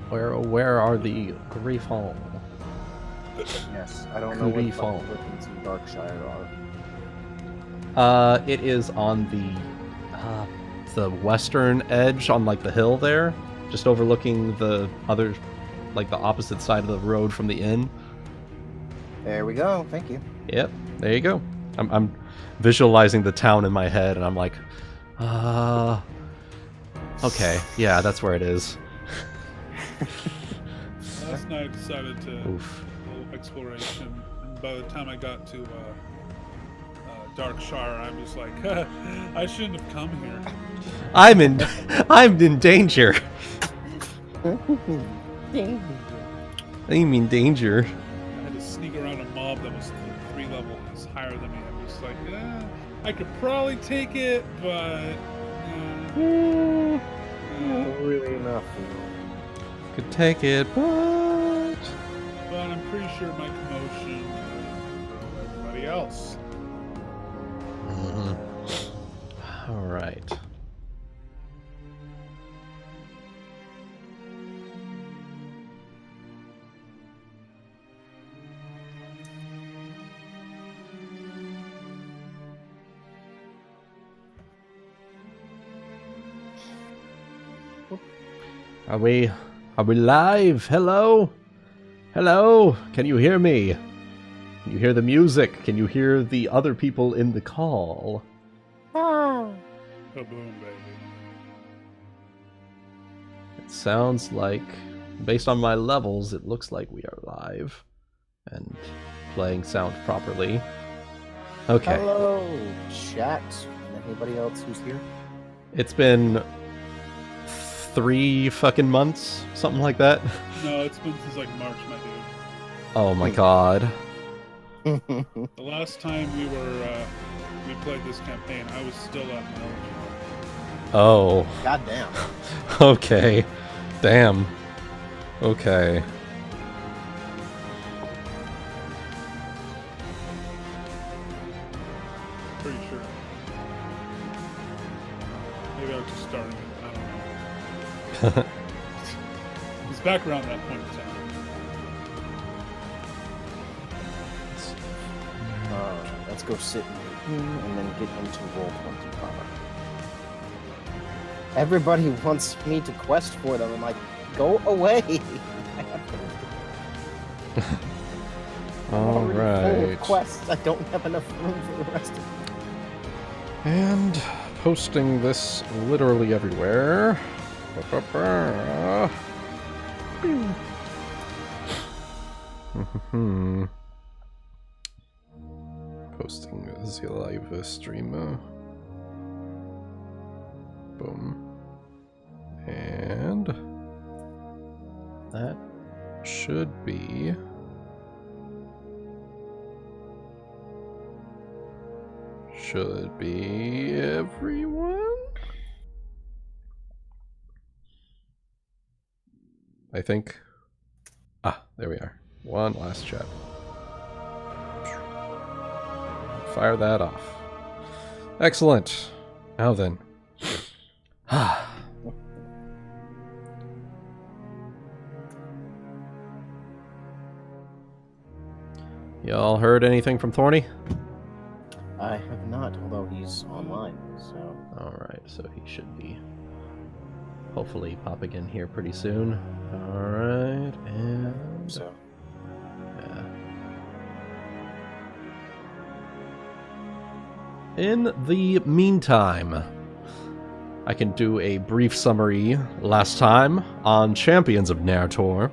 Where are the Grief Hall? Yes, I don't know Grief what Hall. the Wutens in Darkshire It is on the western edge, on like the hill there, just overlooking the other, like the opposite side of the road from the inn. There we go. Thank you. Yep, there you go. I'm visualizing the town in my head, and I'm like, okay, yeah, that's where it is. Last night I decided to Oof. a little exploration, and by the time I got to Darkshire, I was like, I shouldn't have come here. I'm in danger. I mean danger. I had to sneak around a mob that was 3 levels higher than me. I'm just like, I could probably take it, but Not really enough. Could take it, but I'm pretty sure my commotion everybody else. all right. Are we live? Hello? Hello? Can you hear me? Can you hear the music? Can you hear the other people in the call? Kaboom, baby. It sounds like, based on my levels, it looks like we are live and playing sound properly. Okay. Hello, chat. Anybody else who's here? It's been 3 fucking months, something like that. No, it's been since like March, my dude. Oh my god. The last time we played this campaign, I was still at Melbourne. Oh. God damn. Okay. Damn. Okay. Pretty sure. Maybe I was just starting it. I don't know. He's back around that point in time. Let's go sit in the room and then get into roll 25. Everybody wants me to quest for them. I'm like, go away. All Full right. of quests. I don't have enough room for the rest of them. And posting this literally everywhere. Posting the live streamer. Boom. And that should be everyone. I think. There we are. One last chat. Fire that off. Excellent. Now then. Y'all heard anything from Thorny? I have not, although he's online, so... Alright, so he should be hopefully popping in here pretty soon. Alright, and... So... yeah. In the meantime, I can do a brief summary. Last time on Champions of Narr'tor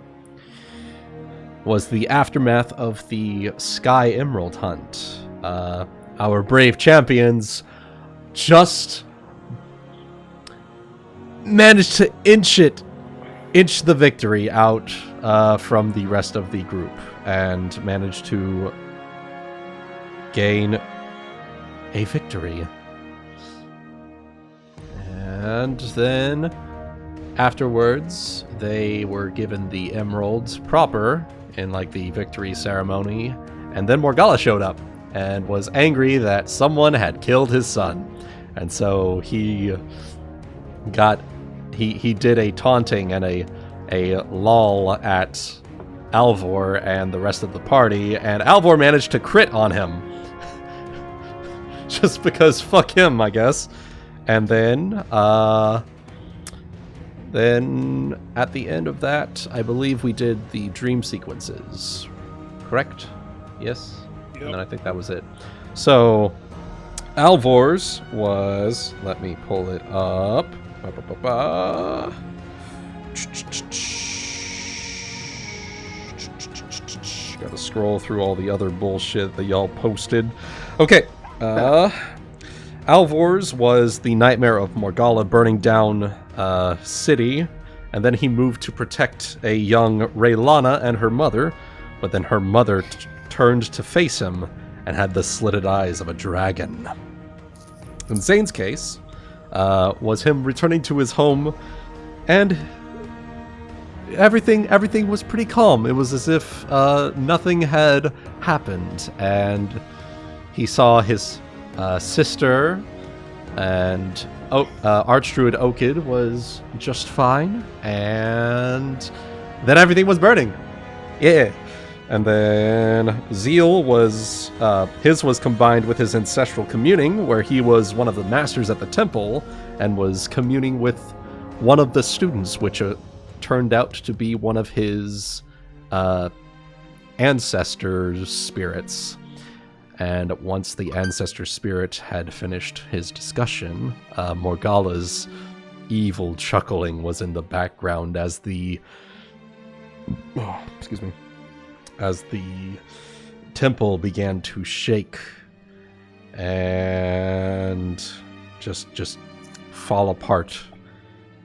was the aftermath of the Sky Emerald hunt. Our brave champions just managed to inch the victory out from the rest of the group and managed to gain a victory. And then afterwards, they were given the emeralds proper in like the victory ceremony, and then Morgalla showed up and was angry that someone had killed his son. And so he did a taunting and a a lull at Alvor and the rest of the party, and Alvor managed to crit on him. Just because fuck him, I guess. And then at the end of that, I believe we did the dream sequences. Correct? Yes? Yep. And then I think that was it. So, Alvor's was... Let me pull it up. Gotta scroll through all the other bullshit that y'all posted. Okay. Alvor's was the nightmare of Morgalla burning down city, and then he moved to protect a young Raylana and her mother, but then her mother turned to face him and had the slitted eyes of a dragon. In Zayne's case, was him returning to his home, and everything was pretty calm. It was as if nothing had happened, and he saw his sister, and Archdruid Okid was just fine, and then everything was burning. Yeah. And then Zeal was, his was combined with his ancestral communing, where he was one of the masters at the temple, and was communing with one of the students, which turned out to be one of his ancestors' spirits. And once the ancestor spirit had finished his discussion, Morgalla's evil chuckling was in the background as the... as the temple began to shake and just fall apart.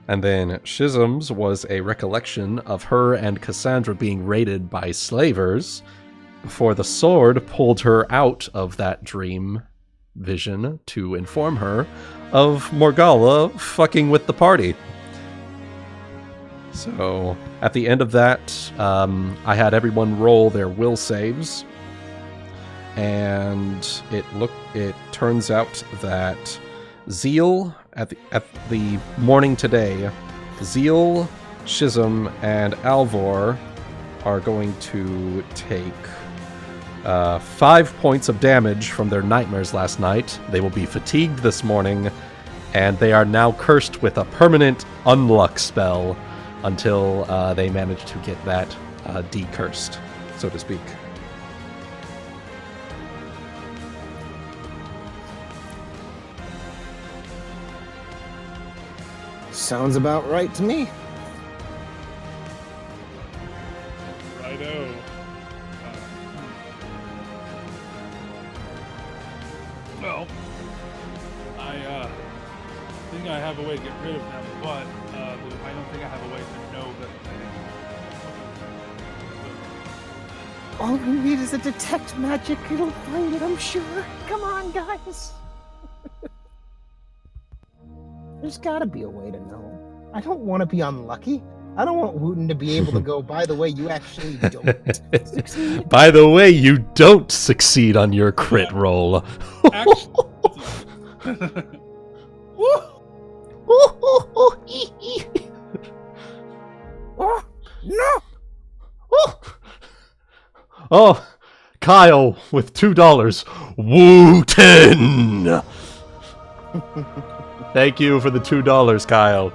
And then Schism's was a recollection of her and Cassandra being raided by slavers before the sword pulled her out of that dream vision to inform her of Morgalla fucking with the party. So, at the end of that, I had everyone roll their will saves, and it turns out that Zeal, at the morning today, Zeal, Schism, and Alvor are going to take 5 points of damage from their nightmares last night. They will be fatigued this morning, and they are now cursed with a permanent unluck spell until they manage to get that decursed, so to speak. Sounds about right to me. Righto. Well, I think I have a way to get rid of them, but I don't think I have a way to know that they... All we need is a detect magic. It'll find it, I'm sure. Come on, guys. There's gotta be a way to know. I don't want to be unlucky. I don't want Wuten to be able to go, by the way, you actually don't succeed. By the way, you don't succeed on your crit roll. Actually... Oh, no! Oh, Kyle with $2. Wuten! Thank you for the $2, Kyle.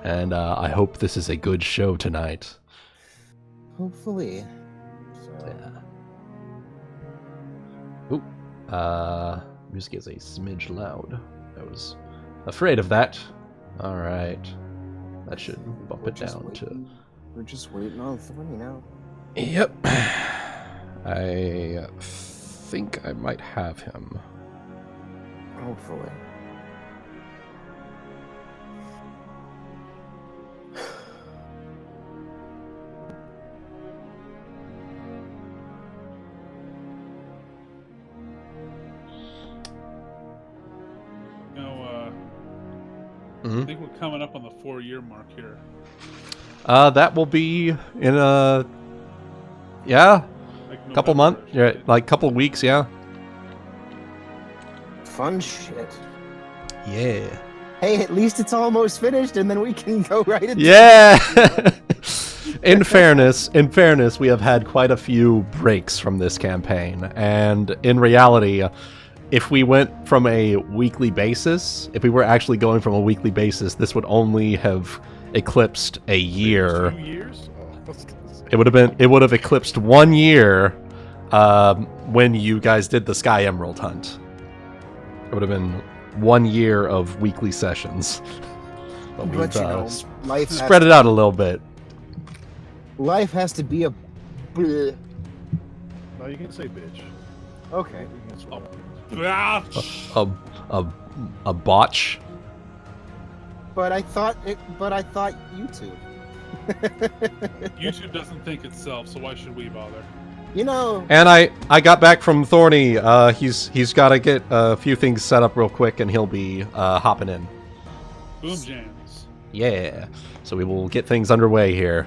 And I hope this is a good show tonight. Hopefully. So. Ooh. Music is a smidge loud. I was afraid of that. Alright. That should bump it down to... We're just waiting on Thorny now. Yep. I think I might have him. Hopefully. I think we're coming up on the 4-year mark here. That will be in a... Yeah? Like Couple months? Yeah, like couple weeks, yeah. Fun shit. Yeah. Hey, at least it's almost finished, and then we can go right into Yeah. In fairness, we have had quite a few breaks from this campaign, and in reality, if we went from a weekly basis, if we were actually going from a weekly basis, this would only have eclipsed a year. 2 years? Oh, It would have eclipsed 1 year when you guys did the Sky Emerald hunt. It would have been 1 year of weekly sessions. But we've But, you know, life has spread it out a little bit. Life has to be a. Bleh. No, you can say bitch. Okay. You can swear. A botch. But I thought YouTube. YouTube doesn't think itself, so why should we bother? You know. And I got back from Thorny. He's got to get a few things set up real quick, and he'll be hopping in. Boom jams. Yeah. So we will get things underway here.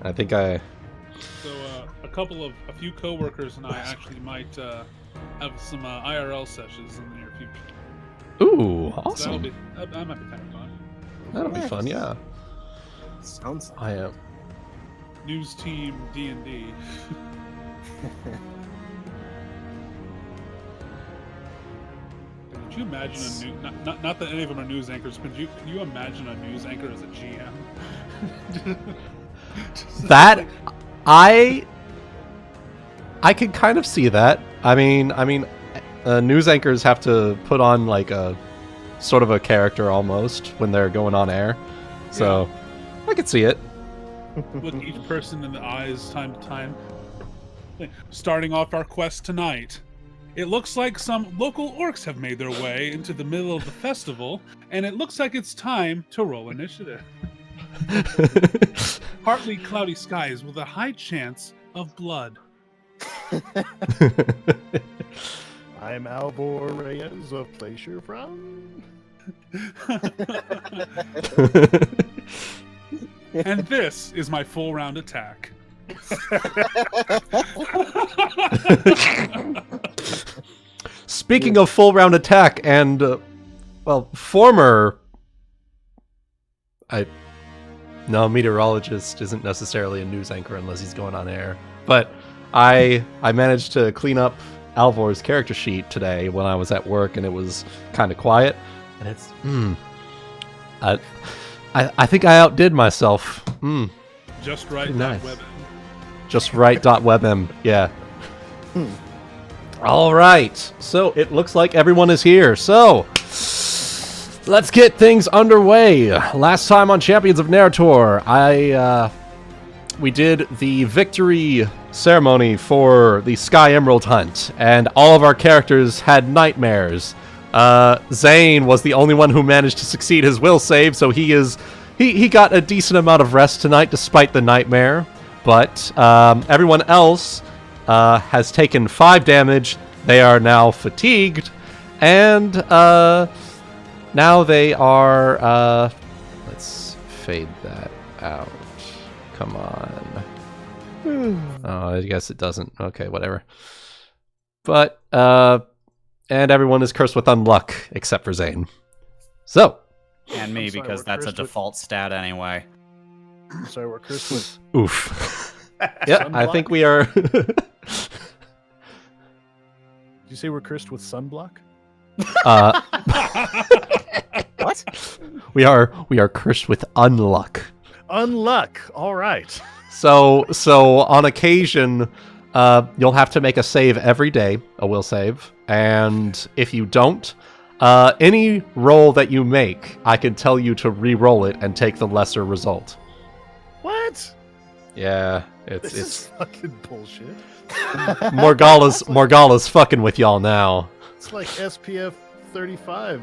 I think So a few coworkers and I actually might have some IRL sessions in the near future. Ooh, So awesome. that might be kind of fun. That'll be fun, yeah. Sounds. I am. News team D&D. Could you imagine a new? Not that any of them are news anchors, but can you imagine a news anchor as a GM? That I can kind of see that. I mean, news anchors have to put on like a sort of a character almost when they're going on air, so I could see it. Look each person in the eyes time to time. Starting off our quest tonight. It looks like some local orcs have made their way into the middle of the festival, and it looks like it's time to roll initiative. Partly cloudy skies with a high chance of blood. I'm Alvor Reyes of Place You're From. And this is my full round attack. Speaking of full round attack and former meteorologist isn't necessarily a news anchor unless he's going on air. But I managed to clean up Alvor's character sheet today when I was at work, and it was kind of quiet. And it's I think I outdid myself. Just right. Nice. Web. Just right. .webm. Yeah. All right. So it looks like everyone is here. So let's get things underway. Last time on Champions of Narr'tor, we did the victory ceremony for the Sky Emerald hunt, and all of our characters had nightmares. Zayne was the only one who managed to succeed his will save, so he got a decent amount of rest tonight despite the nightmare. But everyone else has taken 5 damage. They are now fatigued, and now they are... let's fade that out. Come on. Oh, I guess it doesn't. Okay, whatever. But, and everyone is cursed with unluck, except for Zayne. So. And me, sorry, because we're that's a cursed with- default stat anyway. So we're cursed with Oof. Yeah, I sunblock? think we are... Did you say we're cursed with sunblock? What? we are cursed with unluck. Unluck. All right. So on occasion, you'll have to make a save every day, a will save, and if you don't, any roll that you make, I can tell you to re-roll it and take the lesser result. What? Yeah, This is it's fucking bullshit. Morgala's fucking with y'all now. It's like SPF 35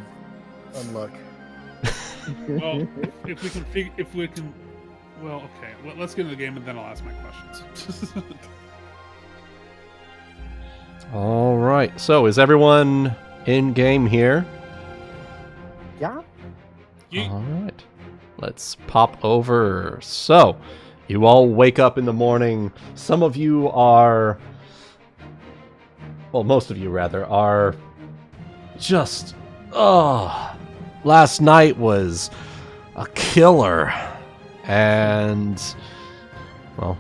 unluck. Well, if we can, well, okay. Let's get into the game and then I'll ask my questions. All right. So is everyone in game here? Yeah. All right. Let's pop over. So, you all wake up in the morning. Some of you are... Well, most of you, rather, are just... last night was a killer. And, well,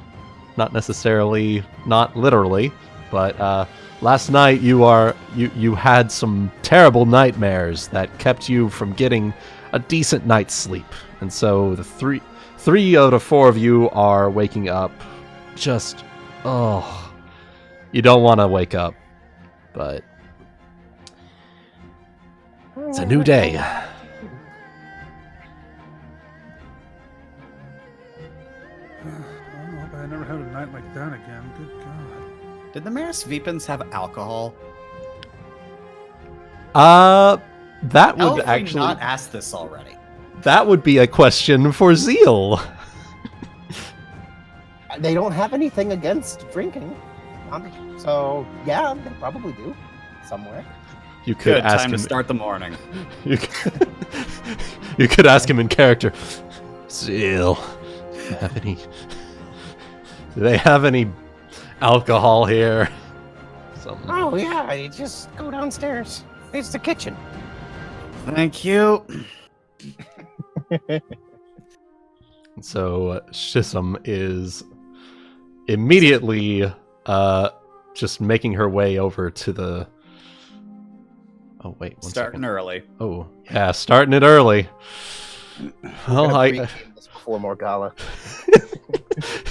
not necessarily, not literally, but last night you had some terrible nightmares that kept you from getting a decent night's sleep. And so the three out of four of you are waking up just, you don't want to wake up, but it's a new day. I hope I never have a night like that again. Good God. Did the Maris Vipans have alcohol? That How would have we actually not asked this already? that would be a question for Zeal. They don't have anything against drinking. So, yeah, they probably do. Somewhere. You could Good ask time him. to start the morning. You could ask him in character. Zeal, do they have any alcohol here? Something. Oh, yeah, you just go downstairs. It's the kitchen. Thank you. So Schism is immediately just making her way over to the. Oh wait, one Starting second. early. Oh yeah, starting it early. Well, Before Morgala.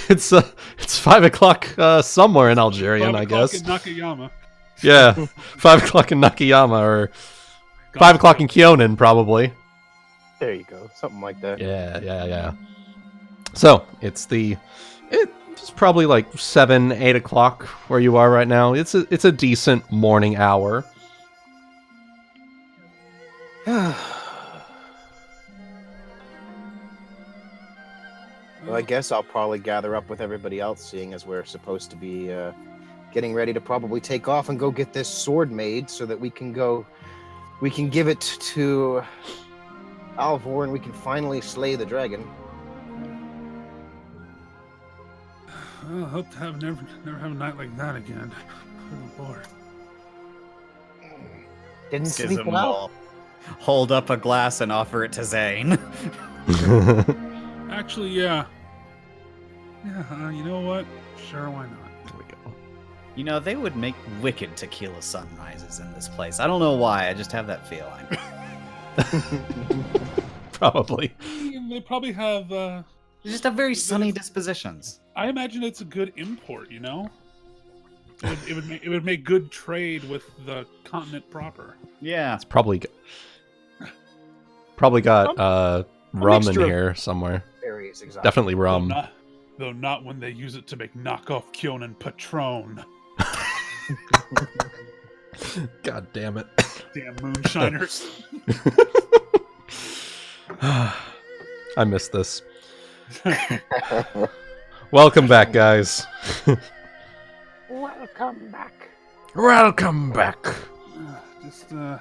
it's 5 o'clock somewhere in Algerian, 5 I o'clock guess. in Nakayama. Yeah, 5 o'clock in Nakayama or 5 o'clock in Kyonin, probably. There you go. Something like that. Yeah. So it's probably like 7, 8 o'clock where you are right now. It's a decent morning hour. Well, I guess I'll probably gather up with everybody else, seeing as we're supposed to be getting ready to probably take off and go get this sword made so that we can give it to Alvor and we can finally slay the dragon. Well, I hope to never have a night like that again. Good Lord. Didn't sleep Schism well. will hold up a glass and offer it to Zayne. Actually, yeah. Yeah, you know what? Sure, why not? There we go. You know, they would make wicked tequila sunrises in this place. I don't know why, I just have that feeling. Probably. They probably have. They just have very sunny dispositions. I imagine it's a good import. You know, it would make good trade with the continent proper. Yeah. It's probably got rum in mixture of here somewhere. Berries, exactly. Definitely rum. Though not when they use it to make knockoff Kyonin Patron. God damn it. Damn moonshiners. I missed this. Welcome back, guys. Welcome back. Welcome back. Just a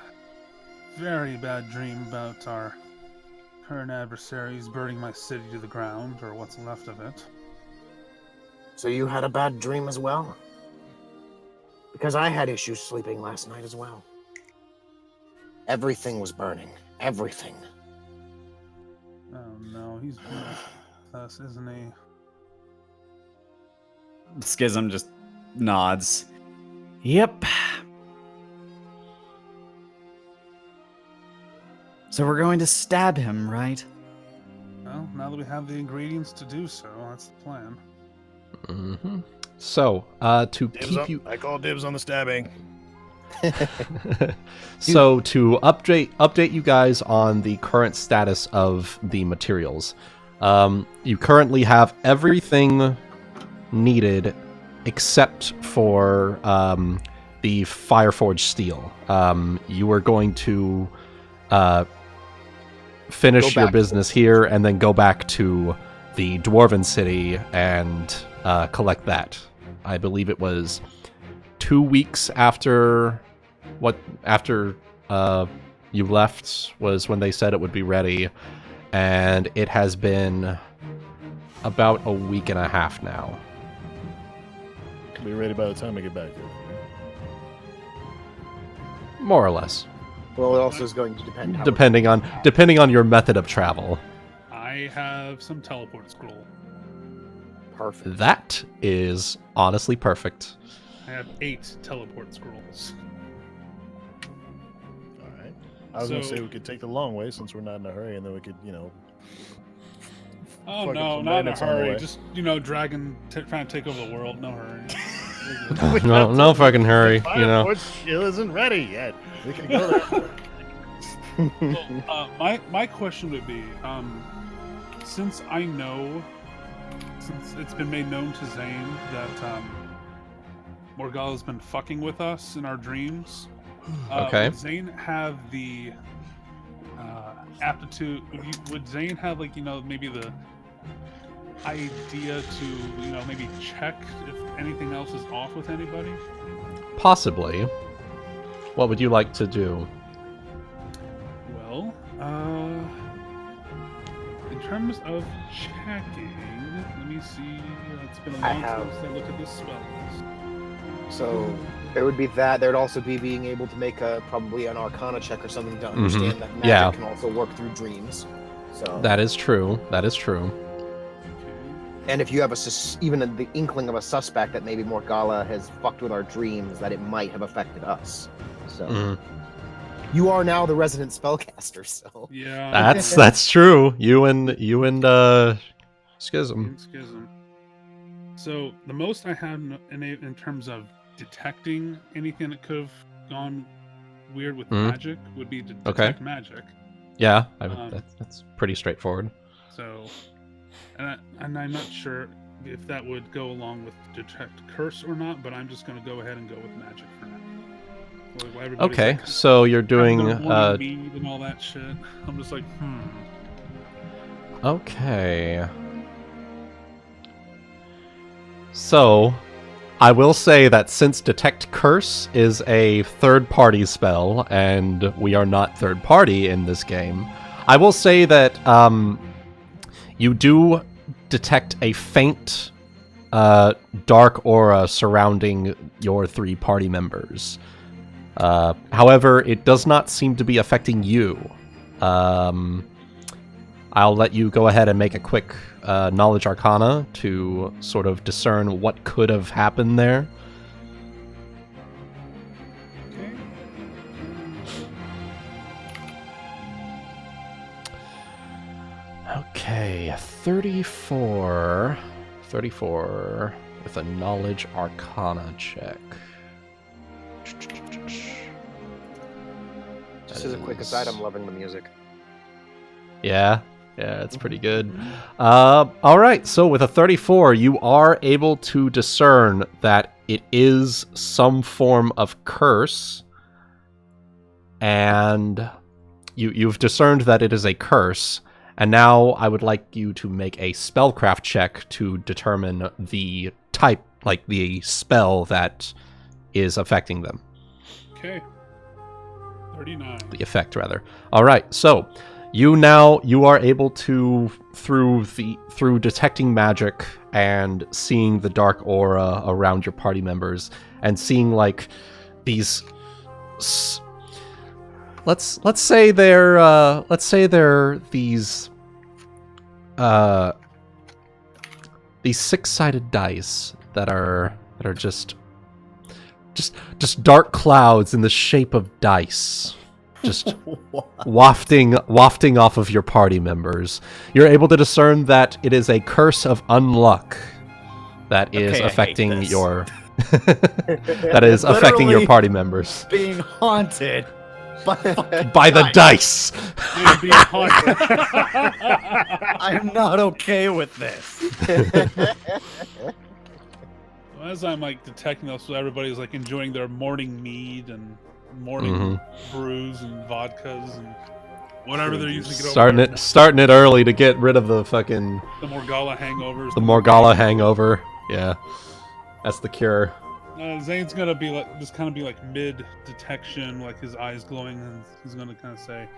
very bad dream about our current adversaries burning my city to the ground, or what's left of it. So you had a bad dream as well? Because I had issues sleeping last night as well. Everything was burning. Everything. Oh no, he's with us, isn't he? Schism just nods. Yep. So we're going to stab him, right? Well, now that we have the ingredients to do so, that's the plan. Mm-hmm. So, to keep you... I call dibs on the stabbing. So, to update you guys on the current status of the materials. You currently have everything needed except for the Fireforged steel. You are going to finish your business here and then go back to the Dwarven city and collect that. I believe it was 2 weeks after you left was when they said it would be ready, and it has been about a week and a half now. Could be ready by the time I get back there. More or less. Well, it also is going to depend. How depending on your method of travel. I have some teleport scroll. Perfect. That is honestly perfect. I have 8 teleport scrolls. All right. I was gonna So- say we could take the long way since we're not in a hurry, and then we could, Oh Fuck up no, some not in a bandits on the hurry. way. Just dragon trying to take over the world. No hurry. No fucking hurry, you know. Fireforce shield isn't ready yet. We can go there. Well, my question would be, since it's been made known to Zayne that Morgala's been fucking with us in our dreams. Okay. Would Zayne have the aptitude? Would Zayne have maybe the idea to maybe check if anything else is off with anybody? Possibly. What would you like to do? Well, in terms of checking, let me see. It's been a long time since I looked at this spell list. So there would be that. There'd also be being able to make probably an Arcana check or something to understand that magic Yeah. can also work through dreams. So That is true. That is true. and if you have even the inkling of a suspect that maybe Morgala has fucked with our dreams, that it might have affected us. So Mhm. you are now the resident spellcaster. So Yeah. That's true. You and Schism. Schism. So the most I had in terms of detecting anything that could have gone weird with magic would be to detect magic. Yeah, Um, that's pretty straightforward. So, and I'm not sure if that would go along with detect curse or not, but I'm just going to go ahead and go with magic for now. So, like, everybody's Okay, like, so you're doing having their morning mead and all that shit. I'm just like, Okay. So, I will say that since Detect Curse is a third-party spell, and we are not third-party in this game, I will say that you do detect a faint dark aura surrounding your 3 party members. However, it does not seem to be affecting you. I'll let you go ahead and make a quick Knowledge Arcana to sort of discern what could have happened there. Okay, 34 with a Knowledge Arcana check. just as a quick aside, I'm loving the music. Yeah, it's pretty good. All right, so with a 34, you are able to discern that it is some form of curse, and you've discerned that it is a curse, and now I would like you to make a spellcraft check to determine the type, like the spell that is affecting them. okay. 39. The effect, rather. All right, so you are able to, through detecting magic and seeing the dark aura around your party members and seeing like these let's say they're these 6-sided dice that are just dark clouds in the shape of dice, just wafting off of your party members. You're able to discern that it is a curse of unluck that is affecting your that is affecting your party members. Being haunted By the dice. I'm being haunted. I am not okay with this. As I'm like detecting those, so everybody's like enjoying their morning mead and morning brews and vodkas and whatever they're using to get over Starting it early to get rid of the fucking the Morgala hangovers. the Morgala hangover. Yeah, that's the cure. Zayne's gonna be like just kind of be like mid detection, like his eyes glowing, and he's gonna kind of say,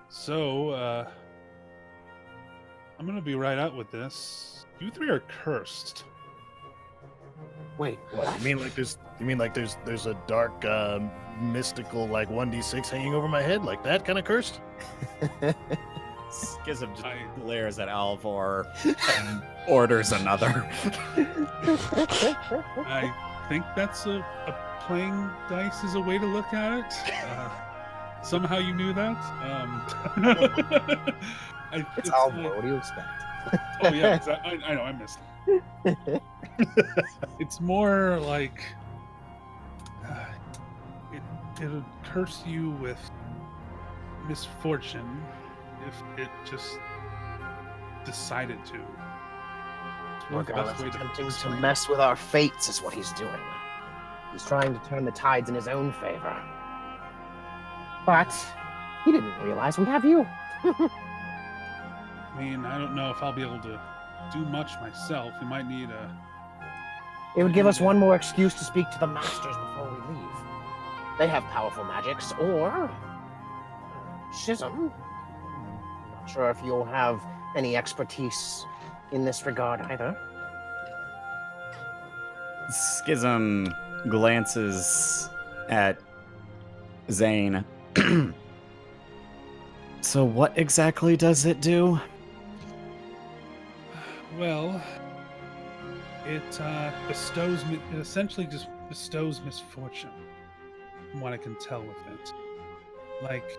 "So, I'm gonna be right out with this. You 3 are cursed." Wait, what? You mean like there's a dark mystical, like 1d6 hanging over my head, like that kind of cursed? Schism just glares at Alvor and orders another. I think that's a playing dice is a way to look at it. Somehow you knew that. It's Alvor. What do you expect? Oh yeah, I know. I missed it. It's more like it'll curse you with misfortune if it just decided to. It's really the best way to attempting to explain it. mess with our fates is what he's doing. He's trying to turn the tides in his own favor. But he didn't realize we have you. I mean, I don't know if I'll be able to do much myself. We might need a... It would give us one more excuse to speak to the masters before we leave. They have powerful magics, or Schism. I'm not sure if you'll have any expertise in this regard either. Schism glances at Zayne. So what exactly does it do? Well, it essentially just bestows misfortune, from what I can tell with it. Like,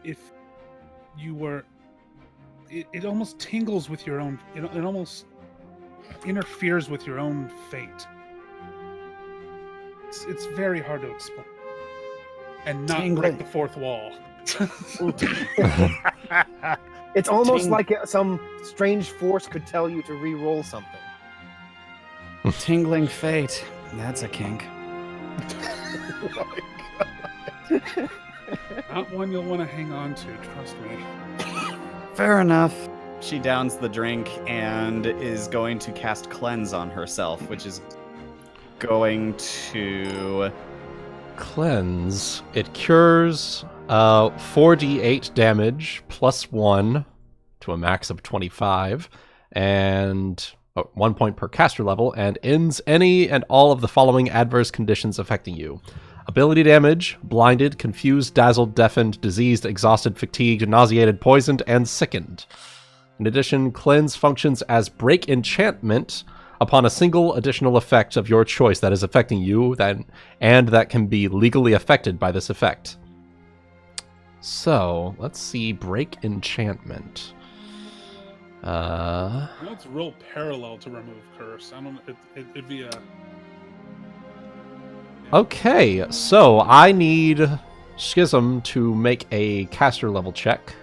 if you were... It almost tingles with your own... It almost interferes with your own fate. It's very hard to explain. And not break the fourth wall. It's almost like some strange force could tell you to re-roll something. Tingling fate. That's a kink. Not one you'll want to hang on to, trust me. Fair enough. She downs the drink and is going to cast Cleanse on herself, which is going to... Cleanse. It cures 4d8 damage plus 1 to a max of 25, and 1 point per caster level, and ends any and all of the following adverse conditions affecting you. Ability damage: blinded, confused, dazzled, deafened, diseased, exhausted, fatigued, nauseated, poisoned, and sickened. In addition, Cleanse functions as break enchantment upon a single additional effect of your choice that is affecting you, and that can be legally affected by this effect. So, let's see, break enchantment. It's real parallel to remove curse. I don't. It'd be a. Okay, so I need Schism to make a caster level check.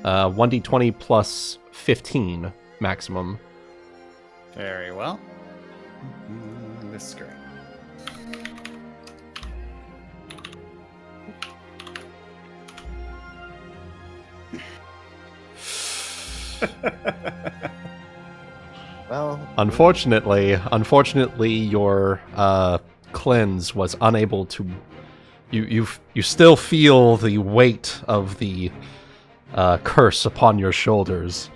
1d20 plus 15 maximum. Very well. This is great. Well, unfortunately, your cleanse was unable to. You still feel the weight of the curse upon your shoulders.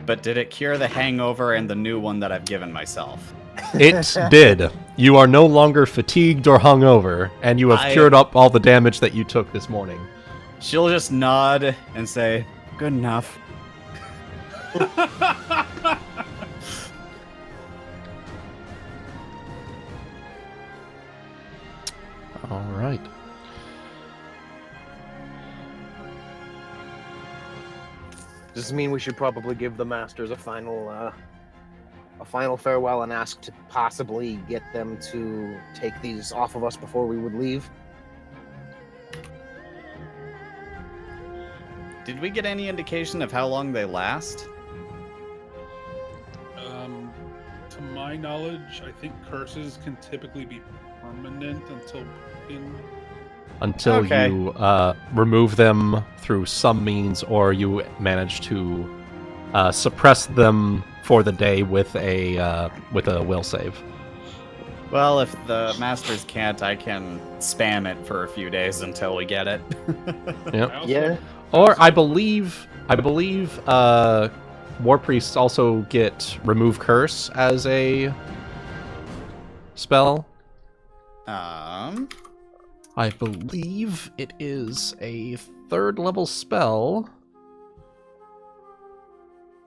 But did it cure the hangover and the new one that I've given myself? It did. You are no longer fatigued or hungover, and you have cured up all the damage that you took this morning. She'll just nod and say, "Good enough." All right. Does this mean we should probably give the masters a final farewell and ask to possibly get them to take these off of us before we would leave? Did we get any indication of how long they last? To my knowledge, I think curses can typically be permanent until you remove them through some means, or you manage to suppress them for the day with a will save. Well, if the masters can't, I can spam it for a few days until we get it. Yep. Yeah. Or I believe Warpriests also get remove curse as a spell. I believe it is a 3rd level spell.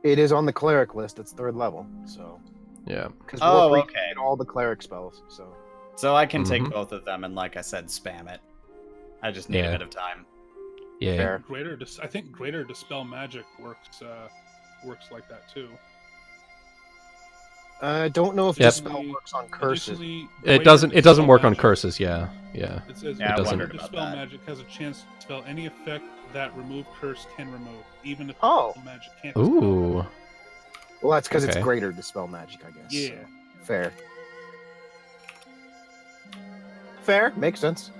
It is on the cleric list. It's 3rd level, so. Yeah. Because okay. did all the cleric spells, so. So I can take Mhm. both of them and, like I said, spam it. I just need a Yeah. bit of time. Yeah. Fair. I think Greater Dispel Magic works like that too. I don't know if Yep. Dispel works on curses. Additionally, It Greater doesn't Dispel work on Magic- curses, yeah. Yeah. It says Yeah, I doesn't- wondered about Dispel that. Magic has a chance to dispel any effect that remove curse can remove, even if Oh. Dispel Magic can't dispel Ooh. Well, that's because Okay. it's greater Dispel Magic, I guess. Yeah. So. Fair. Fair. Makes sense.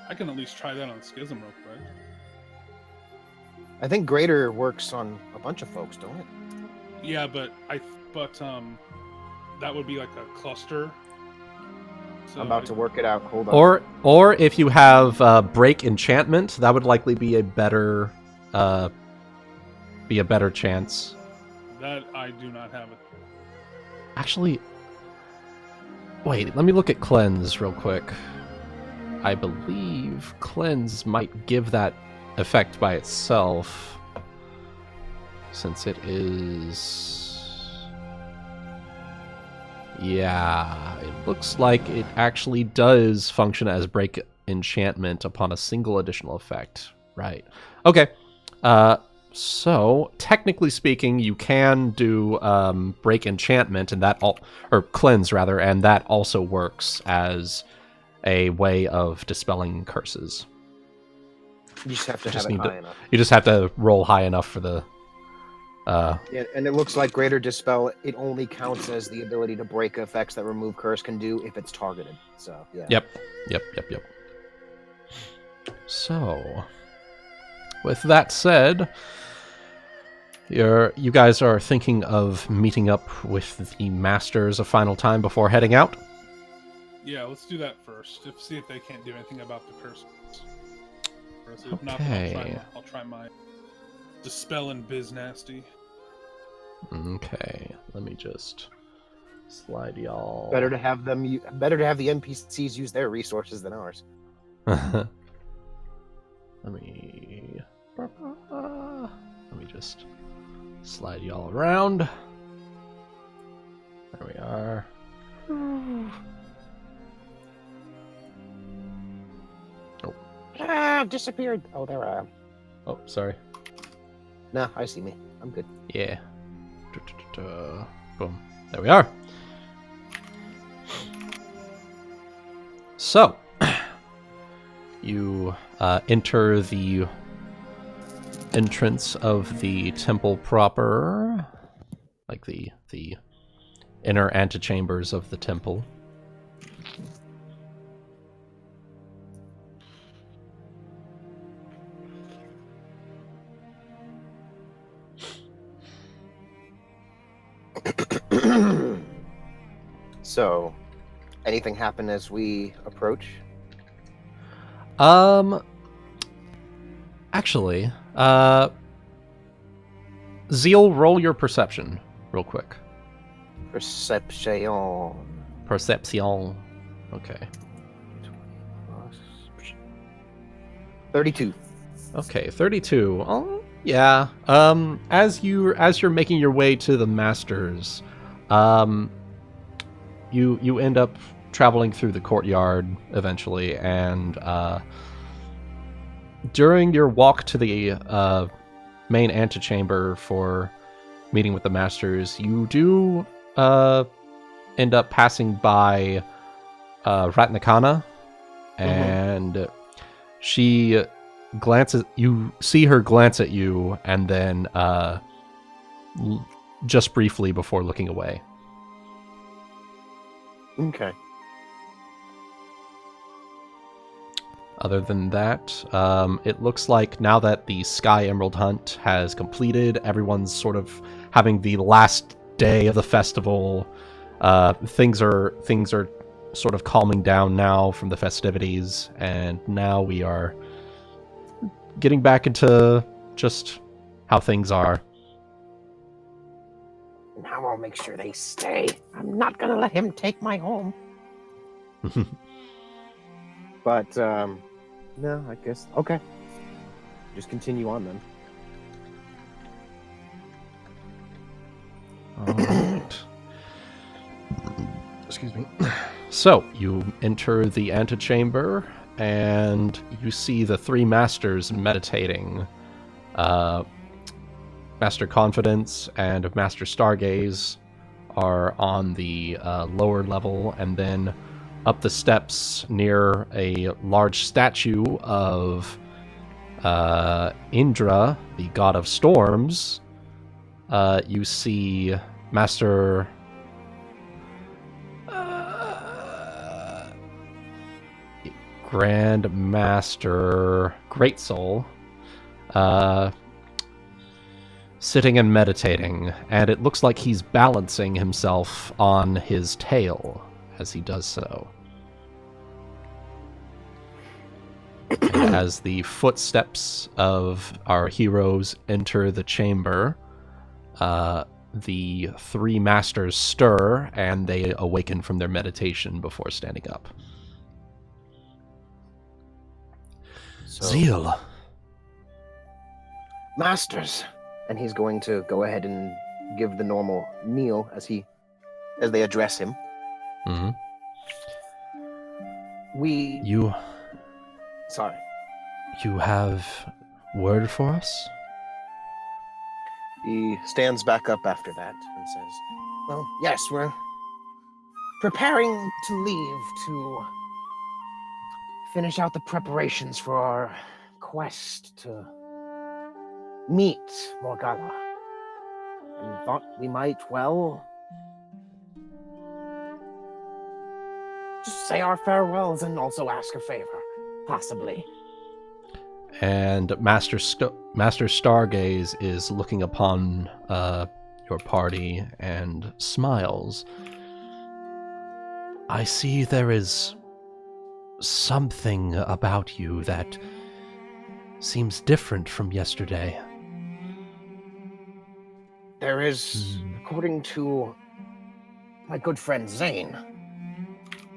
I can at least try that on Schism real quick. I think greater works on a bunch of folks, don't it? Yeah, but that would be like a cluster. So I'm about to work it out. Hold on. Or if you have break enchantment, that would likely be a better chance. That I do not have it. Actually, wait, let me look at cleanse real quick. I believe cleanse might give that effect by itself, since it is... Yeah, it looks like it actually does function as break enchantment upon a single additional effect. Right. Okay. So, technically speaking, you can do break enchantment, and or cleanse rather, and that also works as a way of dispelling curses. You just have to just have it need to- high enough. You just have to roll high enough for the... Yeah, and it looks like greater Dispel, it only counts as the ability to break effects that remove curse can do if it's targeted. So, yeah. Yep. So, with that said, you guys are thinking of meeting up with the Masters a final time before heading out? Yeah, let's do that first. See if they can't do anything about the curses. If not, Okay. then I'll try my Dispel and Biz Nasty. Okay, let me just slide y'all. Better to have the NPCs use their resources than ours. Let me just slide y'all around. There we are. Ah, I've disappeared. Oh, there I am. Oh, sorry. Nah, I see me. I'm good. Yeah. Boom. There we are. So, you enter the entrance of the temple proper, like the inner antechambers of the temple. So, anything happen as we approach? Actually, Zeal, roll your perception real quick. Perception. Perception. Okay. 32. Okay, 32. Oh, yeah. As you're making your way to the Masters, you end up traveling through the courtyard eventually, and during your walk to the main antechamber for meeting with the Masters, you do end up passing by Ratnakana, and she glances. You see her glance at you, and then just briefly before looking away. Okay. Other than that, it looks like now that the Sky Emerald Hunt has completed, everyone's sort of having the last day of the festival. Things are sort of calming down now from the festivities, and now we are getting back into just how things are. Now I'll make sure they stay. I'm not gonna let him take my home. But no, I guess okay. Just continue on then. All right. Excuse me. So, you enter the antechamber, and you see the three masters meditating. Master Confidence and Master Stargaze are on the lower level, and then up the steps near a large statue of Indra, the god of storms, you see Master Grand Master Greatsoul sitting and meditating, and it looks like he's balancing himself on his tail as he does so. And as the footsteps of our heroes enter the chamber, the three masters stir, and they awaken from their meditation before standing up. So, Zeal. Masters, and he's going to go ahead and give the normal kneel as they address him. Mm-hmm. Sorry. You have word for us? He stands back up after that and says, well, yes, we're preparing to leave to finish out the preparations for our quest to meet Morgana. And thought we might, well, just say our farewells and also ask a favor, possibly. And Master Stargaze is looking upon your party and smiles. I see there is something about you that seems different from yesterday. There is, according to my good friend Zayne,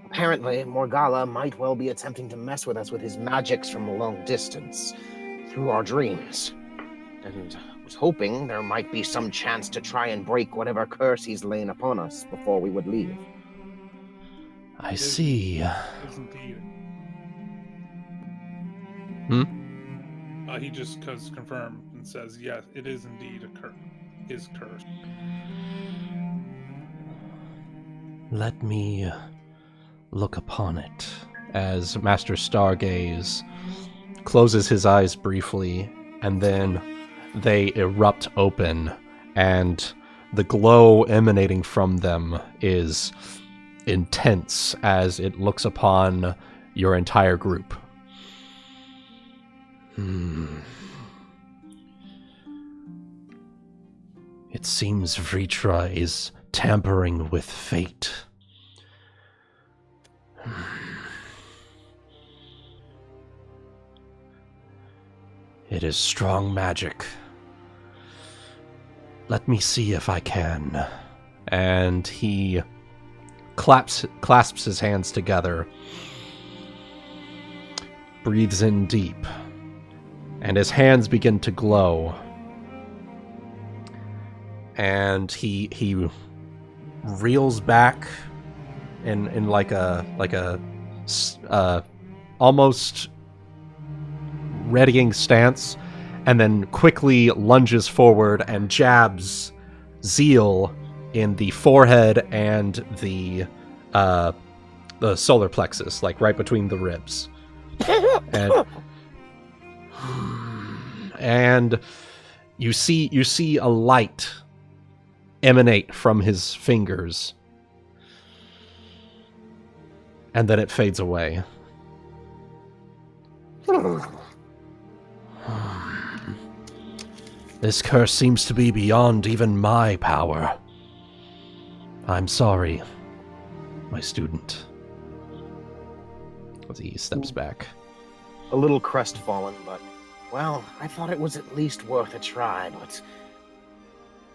apparently Morgana might well be attempting to mess with us with his magics from a long distance through our dreams. And I was hoping there might be some chance to try and break whatever curse he's laying upon us before we would leave. I see. Indeed. Hmm? He just confirmed and says, yes, it is indeed his curse. Let me look upon it. As Master Stargaze closes his eyes briefly, and then they erupt open, and the glow emanating from them is intense as it looks upon your entire group. It seems Vritra is tampering with fate. It is strong magic. Let me see if I can. And he clasps his hands together, breathes in deep, and his hands begin to glow. And he reels back in like a almost readying stance, and then quickly lunges forward and jabs Zeal in the forehead and the solar plexus, like right between the ribs. And you see a light emanate from his fingers, and then it fades away. This curse seems to be beyond even my power. I'm sorry, my student. As he steps back. A little crestfallen, but, well, I thought it was at least worth a try, but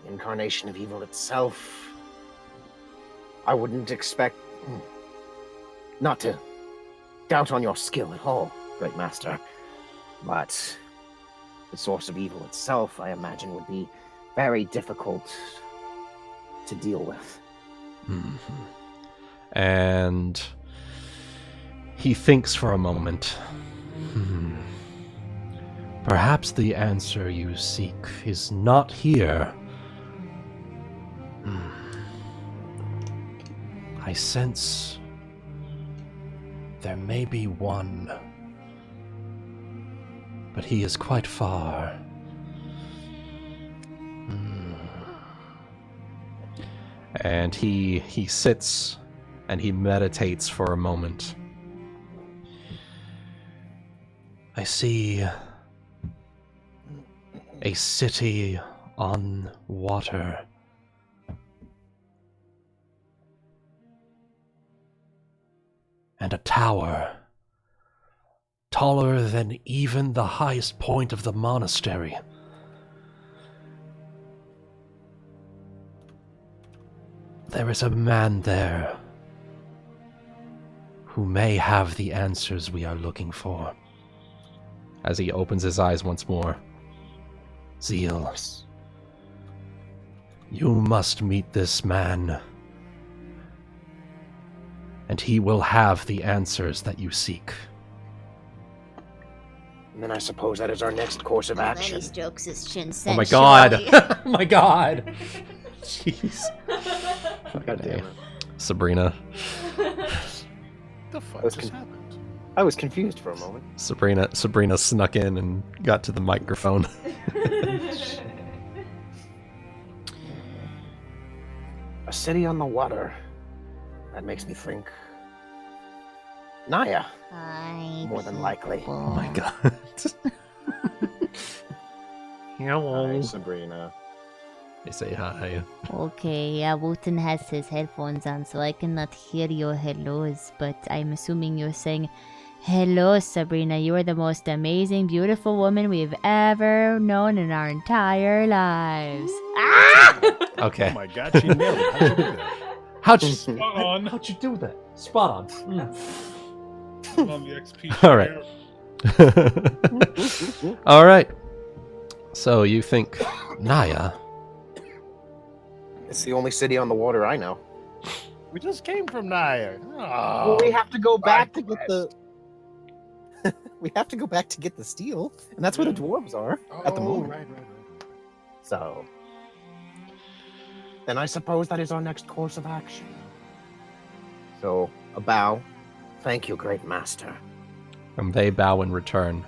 the incarnation of evil itself, I wouldn't expect... Not to doubt on your skill at all, Great Master. But the source of evil itself, I imagine, would be very difficult to deal with. Mm-hmm. And he thinks for a moment. Perhaps the answer you seek is not here. I sense there may be one, but he is quite far. And he sits and he meditates for a moment. I see a city on water. And a tower, taller than even the highest point of the monastery. There is a man there who may have the answers we are looking for. As he opens his eyes once more. Zeal, you must meet this man, and he will have the answers that you seek. And then I suppose that is our next course of action. He strokes his chin Oh my god! sensually. Oh my god! Jeez. God damn it. Sabrina. The fuck was just con- happened? I was confused for a moment. Sabrina snuck in and got to the microphone. A city on the water. That makes me think. Naya, more than likely. Oh my god. Hi, Sabrina. They say hi. Okay, yeah, Wuten has his headphones on, so I cannot hear your hellos, but I'm assuming you're saying, "Hello, Sabrina, you are the most amazing, beautiful woman we've ever known in our entire lives." Ah! Okay. Oh my god, she nailed it. How'd you do that? How'd you, Spot on. how'd you do that? Spot on. On the XP. All right. All right. So you think Naya? It's the only city on the water I know. We just came from Naya. Well, we have to go back to get the. We have to go back to get the steel, and that's where the dwarves are at the moment. Right. So, then I suppose that is our next course of action. So, a bow. Thank you, great master. And they bow in return.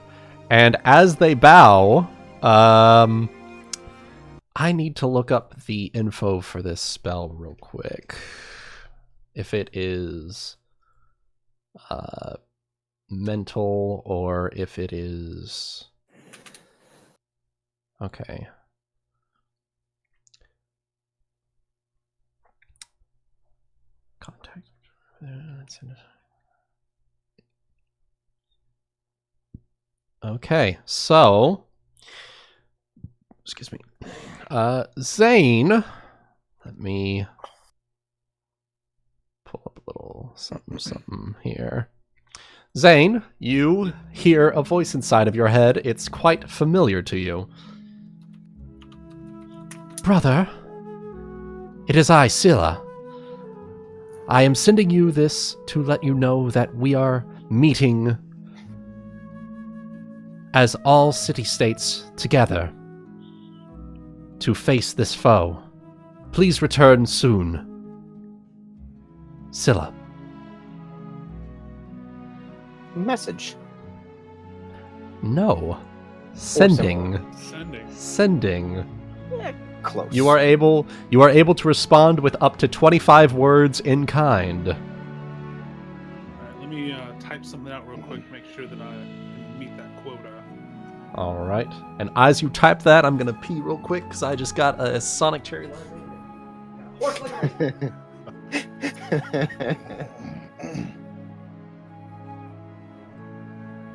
And as they bow, I need to look up the info for this spell real quick. If it is mental or if it is... Okay. Contact. Okay, so... Excuse me. Zayne, let me pull up a little something here. Zayne, you hear a voice inside of your head. It's quite familiar to you. Brother, it is I, Scylla. I am sending you this to let you know that we are meeting as all city-states together to face this foe. Please return soon. Scylla. Message. No. Sending. Sending. Close. You are able to respond with up to 25 words in kind. All right, let me type something out real quick to make sure that I can meet that quota. All right. And as you type that, I'm going to pee real quick because I just got a Sonic Cherry Latte.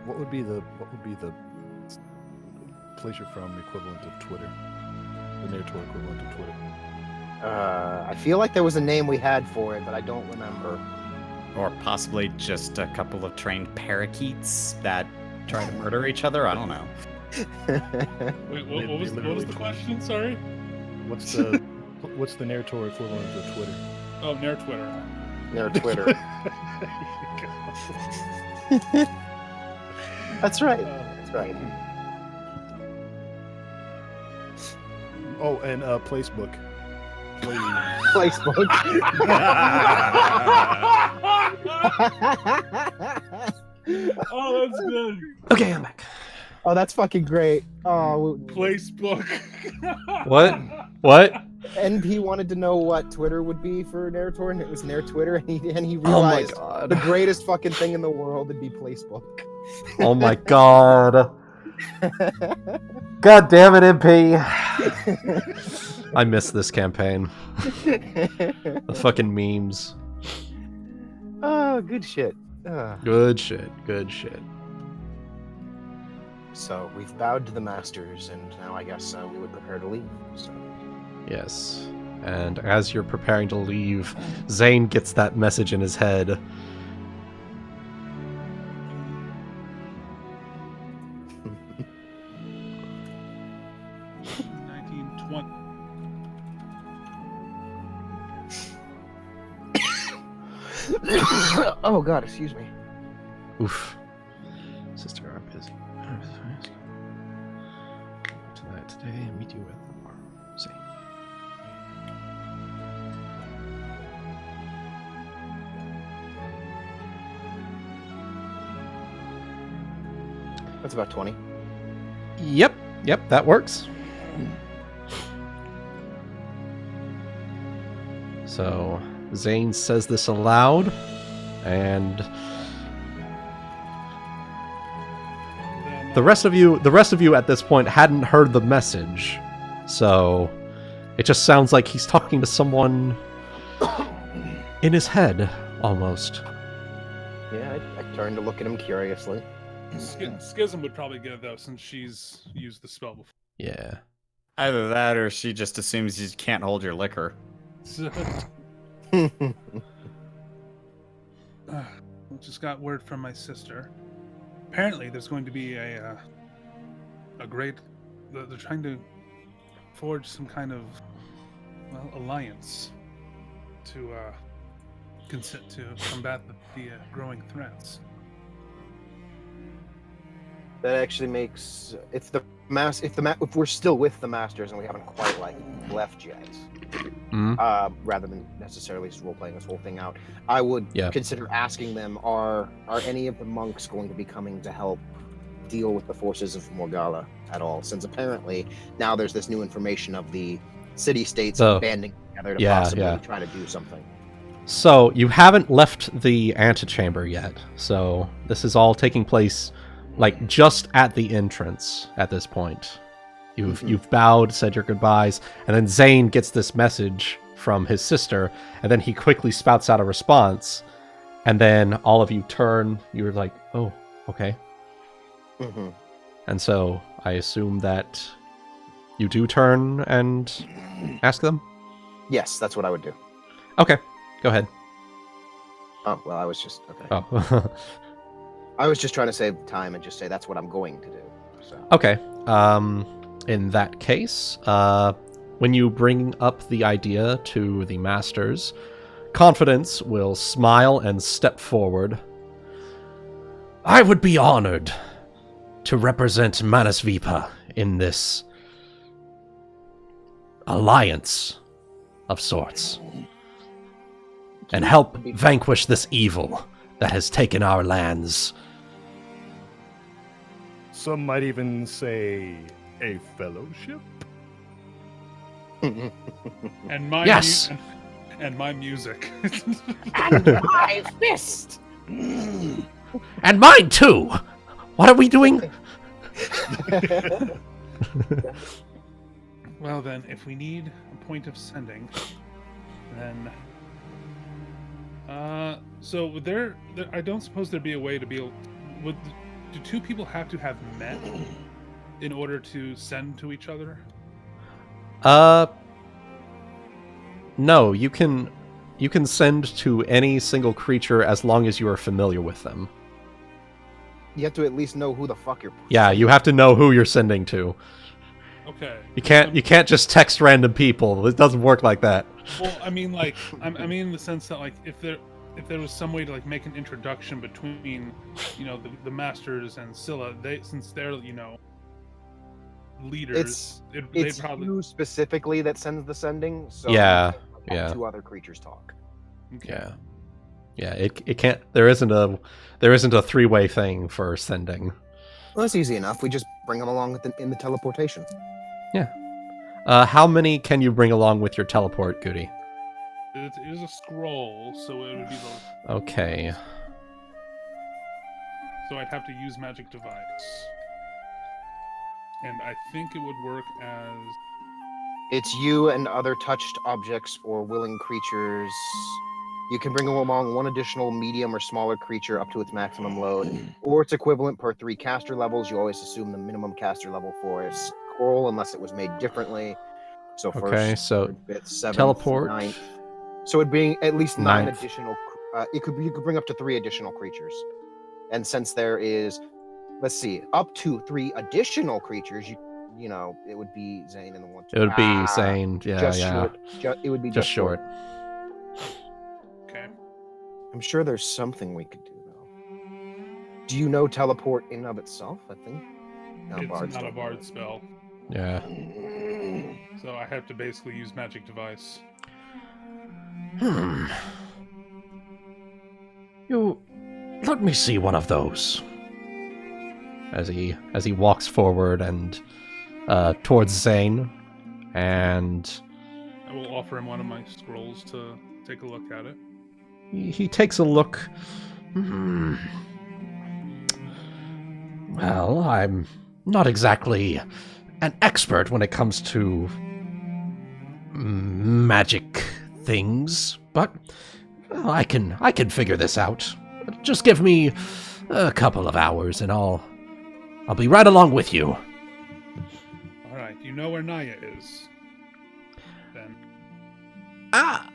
What would be the place you're from equivalent of Twitter? The Narr'tor equivalent of Twitter. I feel like there was a name we had for it, but I don't remember. Or possibly just a couple of trained parakeets that try to murder each other? I don't know. Wait, what was the question? Sorry. What's the Narr'tor equivalent of Twitter? Oh, Twitter. Their Twitter. There you go. That's right. That's right. Oh, and Placebook. Please. Facebook. Oh, that's good. Okay, I'm back. Oh, that's fucking great. Oh, Placebook. What? What? NP wanted to know what Twitter would be for Narr'tor, and it was Twitter, and he Oh my realized god. the greatest fucking thing in the world would be Placebook. Oh my god. God damn it, MP. I miss this campaign. The fucking memes. Oh, good shit. Good shit. Good shit. So we've bowed to the masters, and now I guess we would prepare to leave. So. Yes. And as you're preparing to leave, Zayne gets that message in his head. Oh god, excuse me. Oof. Sister, I'm busy. Tonight, today, meet you at Zayne. That's about 20. Yep, that works. So, Zayne says this aloud, and the rest of you at this point hadn't heard the message. So, it just sounds like he's talking to someone in his head, almost. Yeah, I turned to look at him curiously. Schism would probably get it though, since she's used the spell before. Yeah. Either that or she just assumes you can't hold your liquor. Just got word from my sister. Apparently, there's going to be a great. They're trying to forge some kind of alliance to combat the growing threats. That actually makes if we're still with the masters and we haven't quite left yet. Rather than necessarily just role-playing this whole thing out, I would consider asking them, are any of the monks going to be coming to help deal with the forces of Morgalla at all? Since apparently now there's this new information of the city-states banding together to possibly try to do something. So, you haven't left the antechamber yet, so this is all taking place just at the entrance at this point. You've bowed, said your goodbyes, and then Zayne gets this message from his sister, and then he quickly spouts out a response, and then all of you turn. You're like, oh, okay. Mm-hmm. And so I assume that you do turn and ask them? Yes, that's what I would do. Okay, go ahead. Oh, well, I was just... Okay. Oh. I was just trying to save time and just say that's what I'm going to do. So. Okay. In that case, when you bring up the idea to the masters, Confidence will smile and step forward. I would be honored to represent Manasvipa in this alliance of sorts and help vanquish this evil that has taken our lands. Some might even say a fellowship. And my yes. And my music. And my fist. And mine too. What are we doing? Well then, if we need a point of sending, then so would there I don't suppose there'd be a way to be do two people have to have met in order to send to each other? No, you can You can send to any single creature as long as you are familiar with them. You have to at least know who the fuck you're. Yeah, you have to know who you're sending to. Okay. You can't just text random people. It doesn't work like that. Well, I mean, like, I mean, in the sense that, like, if there was some way to like make an introduction between, you know, the masters and Scylla, since they're, you know, leaders, it's probably you specifically that sends the sending. So Yeah. two other creatures talk. Okay. Yeah. It can't. There isn't a 3-way thing for sending. Well, that's easy enough. We just bring them along in the teleportation. Yeah. How many can you bring along with your teleport, Goody? It is a scroll, so it would be the. Okay. So I'd have to use magic device, and I think it would work as. It's you and other touched objects or willing creatures. You can bring along one additional medium or smaller creature up to its maximum load, or its equivalent per 3 caster levels. You always assume the minimum caster level for a scroll unless it was made differently. So first, Okay, so 3rd, 5th, 7th, teleport. 9th. So it'd be at least 9 Ninth. additional. You could bring up to 3 additional creatures, and since there is, let's see, up to 3 additional creatures, you know, it would be Zayne and the one. It would be Zayne. Yeah, Just yeah. short. It would be Just short. Okay. I'm sure there's something we could do though. Do you know teleport in and of itself? I think. No, It's bards not a don't. bard spell, Yeah. so I have to basically use magic device. You let me see one of those. As he walks forward and towards Zayne, and I will offer him one of my scrolls to take a look at it. he takes a look. Well, I'm not exactly an expert when it comes to magic things, but I can figure this out. Just give me a couple of hours and I'll be right along with you. All right, you know where Naya is. Then Ah.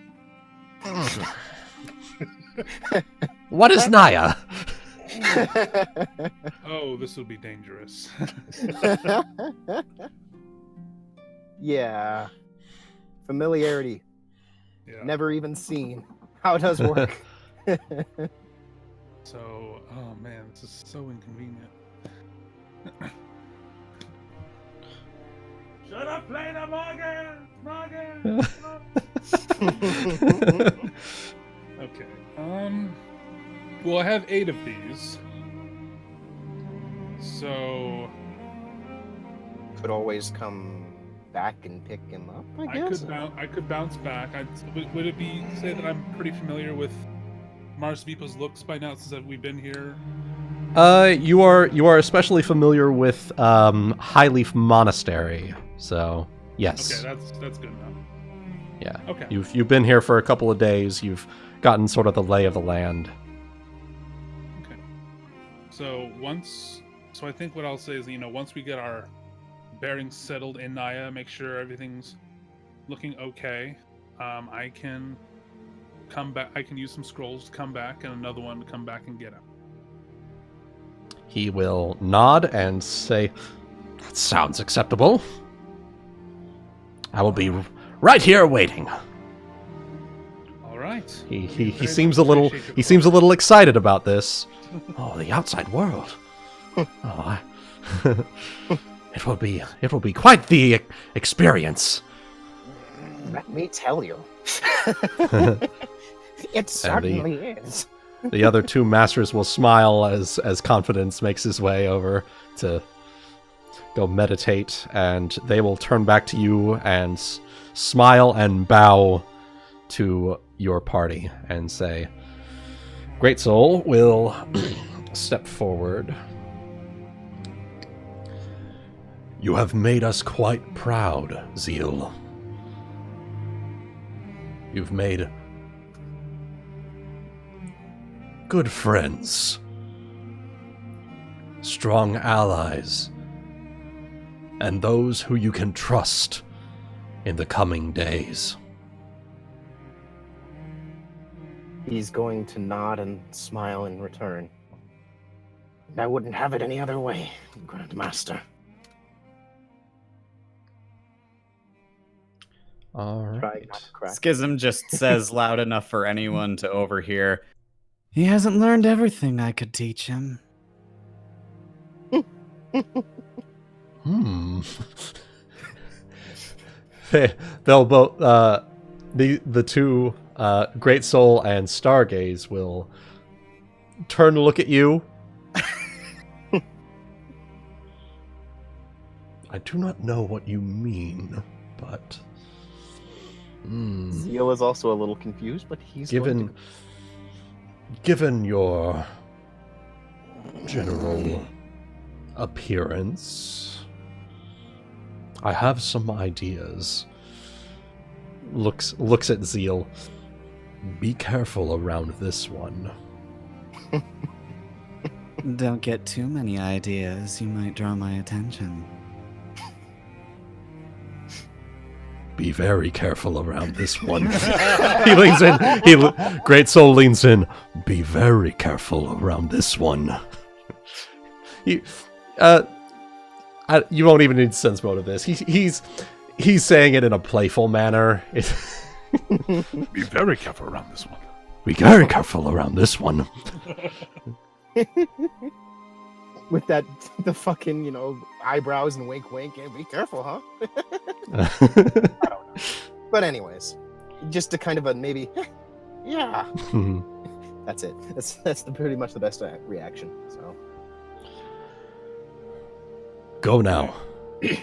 What is Naya? oh, this will be dangerous. Yeah. Familiarity. Yeah. Never even seen. How it does work. So, oh man, this is so inconvenient. Should I play the Morgan? Okay. Well, I have 8 of these. So Could always come back and pick him up, I guess. I could bounce back. Would it be say that I'm pretty familiar with Mars Vipa's looks by now since we've been here? You are especially familiar with Highleaf Monastery, so yes. Okay, that's good enough. Yeah. Okay. You've been here for a couple of days. You've gotten sort of the lay of the land. Okay. So I think what I'll say is, you know, once we get our bearings settled in Naya, make sure everything's looking okay, I can come back. I can use some scrolls to come back, and another one to come back and get him. He will nod and say, "That sounds acceptable. I will be right here waiting." All right. He Very seems much a little appreciate your he seems a little excited about this. Oh, the outside world. It will be quite the experience. Let me tell you. It certainly is. The other 2 masters will smile as Confidence makes his way over to go meditate, and they will turn back to you and smile and bow to your party and say, Great Soul will step forward. You have made us quite proud, Zeal. You've made good friends, strong allies, and those who you can trust in the coming days. He's going to nod and smile in return. I wouldn't have it any other way, Grandmaster. All Trying right. not to crack. Schism just says loud enough for anyone to overhear. He hasn't learned everything I could teach him. They'll both the two Great Soul and Stargaze will turn to look at you. I do not know what you mean, but Zeal is also a little confused, but he's going given your general appearance, I have some ideas. Looks at Zeal. Be careful around this one. Don't get too many ideas, you might draw my attention. Be very careful around this one. He leans in. Great Soul leans in. Be very careful around this one. You won't even need sense mode of this. He's saying it in a playful manner. Be very careful around this one. Be very careful around this one. with the fucking, eyebrows and wink wink. Yeah, be careful, huh? I don't know. But anyways, just a kind of a maybe, yeah. That's it. That's pretty much the best reaction. So. Go now.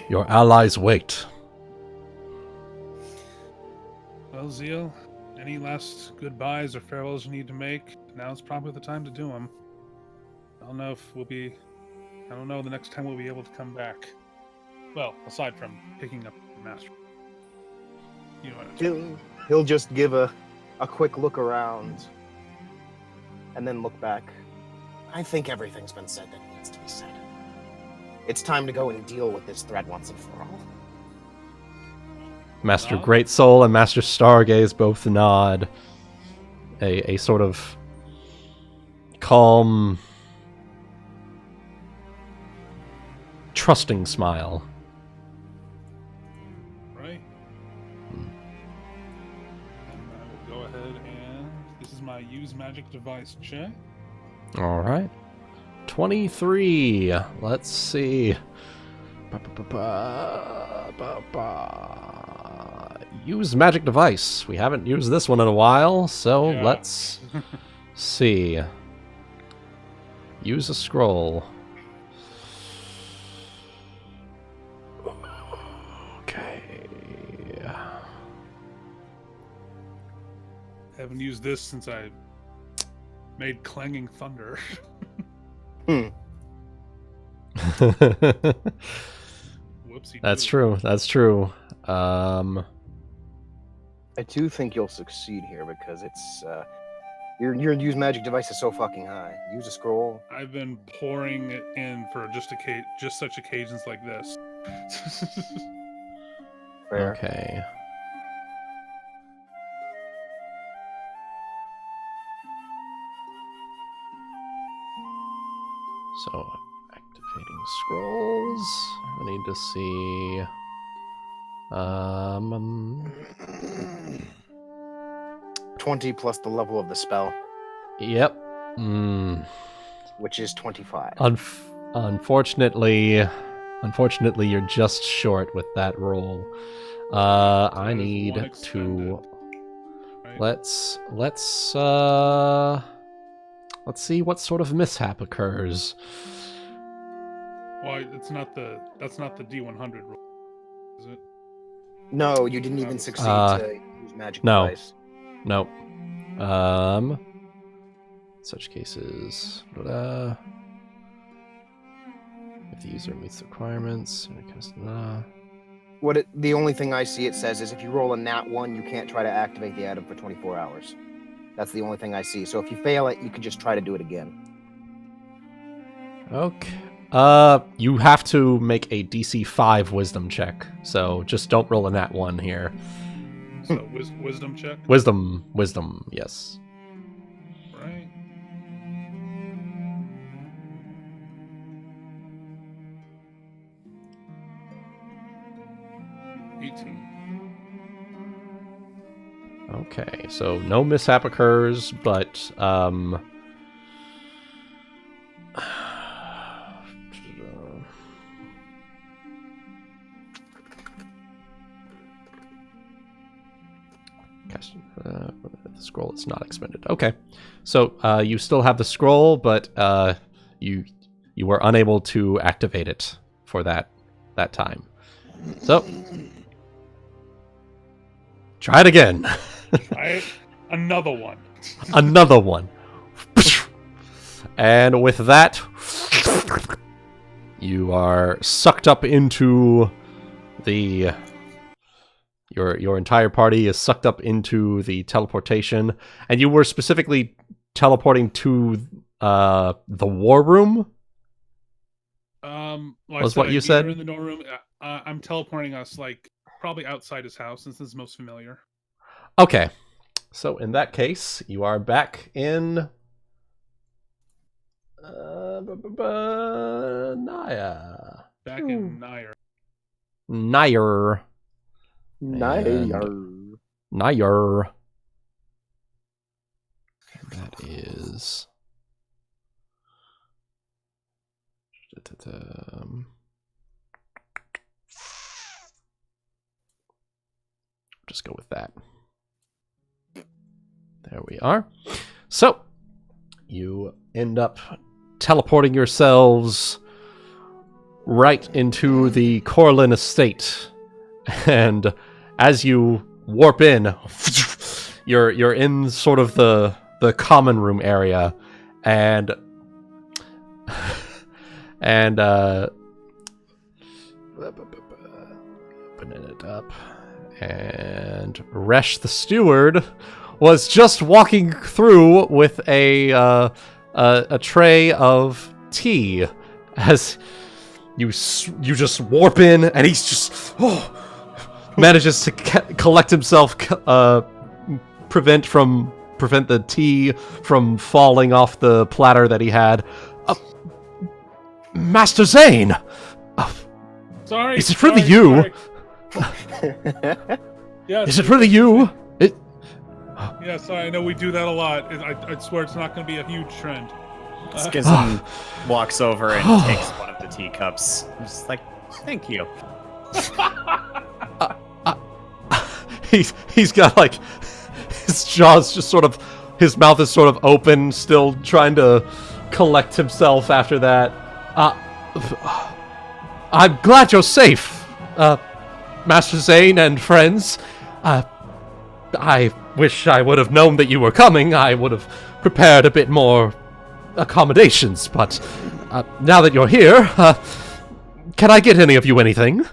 Your allies wait. Well, Zeal, any last goodbyes or farewells you need to make? Now's probably the time to do them. I don't know the next time we'll be able to come back. Well, aside from picking up the master. You know what I'm saying. He'll just give a quick look around and then look back. I think everything's been said that needs to be said. It's time to go and deal with this threat once and for all. Master Great Soul and Master Stargaze both nod. A sort of calm, trusting smile. Right. And I will go ahead and this is my use magic device check. All right. 23. Let's see. Use magic device. We haven't used this one in a while, so Yeah. let's see. Use a scroll. Okay. Haven't used this since I made clanging thunder. Whoopsie. That's true. That's true. I do think you'll succeed here because it's your use magic device is so fucking high. Use a scroll. I've been pouring it in for just such occasions like this. Fair. Okay. So, activating scrolls. I need to see. 20 plus the level of the spell, Yep. which is 25. Unfortunately, you're just short with that roll. I There's need one to. expended, right? Let's see what sort of mishap occurs. Well, that's not the D100 roll, is it? No, you didn't even succeed to use magic device. Nope. Such cases. If the user meets the requirements, The only thing I see it says is if you roll a nat 1, you can't try to activate the item for 24 hours. That's the only thing I see. So if you fail it, you can just try to do it again. Okay. You have to make a DC 5 wisdom check. So just don't roll a nat 1 here. So wisdom check. Wisdom, yes. Okay, so no mishap occurs, but the scroll is not expended. Okay, so you still have the scroll, but you were unable to activate it for that time. So try it again. Try it. Another one. Another one. And with that, you are sucked up into the... Your entire party is sucked up into the teleportation, and you were specifically teleporting to the war room? Was what you said? In the door room. I'm teleporting us, like, probably outside his house, since this is most familiar. Okay. So in that case, you are back in... Naya. Back in Nei'rator. Nei'rator. Nei'rator. Nei'rator. That is... Just go with that. There we are. So, you end up teleporting yourselves right into the Coralyn estate. And as you warp in, you're in sort of the common room area, and opening it up, and Resh the steward was just walking through with a tray of tea as you just warp in, and he's just manages to collect himself, prevent the tea from falling off the platter that he had. Master Zayne! Sorry. Is it really you? Yes. Is it really you? Yeah, sorry, I know we do that a lot. I swear it's not going to be a huge trend. Schism walks over and takes one of the teacups. Just like, thank you. He's got like his jaw's just sort of, his mouth is sort of open, still trying to collect himself after that. I'm glad you're safe, Master Zayne and friends. I wish I would have known that you were coming. I would have prepared a bit more accommodations, but now that you're here, can I get any of you anything?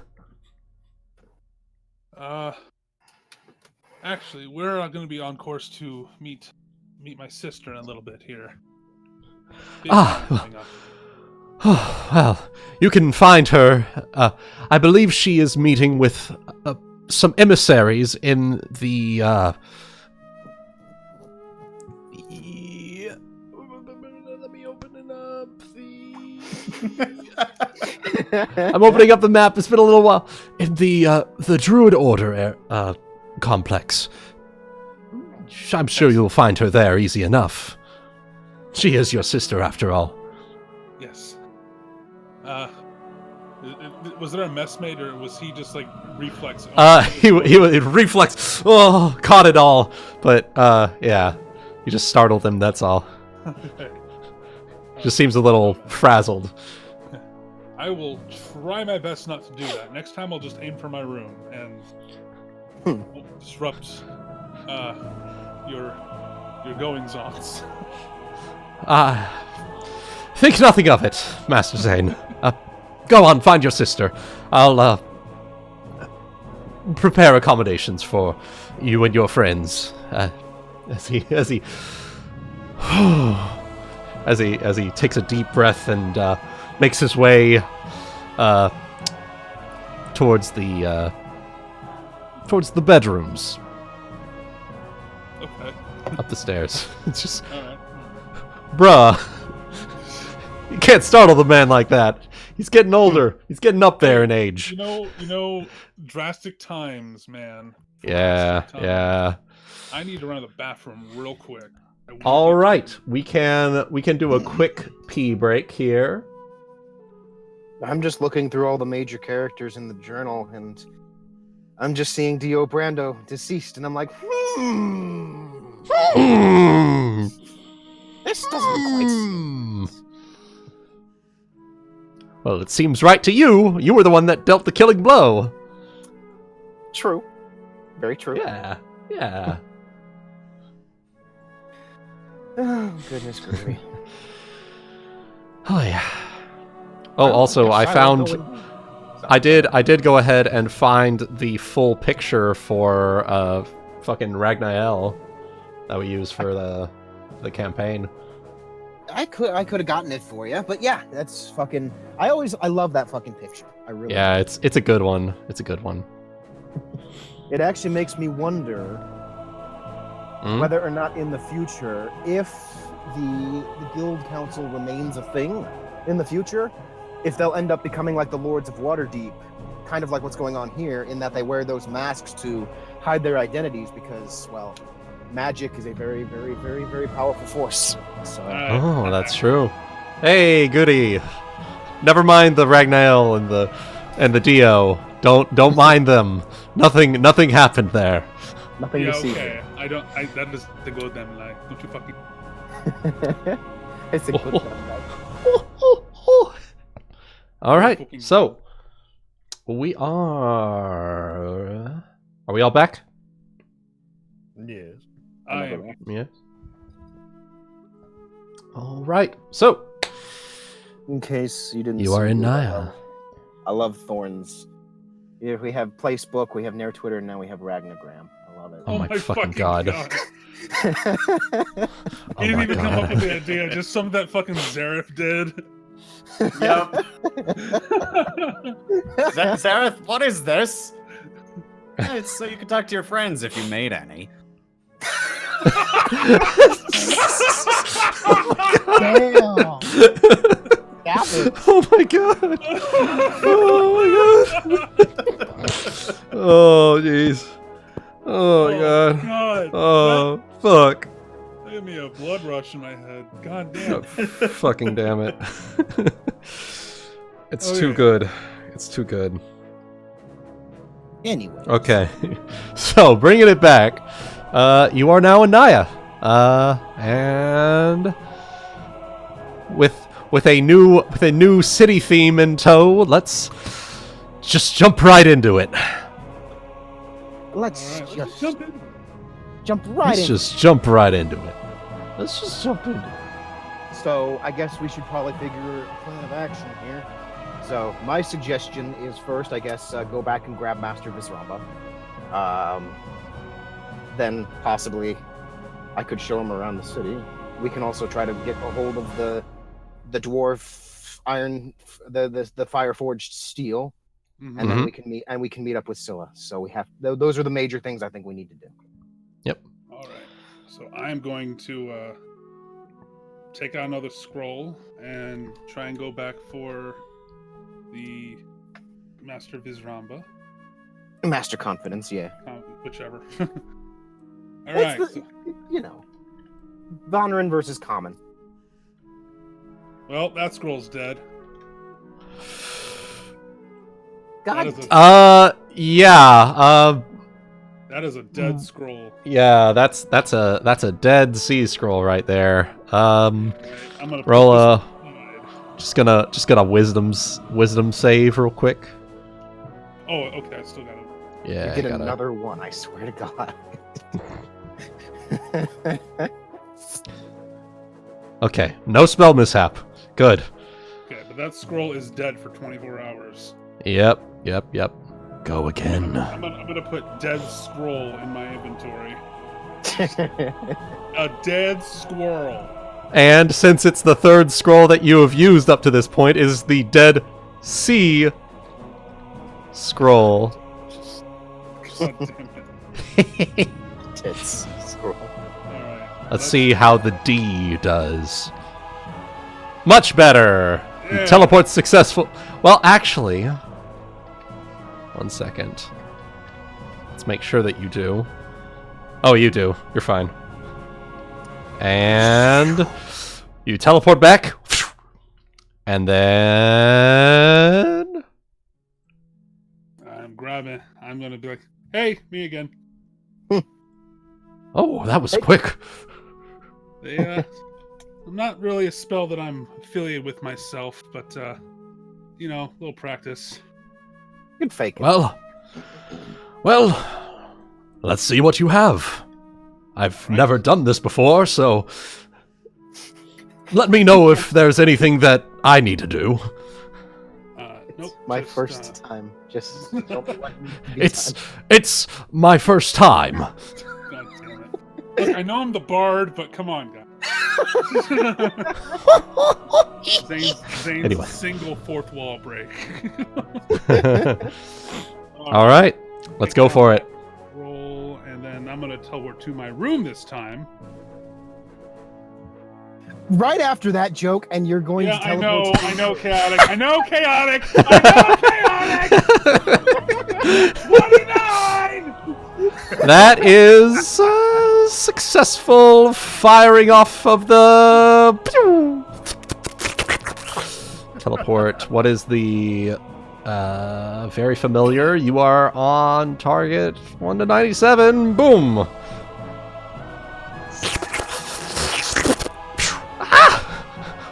Actually, we're going to be on course to meet my sister in a little bit here. Well, you can find her. I believe she is meeting with some emissaries in the... Let me open it up. I'm opening up the map. It's been a little while. In the Druid Order complex. I'm sure you'll find her there easy enough. She is your sister, after all. Yes. Was there a messmate, or was he just like reflex? He reflex. Oh, caught it all. But yeah, you just startled him. That's all. Just seems a little frazzled. I will try my best not to do that. Next time, I'll just aim for my room and disrupt your goings-ons. Think nothing of it, Master Zayne. Go on, find your sister. I'll prepare accommodations for you and your friends. As he takes a deep breath and makes his way towards the bedrooms. Okay. Up the stairs. It's just, All right. bruh. You can't startle the man like that. He's getting older. He's getting up there in age. You know, drastic times, man. Yeah, Drastic times. yeah. I need to run to the bathroom real quick. All right, we can do a quick pee break here. I'm just looking through all the major characters in the journal, and I'm just seeing Dio Brando deceased, and I'm like, this doesn't quite seem. Well, it seems right to you. You were the one that dealt the killing blow. True. Very true. Yeah. Oh, goodness grief. Oh yeah. Oh, also, I found. I did go ahead and find the full picture for fucking Ragnael that we use for the campaign. I could have gotten it for you, but yeah, that's fucking. I love that fucking picture. I really. Yeah, it's a good one. It's a good one. It actually makes me wonder whether or not in the future, if the guild council remains a thing in the future, if they'll end up becoming like the Lords of Waterdeep, kind of like what's going on here, in that they wear those masks to hide their identities because, well, magic is a very, very, very, very powerful force. So. Oh, that's true. Hey, goody. Never mind the Ragnael and the Dio. Don't mind them. Nothing happened there. Nothing to see. Okay. That is the golden lie. Don't you fucking. It's a good one. All right. So we are we all back? Yes. I am. Yeah. All right. So In case you didn't. you are see in it, Naya. I love Thorns. If we have Placebook, we have Nair Twitter, and now we have Ragnagram. I love it. Oh my fucking god. He didn't even come up with the idea. Just something that fucking Zareth did. Yep. Zareth, what is this? It's so you can talk to your friends if you made any. Damn. Oh my god. Oh my god. Oh jeez. Oh god. Oh fuck. Give me a blood rush in my head. God damn. Fucking damn it. It's Okay. too good. It's too good. Anyway. Okay. So, bringing it back. You are now in Naya. And with a new city theme in tow, let's just jump right into it. Let's Alright, just jump in. jump right Let's in. just jump right into it. Let's just jump into it. So I guess we should probably figure a plan of action here. So my suggestion is first, I guess, go back and grab Master Visramba. Then possibly I could show him around the city. We can also try to get a hold of the dwarf iron, the fire forged steel, Mhm. and then we can meet up with Scylla. So we have those are the major things I think we need to do. All right. So I am going to take out another scroll and try and go back for the Master Visramba. Master Confidence, yeah. Whichever. All right. It's you know, Vanaran versus Common. Well, that scroll's dead. God, Yeah. That is a dead scroll. Yeah, that's a dead sea scroll right there. I'm gonna put Roll this a aside. just gonna wisdom save real quick. Oh, okay. I still got it. Yeah, get I gotta. another one, I swear to God. Okay, no spell mishap. Good. Okay, but that scroll is dead for 24 hours. Yep. Go again. I'm gonna put dead scroll in my inventory. A dead squirrel. And since it's the third scroll that you have used up to this point, is the dead sea scroll. God damn it. Tits scroll. Alright. Let's see how the D does. Much better. You Yeah. teleport successful. Well, actually, 1 second. Let's make sure that you do. Oh, you do. You're fine. And you teleport back. And then... I'm gonna be like, hey, me again. Oh, that was quick. I'm not really a spell that I'm affiliated with myself, but, you know, a little practice. You can fake it. Well, let's see what you have. I've never done this before, so let me know if there's anything that I need to do. Nope. My first time. Just don't let me be It's my first time. God damn it. Look, I know I'm the bard, but come on, guys. Zane's Anyway. single fourth wall break. All right, let's go for it. Roll, and then I'm gonna teleport to my room this time. right after that joke, and you're going to teleport. I know, chaotic. I know, chaotic. 29. That is successful firing off of the teleport. What is the very familiar? You are on target. 1 to 97. Boom.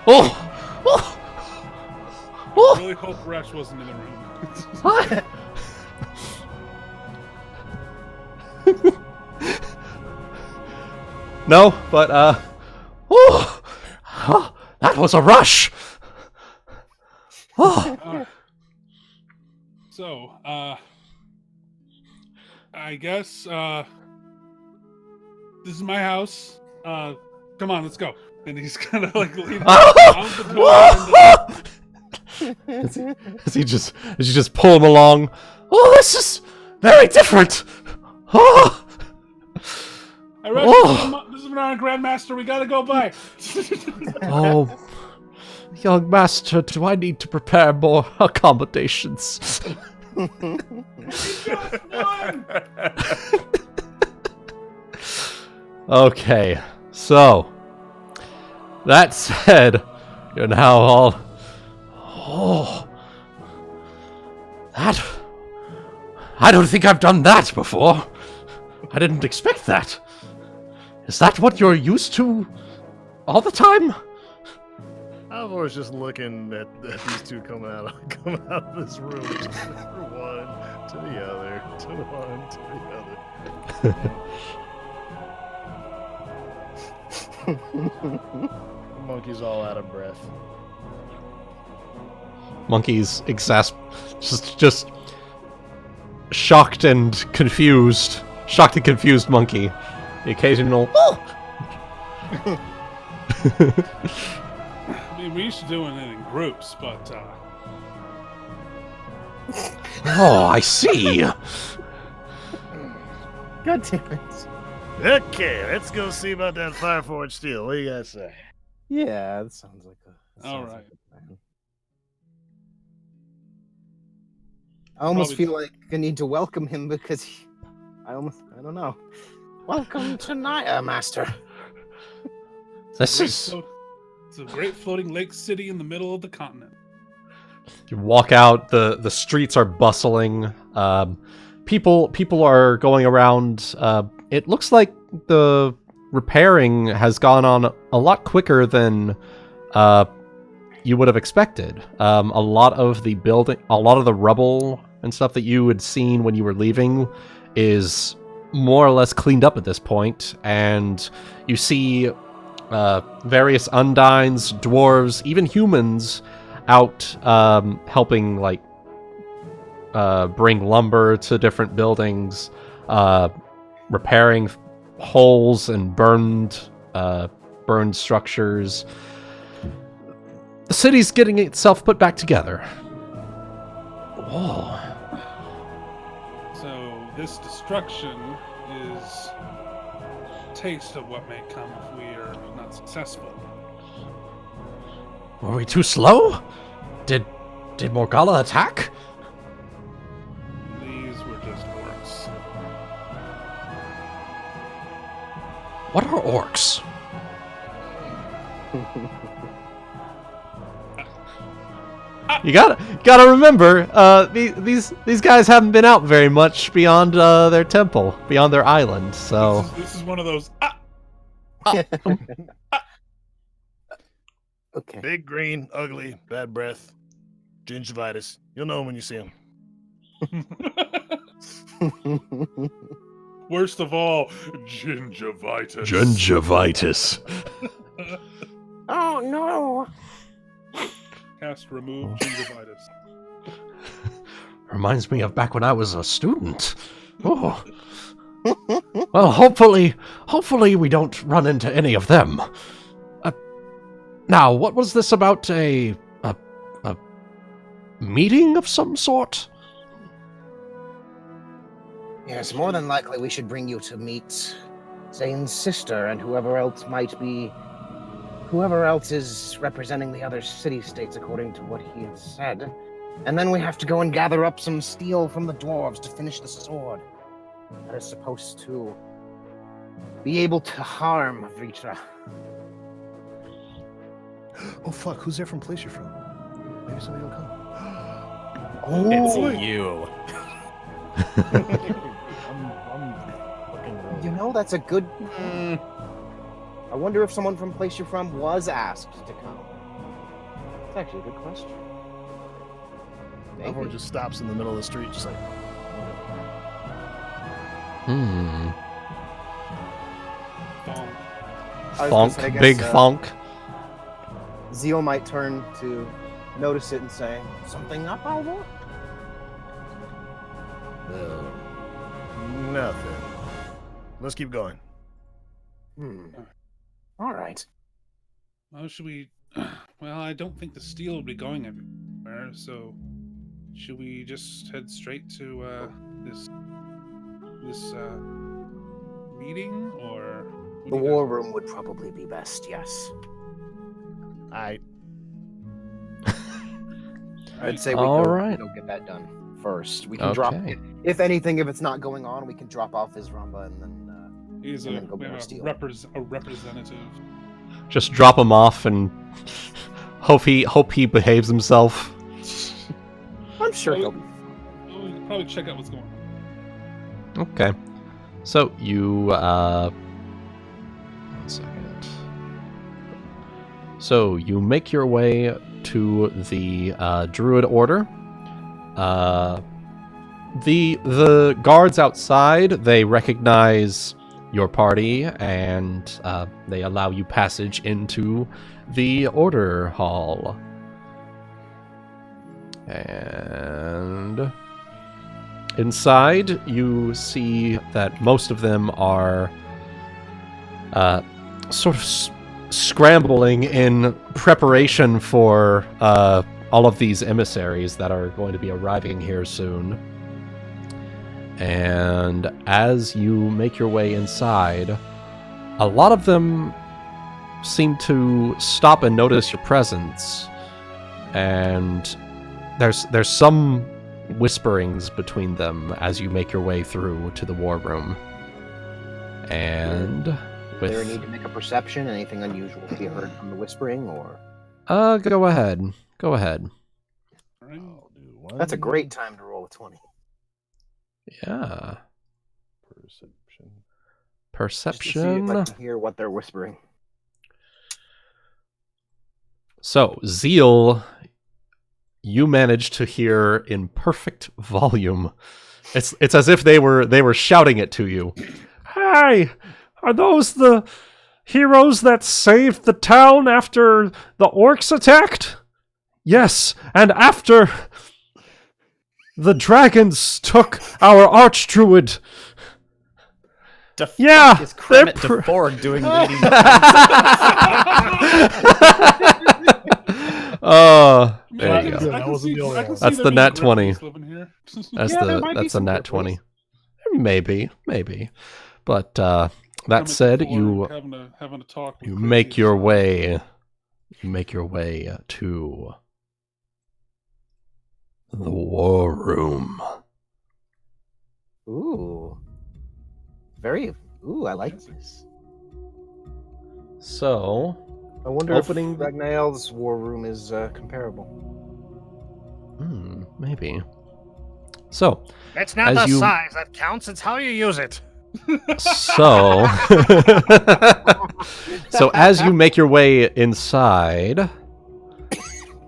Oh! Oh! I really hope Resh wasn't in the room. What? No, but oh, that was a rush. Oh. So, I guess this is my house. Come on, let's go. And he's kind of like leaning out the door. As you just pull him along. Oh, this is very different. Oh. Hey, Resh, this is Vanaran Grandmaster. We gotta go by. Oh, young master, do I need to prepare more accommodations? Okay, so that said, you're now all. Oh, that. I don't think I've done that before. I didn't expect that. Is that what you're used to all the time? Alvor's just looking at these two coming out of this room, just from one to the other, to one to the other. Monkey's all out of breath. Monkey's just shocked and confused. Shocked and confused monkey. The occasional. Oh! I mean, we used to doing it in groups, but Oh, I see. God damn it. Okay, let's go see about that Fireforged steel. What do you guys say? Yeah, that sounds like a. All right. Plan. I almost Probably- feel like I need to welcome him because I don't know. Welcome to Neighrator. This is. It's a great floating lake city in the middle of the continent. You walk out. The streets are bustling. People are going around. It looks like the repairing has gone on a lot quicker than you would have expected. A lot of the rubble and stuff that you had seen when you were leaving is more or less cleaned up at this point, and you see various Undines, dwarves, even humans out helping, like, bring lumber to different buildings, repairing holes and burned structures. The city's getting itself put back together. Whoa. So this destruction is a taste of what may come if we are not successful. Were we too slow? Did Morgalla attack? These were just works. What are orcs? You gotta remember, these guys haven't been out very much beyond their temple, beyond their island. So This is one of those. Okay. Big, green, ugly, bad breath, gingivitis. You'll know him when you see him. Worst of all, gingivitis. Gingivitis. Oh no! Cast remove gingivitis. Reminds me of back when I was a student. Oh. Well, hopefully we don't run into any of them. Now, what was this about? A meeting of some sort? Yes, more than likely we should bring you to meet Zayne's sister and whoever else is representing the other city-states according to what he has said. And then we have to go and gather up some steel from the dwarves to finish the sword that is supposed to be able to harm Vitra. Oh fuck, who's there from place you're from? Maybe somebody will come. It's Oh, you. I'm fucking you know, that's a good... I wonder if someone from place you're from was asked to come. It's actually a good question. Alvor just stops in the middle of the street, just like. I was gonna Fonk, say, I guess, big fonk. Zeal might turn to notice it and say, "Something up, Alvor?" Nothing. Let's keep going. All right. Well, should we? Well, I don't think the steel will be going everywhere. So, should we just head straight to this meeting, or what The do you war room would probably be best, yes. I I'd say we All go, right. go get that done first. We can drop, Okay. if anything, if it's not going on, we can drop off his Rumba and then He's and a, then go get our steel. a representative. Just drop him off and hope he behaves himself. I'm sure he'll be. Well, we can probably check out what's going on. Okay. So you 1 second. So you make your way to the Druid Order. The guards outside, they recognize your party and they allow you passage into the Order Hall. And inside, you see that most of them are sort of scrambling in preparation for all of these emissaries that are going to be arriving here soon. And as you make your way inside, a lot of them seem to stop and notice your presence. And there's some whisperings between them as you make your way through to the war room. And Is there a with need to make a perception? Anything unusual to be heard from the whispering, or? go ahead. All right. I'll do one. That's a great time to roll a 20. Yeah. Perception. Just to see if Perception. I can hear what they're whispering. So, Zeal, you managed to hear in perfect volume. It's as if they were shouting it to you. Hey, are those the heroes that saved the town after the orcs attacked? Yes, and after the dragons took our archdruid. Yeah, Is Kremet they're DeForg doing reading? there you I go. can That wasn't see- the only I can one. see That's there the being nat 20. Grippers living here. That's Yeah, there might be that's a some nat ripples. 20. Maybe. But that Coming said, forward, having a talk. with you crazy make your stuff. way to the war room. Ooh. Ooh, I like this. So, I wonder Opening- if Ragnael's war room is comparable. Maybe. So, It's not As the you- size that counts, it's how you use it. so, so as you make your way inside,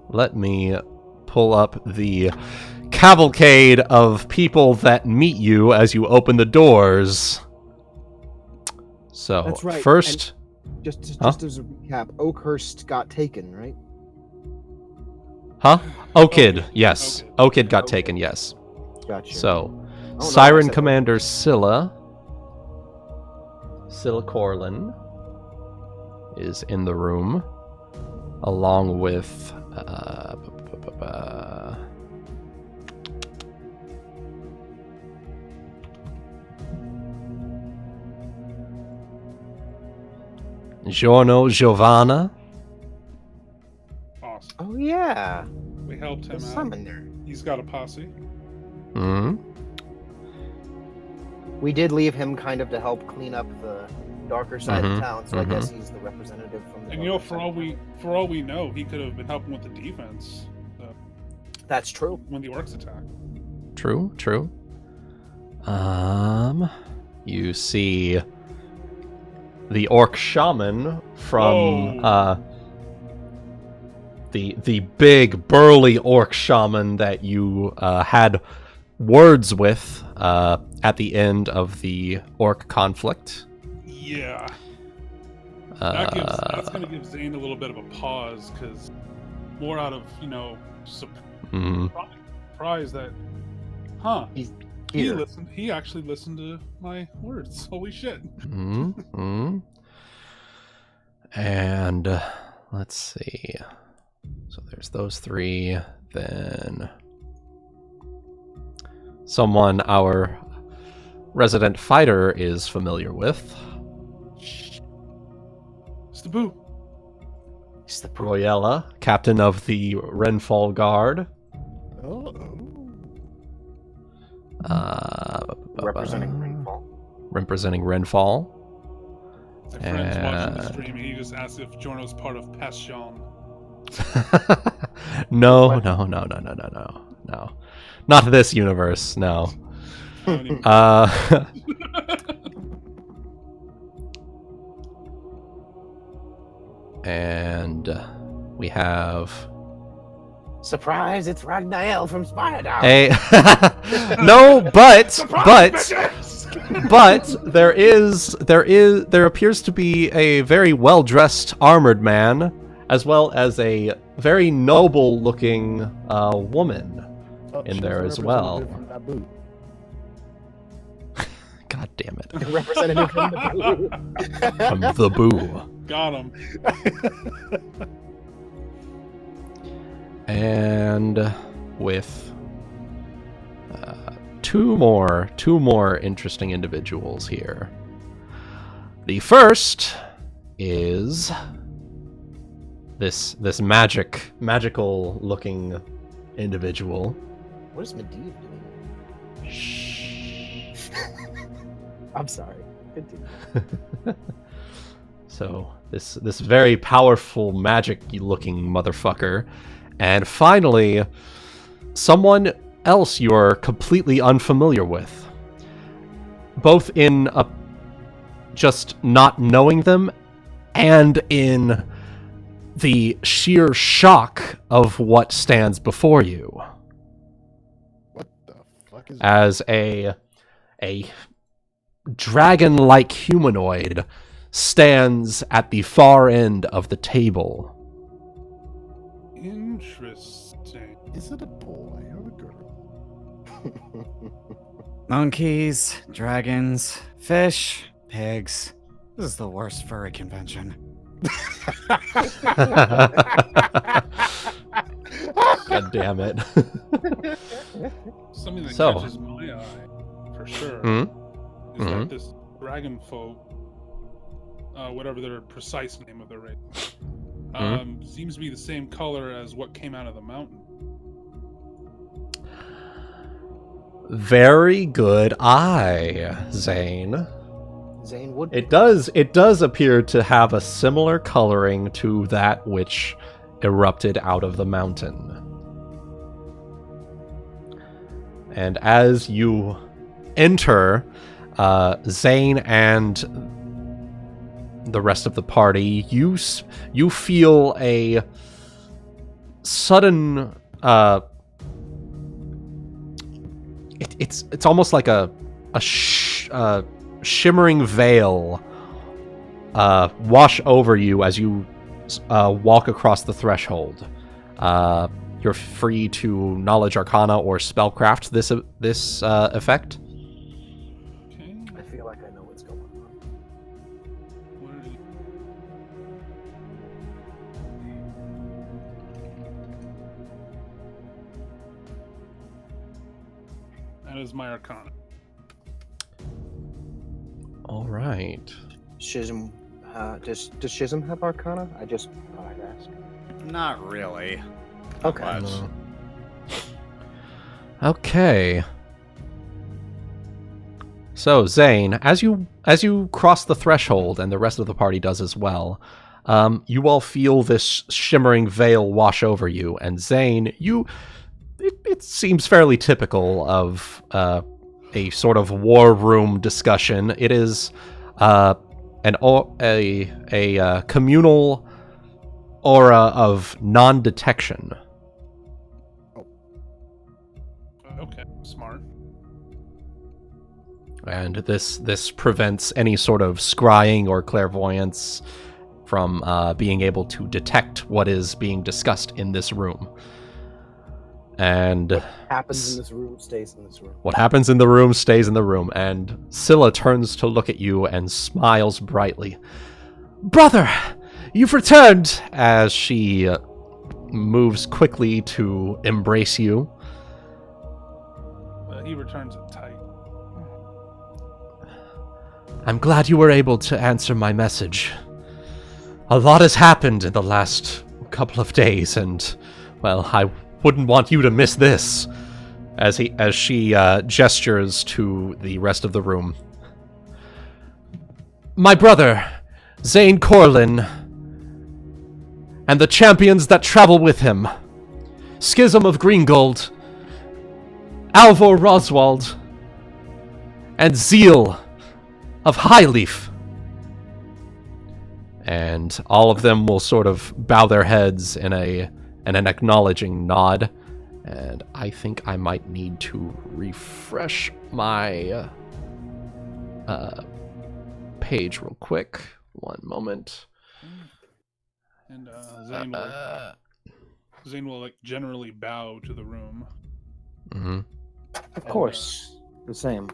let me pull up the cavalcade of people that meet you as you open the doors. So, That's right, first, Just Huh? as a recap, Oakhurst got taken, right? huh? Okid, yes. Okid. Okid got Okid. taken, yes. Gotcha. So, no, Siren I said Commander Scylla Coralyn is in the room, along with Giorno Giovanna. Awesome. Oh yeah, We helped him the out. summoner. He's got a posse. Hmm. We did leave him kind of to help clean up the darker side Mhm, of town, so I guess he's the representative from the. And you know, darker for side. all we know, he could have been helping with the defense That's true. when the orcs attack. True. You see the orc shaman from Whoa. the big burly orc shaman that you had words with at the end of the orc conflict. Yeah, Uh, that's gonna give Zayne a little bit of a pause, because more out of mhm. surprise that, huh? He's He here. listened. He actually listened to my words. Holy shit! Mm-hmm. And let's see. So there's those three. Then someone our resident fighter is familiar with. It's the boo. It's the Royella, captain of the Renfall Guard. Oh. representing Greengold. Representing Renfall. My friend's watching the And- stream, and he just asked if Jorno's part of Passion. No. What? No. Not this universe, no. Anyway. And we have Surprise! It's Ragnael from Spiredale. a no, but there appears to be a very well-dressed armored man, as well as a very noble-looking woman in there as well. God damn it! Representative from the Blue. From the Boo. Got him. And with two more interesting individuals here. The first is this magical looking individual. What is Medivh doing? Shh. I'm sorry. Continue. So this very powerful magic looking motherfucker. And finally, someone else you are completely unfamiliar with. Both in just not knowing them and in the sheer shock of what stands before you. What the fuck is As a dragon-like humanoid stands at the far end of the table. Interesting. Is it a boy or a girl? Monkeys, dragons, fish, pigs. This is the worst furry convention. God damn it. Something that So. catches my eye, for sure, Hmm? is Mhm. that this dragon folk, whatever their precise name of their race, seems to be the same color as what came out of the mountain. Very good eye, Zayne. Zayne would. It does appear to have a similar coloring to that which erupted out of the mountain. And as you enter, Zayne and the rest of the party, you feel a sudden it's almost like a shimmering veil wash over you as you walk across the threshold. You're free to Knowledge Arcana or Spellcraft this effect. Okay. I feel like I know what's going on. Where did That is my Arcana. All right. Schism. Does Schism have Arcana? I just thought I'd ask. Not really. Okay. Much. No. Okay. So, Zayne, as you cross the threshold, and the rest of the party does as well, you all feel this shimmering veil wash over you. And Zayne, it seems fairly typical of a sort of war room discussion. It is a communal aura of non-detection. Okay, smart. And this prevents any sort of scrying or clairvoyance from being able to detect what is being discussed in this room. And Happens in this room stays in this room. what happens in the room stays in the room. And Scylla turns to look at you and smiles brightly. Brother, you've returned! As she moves quickly to embrace you. He returns it tight. I'm glad you were able to answer my message. A lot has happened in the last couple of days, and, well, I wouldn't want you to miss this. As she gestures to the rest of the room. My brother, Zayne Coralyn, and the champions that travel with him. Schism of Greengold, Alvor Roswald, and Zeal of Highleaf. And all of them will sort of bow their heads in an acknowledging nod. And I think I might need to refresh my page real quick. One moment. And Zayne will like generally bow to the room. Mm-hmm. Of course. The same.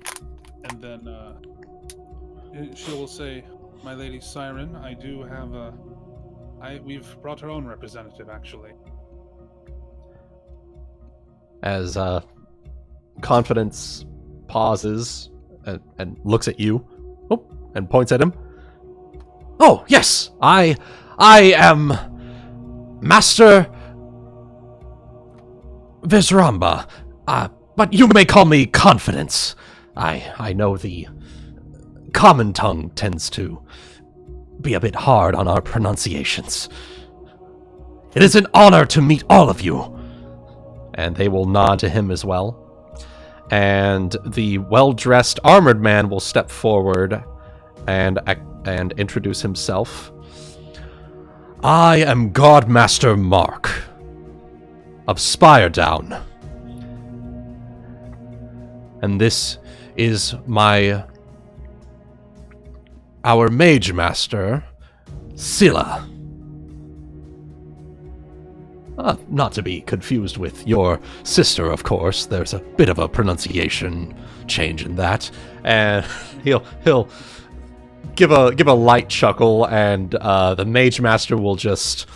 And then she will say, "My lady Siren, I do have we've brought our own representative, actually." As Confidence pauses and looks at you, and points at him. Oh, yes, I am Master Visramba, but you may call me Confidence. I know the common tongue tends to be a bit hard on our pronunciations. It is an honor to meet all of you. And they will nod to him as well. And the well-dressed armored man will step forward and introduce himself. I am Godmaster Mark of Spiredown. And this is our Mage Master, Scylla. Not to be confused with your sister, of course. There's a bit of a pronunciation change in that. And he'll give a light chuckle, and the Mage Master will just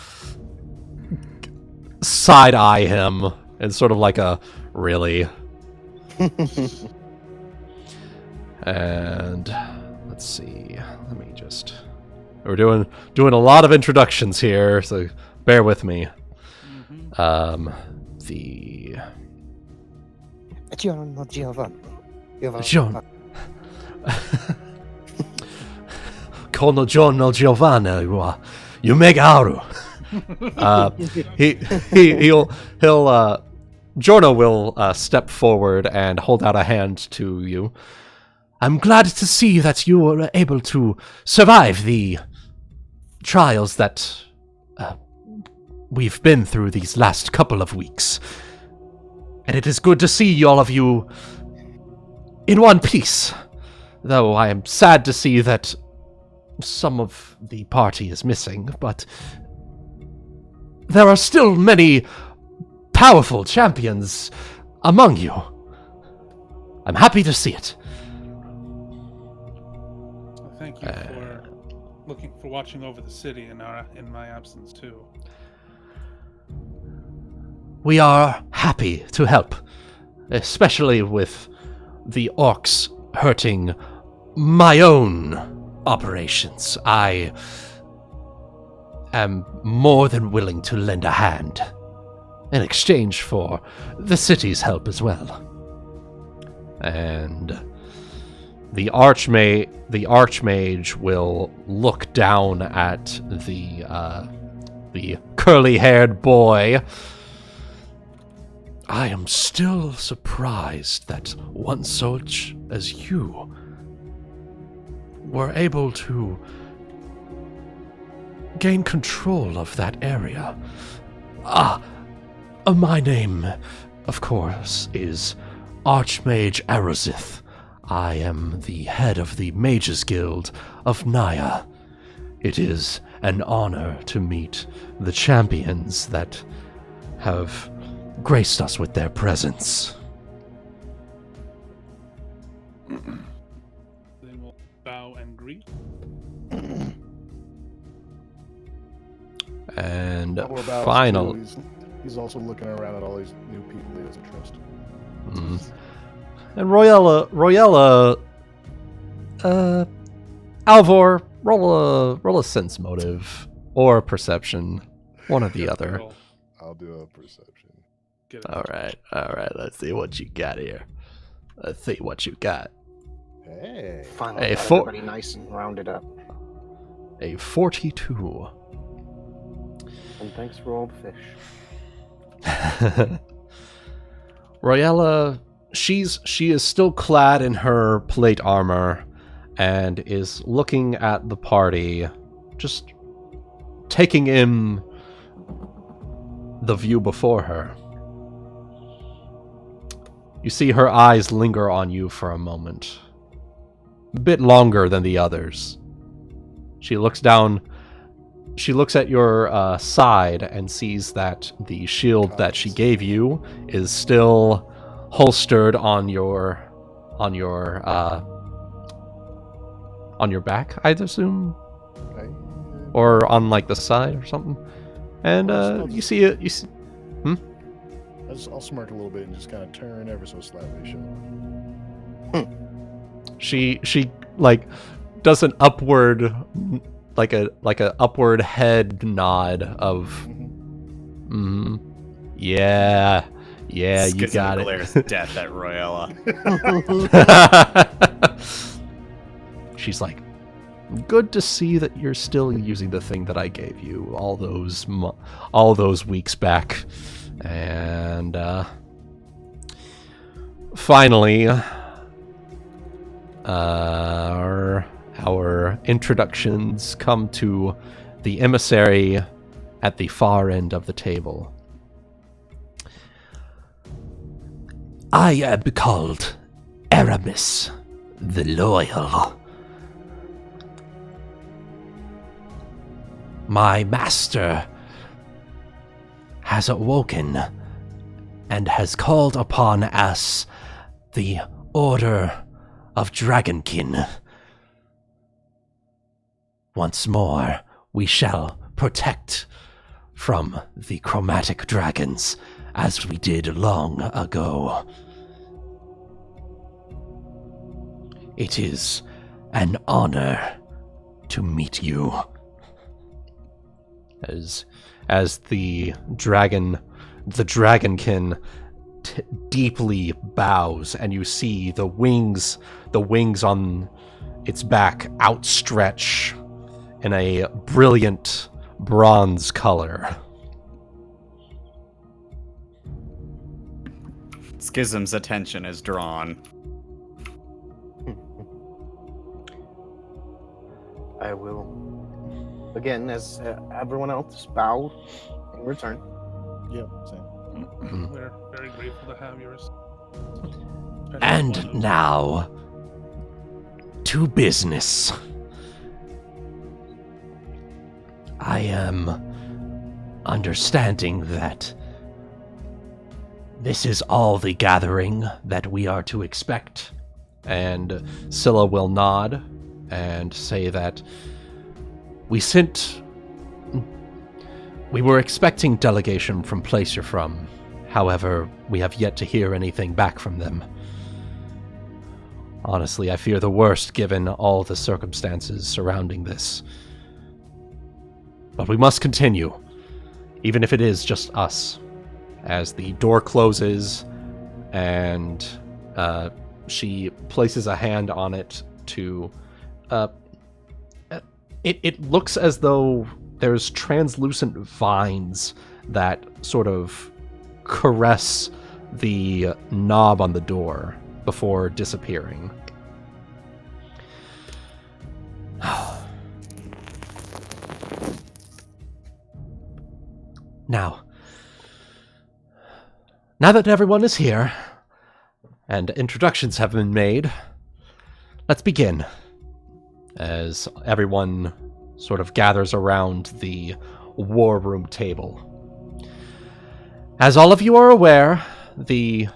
side-eye him in sort of like a, really? And let's see. Let me just... We're doing a lot of introductions here, so bear with me. The... Kono Giorno Giovanna, you make aru. Giorno will step forward and hold out a hand to you. I'm glad to see that you were able to survive the trials that we've been through these last couple of weeks. And it is good to see all of you in one piece. Though I am sad to see that some of the party is missing, but there are still many powerful champions among you. I'm happy to see it. Thank you for watching over the city in my absence too. We are happy to help, especially with the orcs hurting my own operations. I am more than willing to lend a hand in exchange for the city's help as well. And the Archmage will look down at the curly-haired boy. I am still surprised that one such as you were able to gain control of that area. My name, of course, is Archmage Arozith. I am the head of the Mages Guild of Naya. It is an honor to meet the champions that have graced us with their presence. They will bow and greet. And What about final. He's also looking around at all these new people he doesn't trust. And Royella, Alvor, roll a sense motive or perception, one or the other. Roll. I'll do a perception. Get it. All right. Let's see what you got here. Let's see what you got. Hey. Finally, Hey, got for- everybody nice and rounded up. A 42. And thanks for all the fish. Royella, she is still clad in her plate armor and is looking at the party, just taking in the view before her. You see her eyes linger on you for a moment, a bit longer than the others. She looks down. She looks at your side and sees that the shield that she gave you is still holstered on your back, I'd assume, Okay. or on like the side or something. And you see it. I'll smirk a little bit and just kind of turn ever so slightly. She like does an upward like a upward head nod of yeah, you got it. glares death at Royella. She's like, good to see that you're still using the thing that I gave you all those weeks back. And finally, our introductions come to the emissary at the far end of the table. I am called Aramis the Loyal. My master has awoken and has called upon us, the Order of Dragonkin. Once more, we shall protect from the chromatic dragons, as we did long ago. It is an honor to meet you. As the dragonkin deeply bows, and you see the wings on its back outstretch in a brilliant bronze color. Schism's attention is drawn. I will, again, as everyone else, bow in return. Yep, same. We're very grateful to have yours. And now, to business. I am understanding that this is all the gathering that we are to expect. And Scylla will nod and say that we were expecting delegation from place you're from. However, we have yet to hear anything back from them. Honestly, I fear the worst given all the circumstances surrounding this. But we must continue, even if it is just us. As the door closes and she places a hand on it to... It looks as though there's translucent vines that sort of caress the knob on the door before disappearing. Now that everyone is here, and introductions have been made, let's begin. As everyone sort of gathers around the war room table. As all of you are aware, the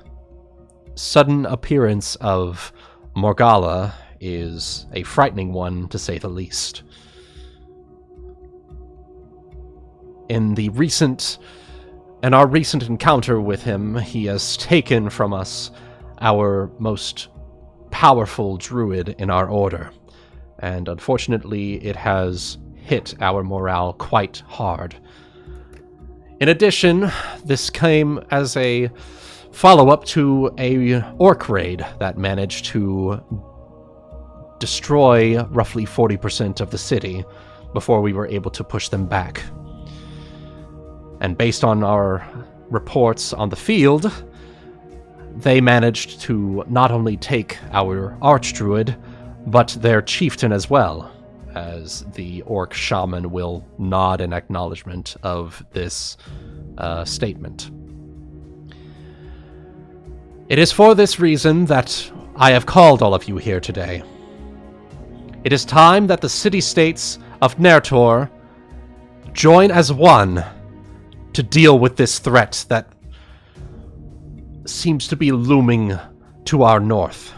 sudden appearance of Morgalla is a frightening one, to say the least. In our recent encounter with him, he has taken from us our most powerful druid in our order, and unfortunately it has hit our morale quite hard. In addition, this came as a follow-up to a orc raid that managed to destroy roughly 40% of the city before we were able to push them back. And based on our reports on the field, they managed to not only take our archdruid, but their chieftain as well, as the orc shaman will nod in acknowledgement of this statement. It is for this reason that I have called all of you here today. It is time that the city-states of Narr'tor join as one to deal with this threat that seems to be looming to our north.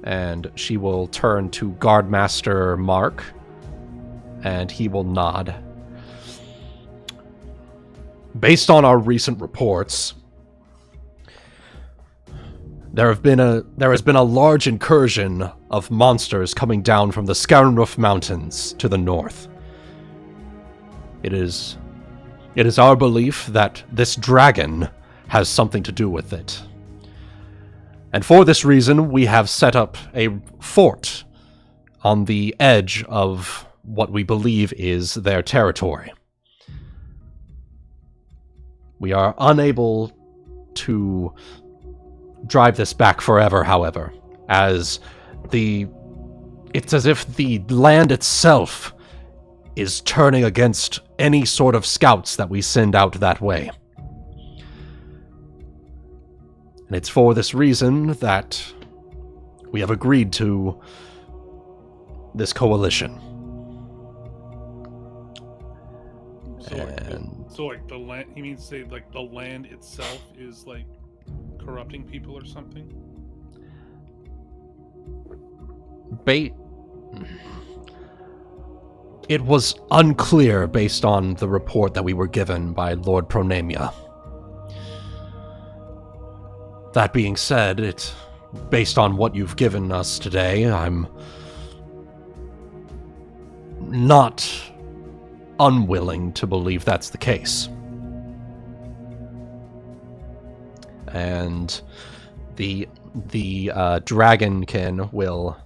And she will turn to Guardmaster Mark, and he will nod. Based on our recent reports, there has been a large incursion of monsters coming down from the Scarenroof Mountains to the north. It is our belief that this dragon has something to do with it. And for this reason, we have set up a fort on the edge of what we believe is their territory. We are unable to drive this back forever, however, as it's as if the land itself is turning against any sort of scouts that we send out that way. And it's for this reason that we have agreed to this coalition. So like the land, he means to say like the land itself is like corrupting people or something? It was unclear based on the report that we were given by Lord Pronamia. That being said, based on what you've given us today, I'm not unwilling to believe that's the case. And the dragonkin will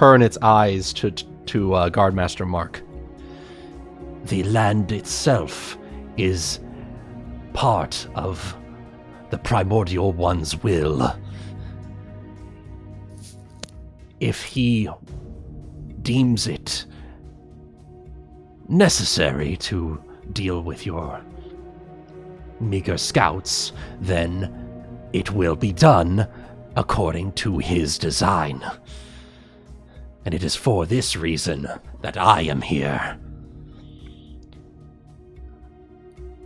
turn its eyes to Guardmaster Mark. The land itself is part of the Primordial One's will. If he deems it necessary to deal with your meager scouts, then it will be done according to his design. And it is for this reason that I am here.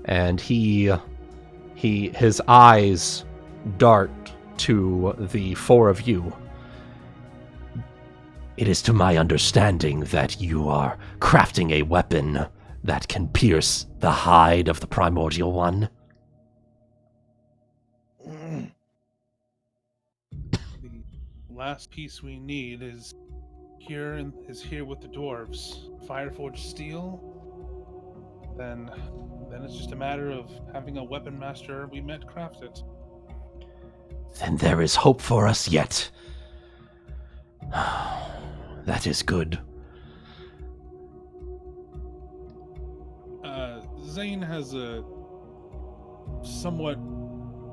And his eyes dart to the four of you. It is to my understanding that you are crafting a weapon that can pierce the hide of the Primordial One. The last piece we need is here with the dwarves. Fireforged steel. Then it's just a matter of having a weapon master we met craft it. Then there is hope for us yet. That is good. Zayne has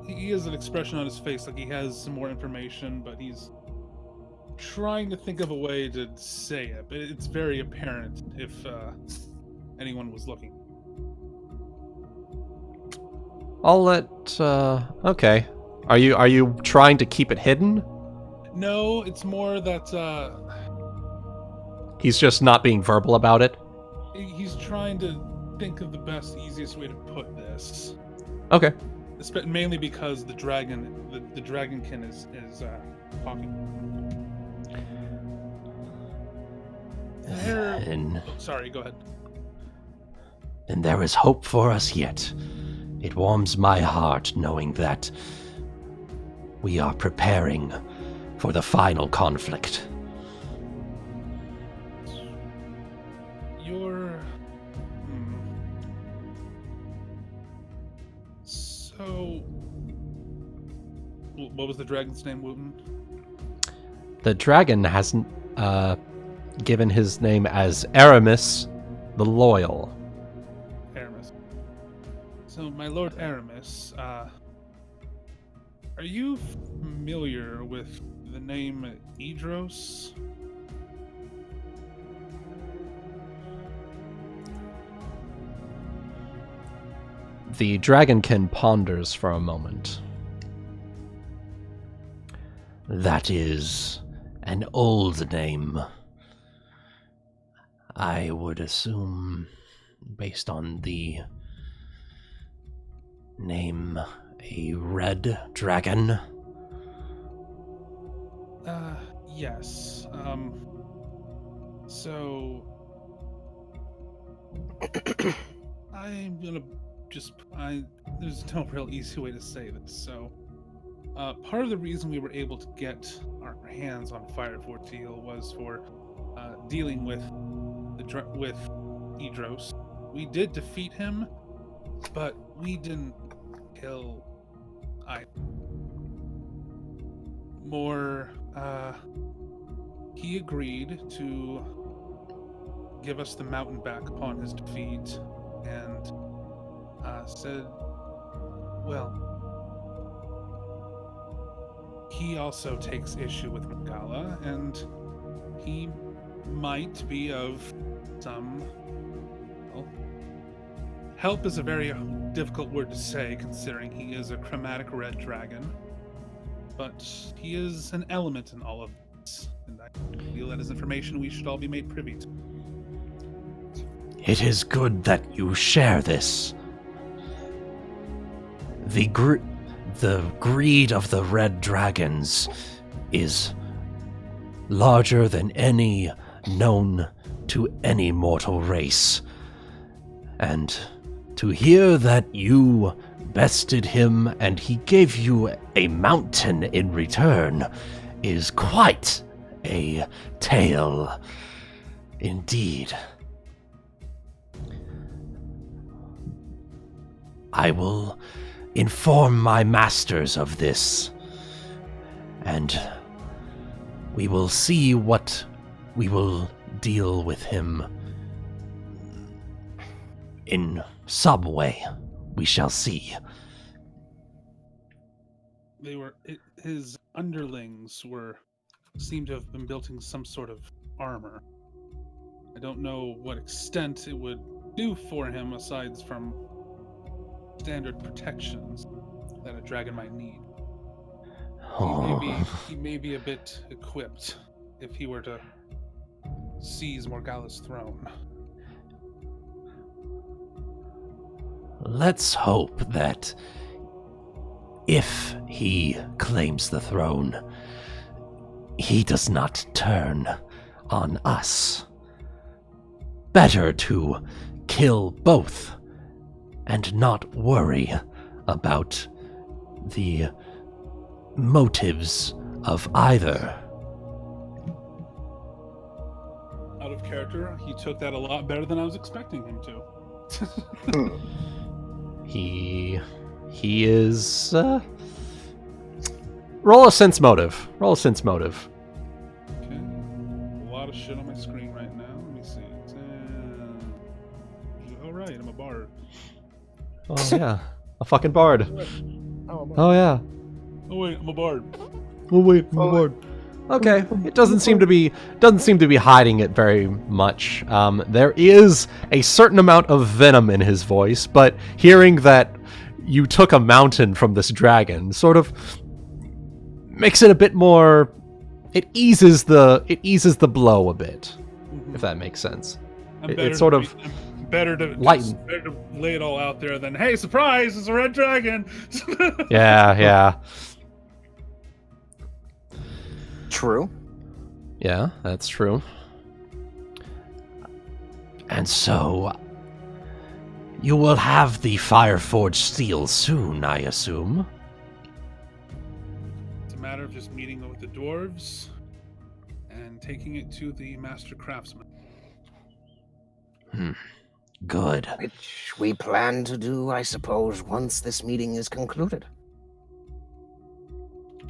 he has an expression on his face like he has some more information, but he's trying to think of a way to say it. But it's very apparent if anyone was looking. I'll let, okay. Are you trying to keep it hidden? No, it's more that, He's just not being verbal about it? he's trying to think of the best, easiest way to put this. Okay. Mainly because the dragonkin is talking. Sorry, go ahead. And there is hope for us yet. It warms my heart knowing that we are preparing for the final conflict. So, what was the dragon's name, Wuten? The dragon hasn't given his name as Aramis the Loyal. Aramis. So, my Lord Aramis, are you familiar with the name Idros? The dragonkin ponders for a moment. That is an old name. I would assume, based on the name, a red dragon. Yes. So I'm gonna there's no real easy way to say this. So, part of the reason we were able to get our hands on Fireforged Steel was for dealing with Idros. We did defeat him, but we didn't kill he agreed to give us the mountain back upon his defeat, and said, well, he also takes issue with Magala, and he might be of some, well, help is a very difficult word to say, considering he is a chromatic red dragon, but he is an element in all of this, and I feel that is information we should all be made privy to. It is good that you share this. The greed of the red dragons is larger than any known to any mortal race. And to hear that you bested him and he gave you a mountain in return is quite a tale indeed. I will inform my masters of this, and we will see what we will deal with him in some way. We shall see. His underlings seemed to have been building some sort of armor. I don't know what extent it would do for him aside from standard protections that a dragon might need. He may be a bit equipped if he were to seize Morgala's throne. Let's hope that if he claims the throne, he does not turn on us. Better to kill both and not worry about the motives of either. Out of character, he took that a lot better than I was expecting him to. He is roll a sense motive. Okay. A lot of shit on my screen right now. Let me see. All right, I'm a bard. Oh yeah, a fucking bard. Oh yeah. Oh wait, I'm a bard. Oh wait, I'm a bard. Okay, it doesn't seem to be hiding it very much. There is a certain amount of venom in his voice, but hearing that you took a mountain from this dragon sort of makes it a bit more. It eases the blow a bit, if that makes sense. It's sort of better to lay it all out there than, hey, surprise, it's a red dragon. Yeah. True. Yeah, that's true. And so, you will have the Fireforged steel soon, I assume? It's a matter of just meeting with the dwarves and taking it to the master craftsman. Good. Which we plan to do, I suppose, once this meeting is concluded.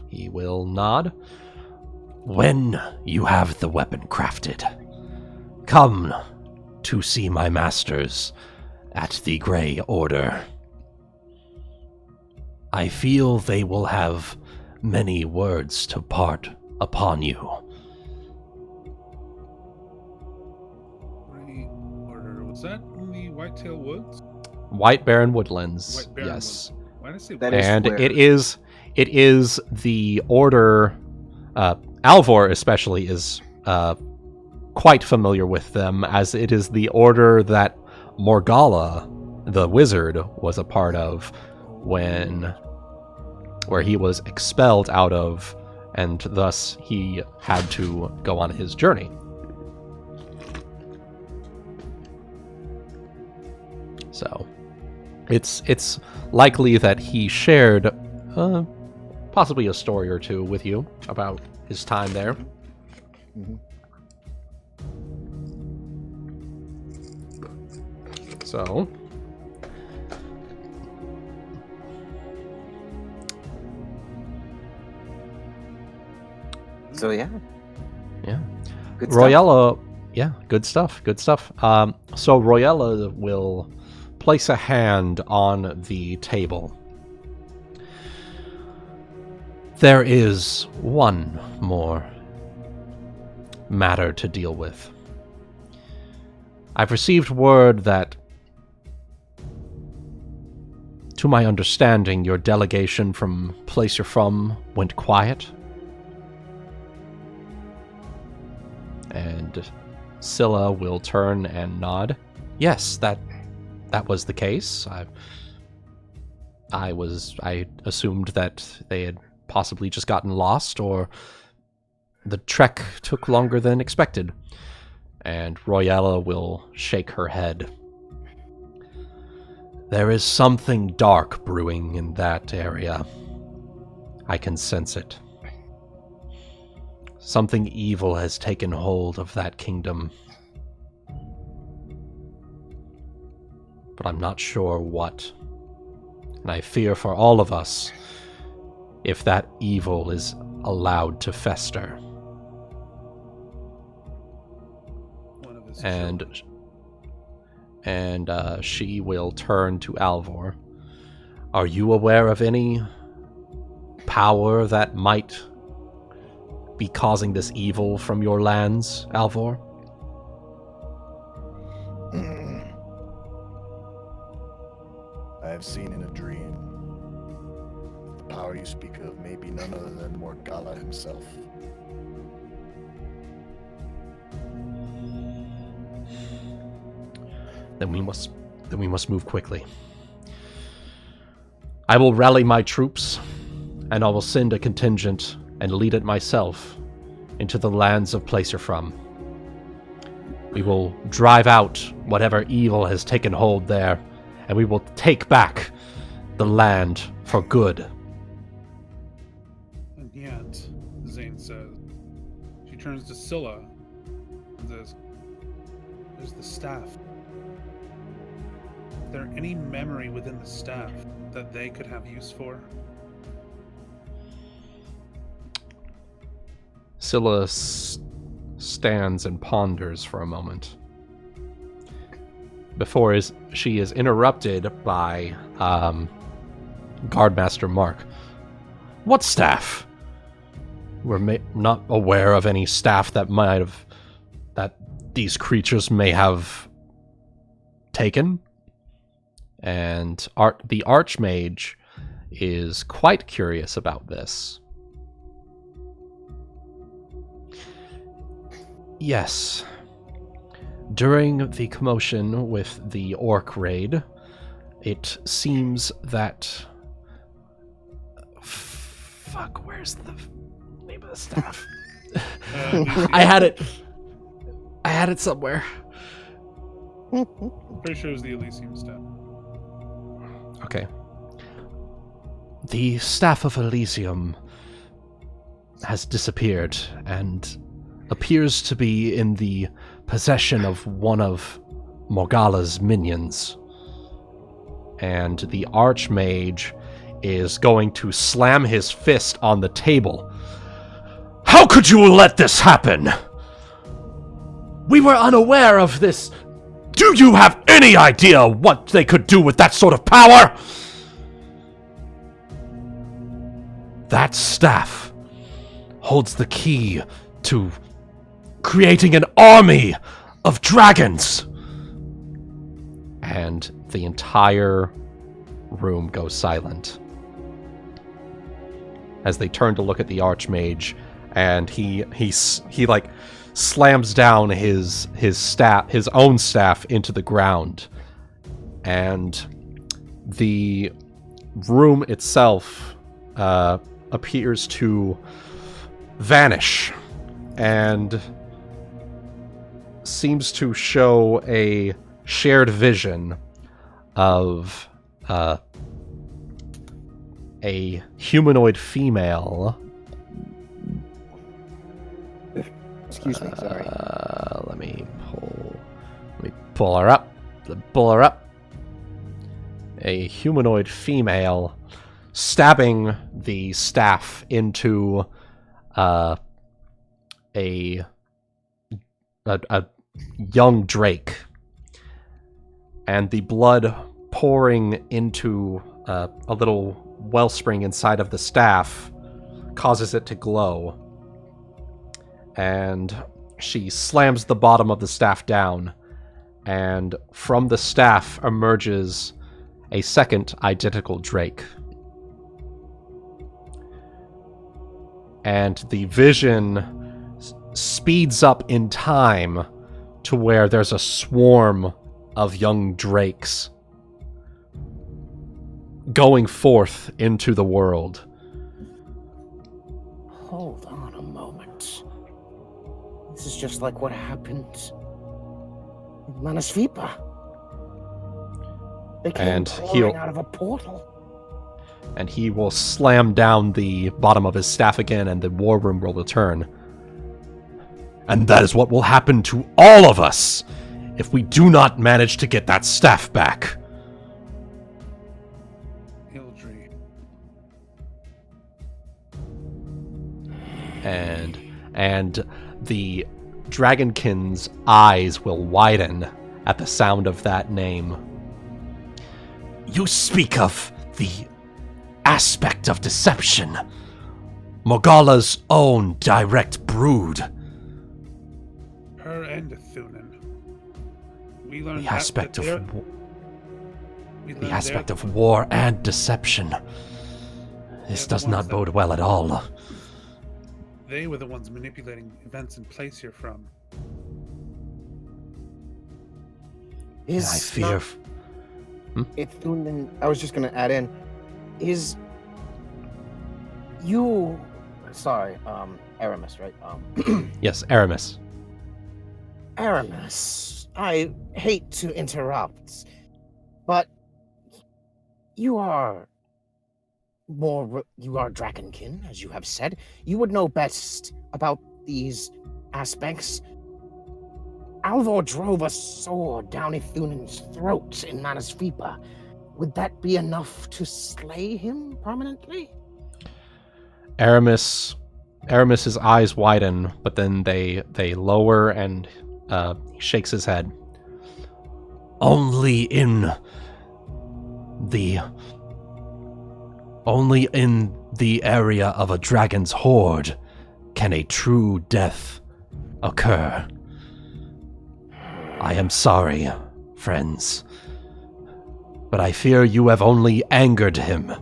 He will nod. When you have the weapon crafted, come to see my masters at the Grey Order. I feel they will have many words to part upon you. Grey Order, was that in the Whitetail Woods? White Barren Woodlands, White Barren yes. Woods. Why did I say That White? is And where- it is the order. Alvor especially is quite familiar with them, as it is the order that Morgala, the wizard, was a part of where he was expelled out of, and thus he had to go on his journey. So it's likely that he shared possibly a story or two with you about his time there. Mhm. So, So yeah. yeah. Good stuff. Royella, yeah, good stuff. So Royella will place a hand on the table. There is one more matter to deal with. I've received word that, to my understanding, your delegation from place you're from went quiet. And Scylla will turn and nod. Yes, that was the case. I assumed that they had possibly just gotten lost, or the trek took longer than expected. And Royella will shake her head. There is something dark brewing in that area. I can sense it. Something evil has taken hold of that kingdom. But I'm not sure what. And I fear for all of us if that evil is allowed to fester. And she will turn to Alvor. Are you aware of any power that might be causing this evil from your lands, Alvor? I have seen in a dream. The power you speak of may be none other than Morgala himself. Then we must move quickly. I will rally my troops, and I will send a contingent and lead it myself into the lands of Placerfrom. We will drive out whatever evil has taken hold there, and we will take back the land for good. And yet, Zayne says, she turns to Scylla and says, there's the staff. Is there any memory within the staff that they could have use for? Scylla stands and ponders for a moment before she is interrupted by Guardmaster Mark. What staff? We're not aware of any staff that these creatures may have taken. And the Archmage is quite curious about this. Yes. During the commotion with the orc raid, it seems that... Fuck, where's the name of the staff? I had it somewhere. Pretty sure it was the Elysium staff. Okay. The Staff of Elysium has disappeared and appears to be in the possession of one of Morgala's minions. And the Archmage is going to slam his fist on the table. How could you let this happen? We were unaware of this. Do you have any idea what they could do with that sort of power? That staff holds the key to creating an army of dragons. And the entire room goes silent as they turn to look at the Archmage, and he like slams down his own staff into the ground, and the room itself appears to vanish and seems to show a shared vision of a humanoid female. Excuse me, sorry. Let me pull her up. Pull her up. A humanoid female stabbing the staff into a young drake, and the blood pouring into a little wellspring inside of the staff causes it to glow. And she slams the bottom of the staff down, and from the staff emerges a second identical drake. And the vision speeds up in time to where there's a swarm of young drakes going forth into the world. Hold on a moment. This is just like what happened in Manasvipa. They came pouring out of a portal. And he will slam down the bottom of his staff again, and the war room will return. And that is what will happen to all of us if we do not manage to get that staff back. Hildry. And the Dragonkin's eyes will widen at the sound of that name. You speak of the aspect of deception. Morgala's own direct brood. Her and Thunen. We learned The aspect of of war and deception. This does not bode well at all. They were the ones manipulating events in place here from. I fear. I was just going to add in, is you, sorry, Aramis, right? Yes, Aramis. Aramis, I hate to interrupt, but you are Dragonkin, as you have said. You would know best about these aspects. Alvor drove a sword down Ithunen's throat in Manasvipa. Would that be enough to slay him permanently? Aramis's eyes widen, but then they lower, and he shakes his head. Only in the area of a dragon's horde can a true death occur. I am sorry, friends, but I fear you have only angered him.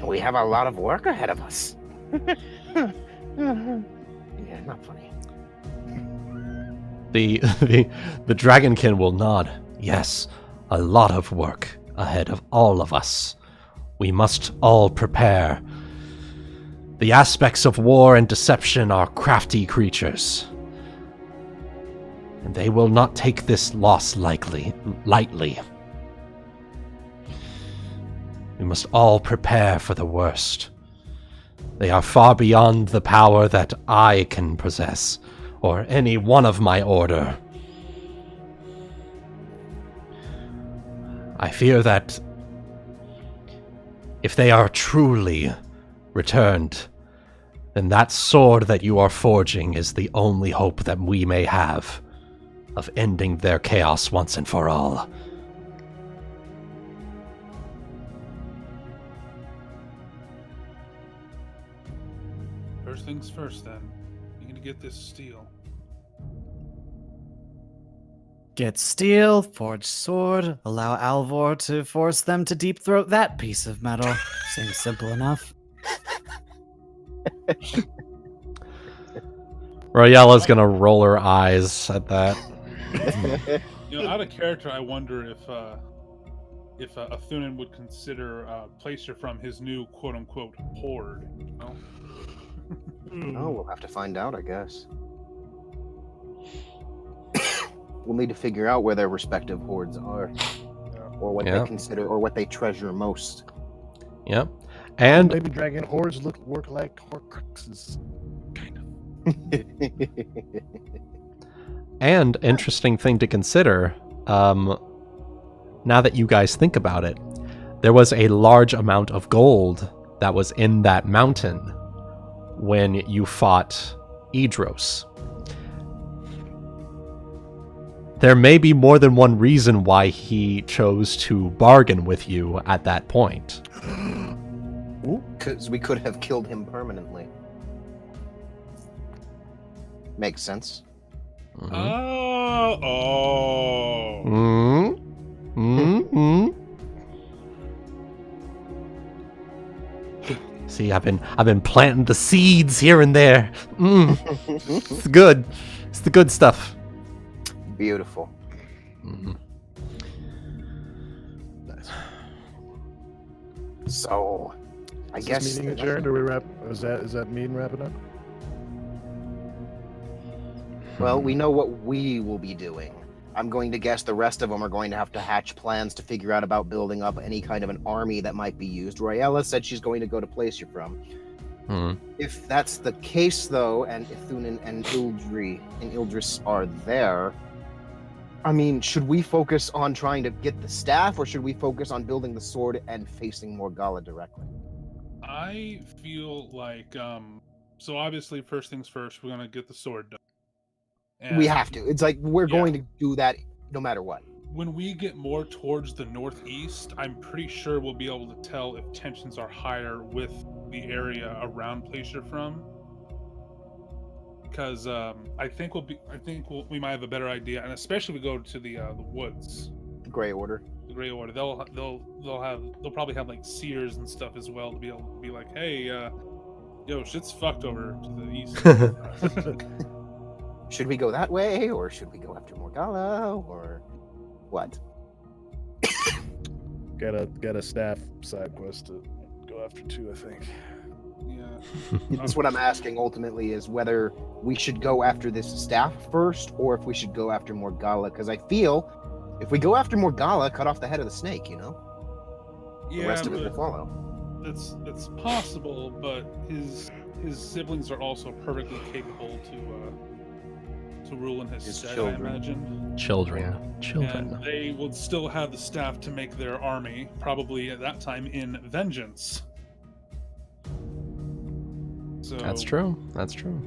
We have a lot of work ahead of us. Yeah, not funny. The Dragonkin will nod. Yes, a lot of work ahead of all of us. We must all prepare. The aspects of war and deception are crafty creatures, and they will not take this loss lightly. We must all prepare for the worst. They are far beyond the power that I can possess, or any one of my order. I fear that if they are truly returned, then that sword that you are forging is the only hope that we may have of ending their chaos once and for all. First things first, then. You're gonna get this steel. Get steel, forge sword, allow Alvor to force them to deep throat that piece of metal. Seems simple enough. Royella's gonna roll her eyes at that. Out of character, I wonder if Thunen would consider Placer from his new quote-unquote horde. You know? Oh, we'll have to find out, I guess. We'll need to figure out where their respective hordes are, or what they consider, or what they treasure most. Yep. And maybe dragon hordes work like Horcruxes, kind of. And interesting thing to consider, now that you guys think about it, there was a large amount of gold that was in that mountain when you fought Idros. There may be more than one reason why he chose to bargain with you at that point. Because we could have killed him permanently. Makes sense. Mm-hmm. Oh. Mm-hmm. See, I've been planting the seeds here and there. It's good. It's the good stuff. Beautiful. Mm-hmm. So, I guess Is this meeting adjourned, or we wrap? Is that meeting wrapping up? Well, we know what we will be doing. I'm going to guess the rest of them are going to have to hatch plans to figure out about building up any kind of an army that might be used. Royella said she's going to go to Placer from. If that's the case, though, and if Thunen and Ildris are there, I mean, should we focus on trying to get the staff, or should we focus on building the sword and facing Morgalla directly? I feel like, so obviously, first things first, we're gonna get the sword done. And We have to. It's like we're going to do that no matter what. when we get more towards the northeast, I'm pretty sure we'll be able to tell if tensions are higher with the area around place you're from. Because I think we might have a better idea, and especially if we go to the woods, The Grey Order. the Grey Order. They'll probably have like seers and stuff as well to be able to be like, hey, yo, shit's fucked over to the east. Should we go that way, or should we go after Morgalla, or what? Got a staff side quest to go after too, I think. Yeah. That's what I'm asking ultimately, is whether we should go after this staff first, or if we should go after Morgalla, because I feel if we go after Morgalla, cut off the head of the snake, you know? The rest of it will follow. That's possible, but his siblings are also perfectly capable to rule in his stead, children. I imagine. Children. And they would still have the staff to make their army, probably at that time in vengeance. So That's true. That's true.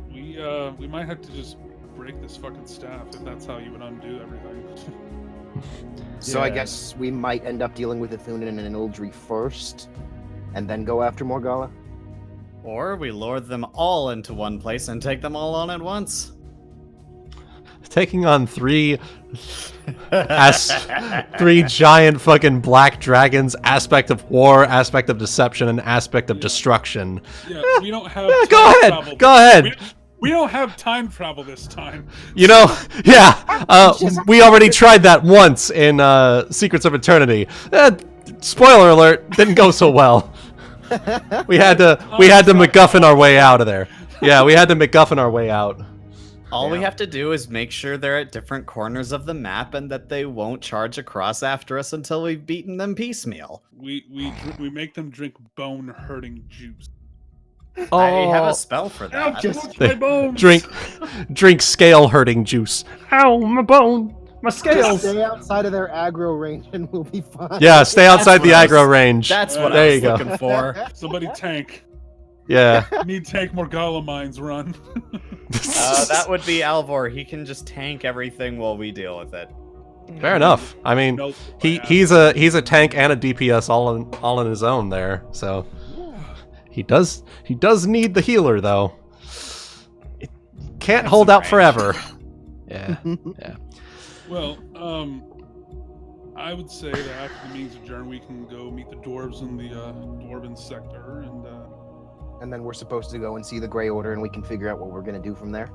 we might have to just break this fucking staff if that's how you would undo everything. So I Yeah. guess we might end up dealing with Ithunin and Ildri first, and then go after Morgalla. Or we lure them all into one place and take them all on at once. Taking on three giant fucking black dragons, aspect of war, aspect of deception, and aspect of destruction. Yeah, we don't have Go time ahead. travel. Go ahead. We don't have time travel this time. You know, yeah, we already tried that once in Secrets of Eternity. Spoiler alert, didn't go so well. We had to MacGuffin our way out of there. Yeah, we had to MacGuffin our way out. All we have to do is make sure they're at different corners of the map and that they won't charge across after us until we've beaten them piecemeal. We make them drink bone-hurting juice. I have a spell for that. Drink scale hurting juice. Ow, my bone, my Just scales. stay outside of their aggro range and we'll be fine. Yeah, stay outside the what I aggro range. That's what There I you was go. looking for. Somebody tank. Yeah. Need tank Morgalla mines run. That would be Alvor. He can just tank everything while we deal with it. Fair enough. I mean, Nope. he's a tank and a DPS all in his own there. So he does need the healer though. It can't hold out forever. Yeah. Yeah. Well, I would say that after the meetings adjourn, we can go meet the dwarves in the dwarven sector, And then we're supposed to go and see the Grey Order, and we can figure out what we're going to do from there.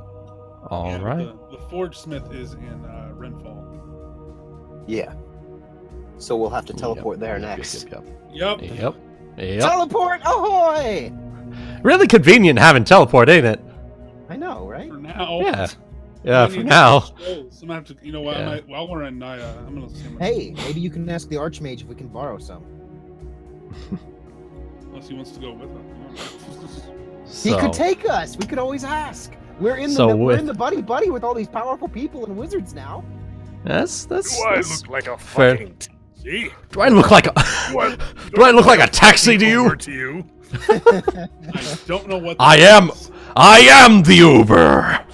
All yeah, right. The Forge Smith is in Renfall. Yeah. So we'll have to teleport there Yep, next. Yep. Yep. Teleport ahoy! Really convenient having teleport, ain't it? I know, right? For now. Yeah. Yeah, I for need now. scrolls. I'm gonna have to, you know what? Yeah. While we're in Naya, I'm gonna see. Hey, maybe you can ask the Archmage if we can borrow some. Unless he wants to go with us. He So, could take us. We could always ask. We're in the So we're with- in the buddy with all these powerful people and wizards now. that's Do I look like a fair. fucking taxi? Do I look like a Do I look like a taxi to you? Over to you? I don't know what. I that am is. I am the Uber.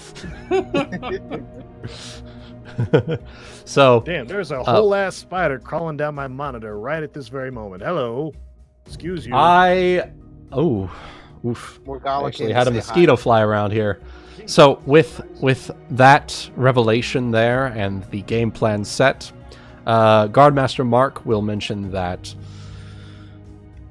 So, Damn, there's a whole ass spider crawling down my monitor right at this very moment. Hello. Excuse you. oof. Morgalla Actually came had to a say mosquito fly around here. So with that revelation there and the game plan set, Guardmaster Mark will mention that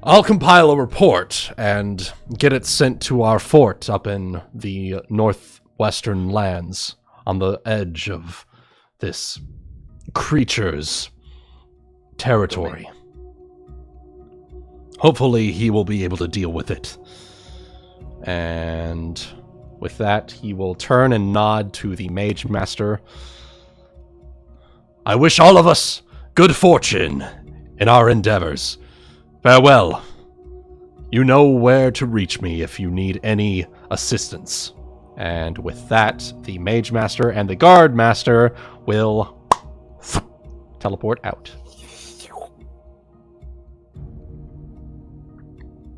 I'll compile a report and get it sent to our fort up in the northwestern lands on the edge of this creature's territory. Hopefully he will be able to deal with it. And with that, he will turn and nod to the Mage Master. I wish all of us good fortune in our endeavors. Farewell. You know where to reach me if you need any assistance. And with that, the Mage Master and the Guard Master will teleport out.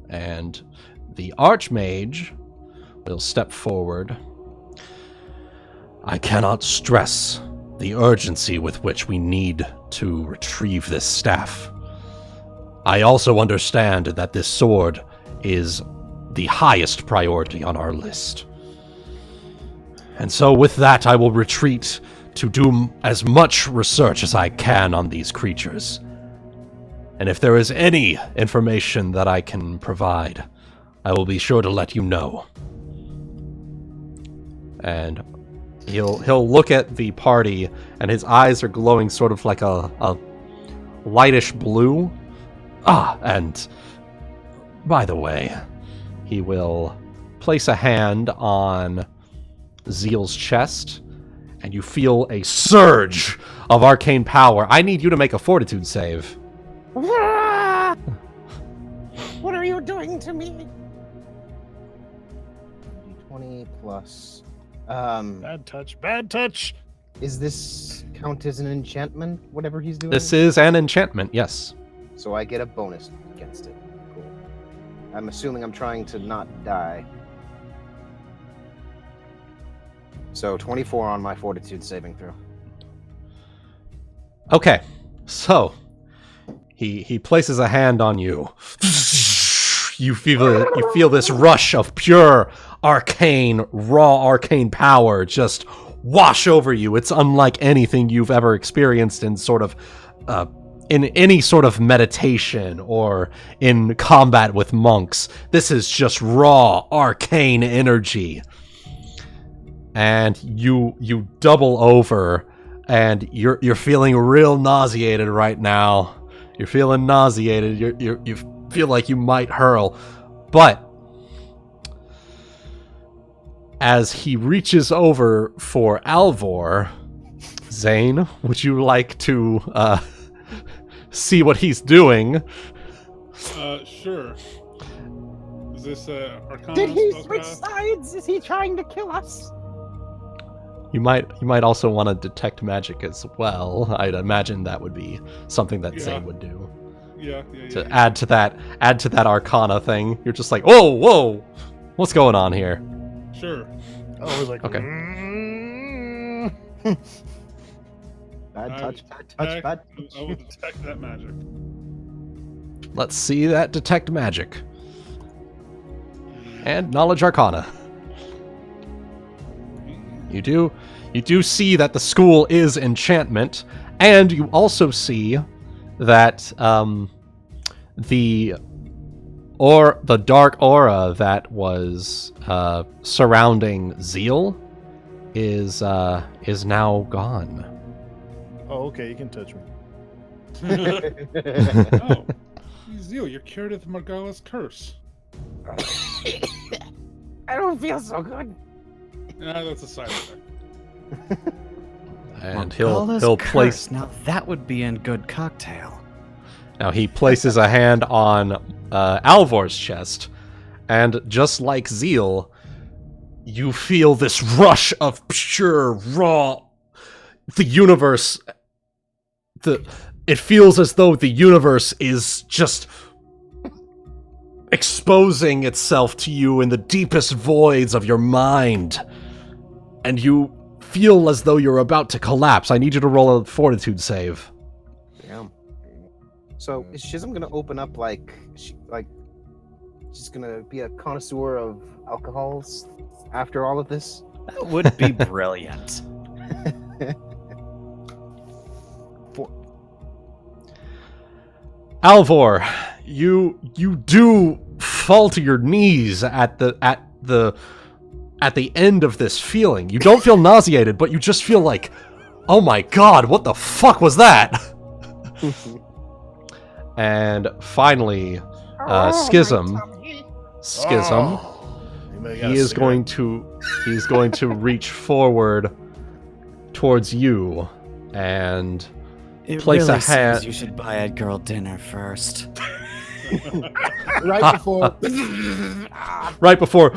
And the Archmage will step forward. I cannot stress the urgency with which we need to retrieve this staff. I also understand that this sword is the highest priority on our list. And so with that, I will retreat to do as much research as I can on these creatures. And if there is any information that I can provide, I will be sure to let you know. And he'll look at the party, and his eyes are glowing sort of like a lightish blue. And by the way, he will place a hand on Zeal's chest, and you feel a surge of arcane power. I need you to make a fortitude save. What are you doing to me? 20 plus. Bad touch. Is this count as an enchantment? Whatever he's doing. This is an enchantment, yes. So I get a bonus against it. Cool. I'm assuming I'm trying to not die. So 24 on my fortitude saving throw. Okay, so he places a hand on you. You feel this rush of pure raw arcane power just wash over you. It's unlike anything you've ever experienced in sort of in any sort of meditation or in combat with monks. This is just raw arcane energy. And you double over, and you're feeling real nauseated right now. You're feeling nauseated. You feel like you might hurl, but as he reaches over for Alvor, Zayne, would you like to see what he's doing? Sure. Is this Arcana? Did he spellcraft? switch sides? Is he trying to kill us? You might also want to detect magic as well. I'd imagine that would be something that Zayne would do. Yeah. To add to that Arcana thing. You're just like, whoa, what's going on here? Sure. Oh, we're like, Okay. Bad touch. I will detect that magic. Let's see that detect magic. And knowledge Arcana. You do see that the school is enchantment, and you also see that the dark aura that was surrounding Zeal is now gone. oh, okay, you can touch me. Oh, Zeal, you're cured of Margala's curse. I don't feel so good. Yeah, that's a side effect. And Margala's he'll curse. place. Now that would be a good cocktail. Now he places a hand on Alvor's chest, and just like Zeal, you feel this rush of pure, raw. The universe. It feels as though the universe is just exposing itself to you in the deepest voids of your mind, and you feel as though you're about to collapse. I need you to roll a fortitude save. Damn. So is Schism gonna open up like she's gonna be a connoisseur of alcohols after all of this? That would be brilliant. Alvor, you do fall to your knees at the end of this feeling. You don't feel nauseated, but you just feel like, oh my god, what the fuck was that? And finally, Schism. He's going to reach forward towards you and It place really a hand. seems you should buy a girl dinner first. Right before. Right before.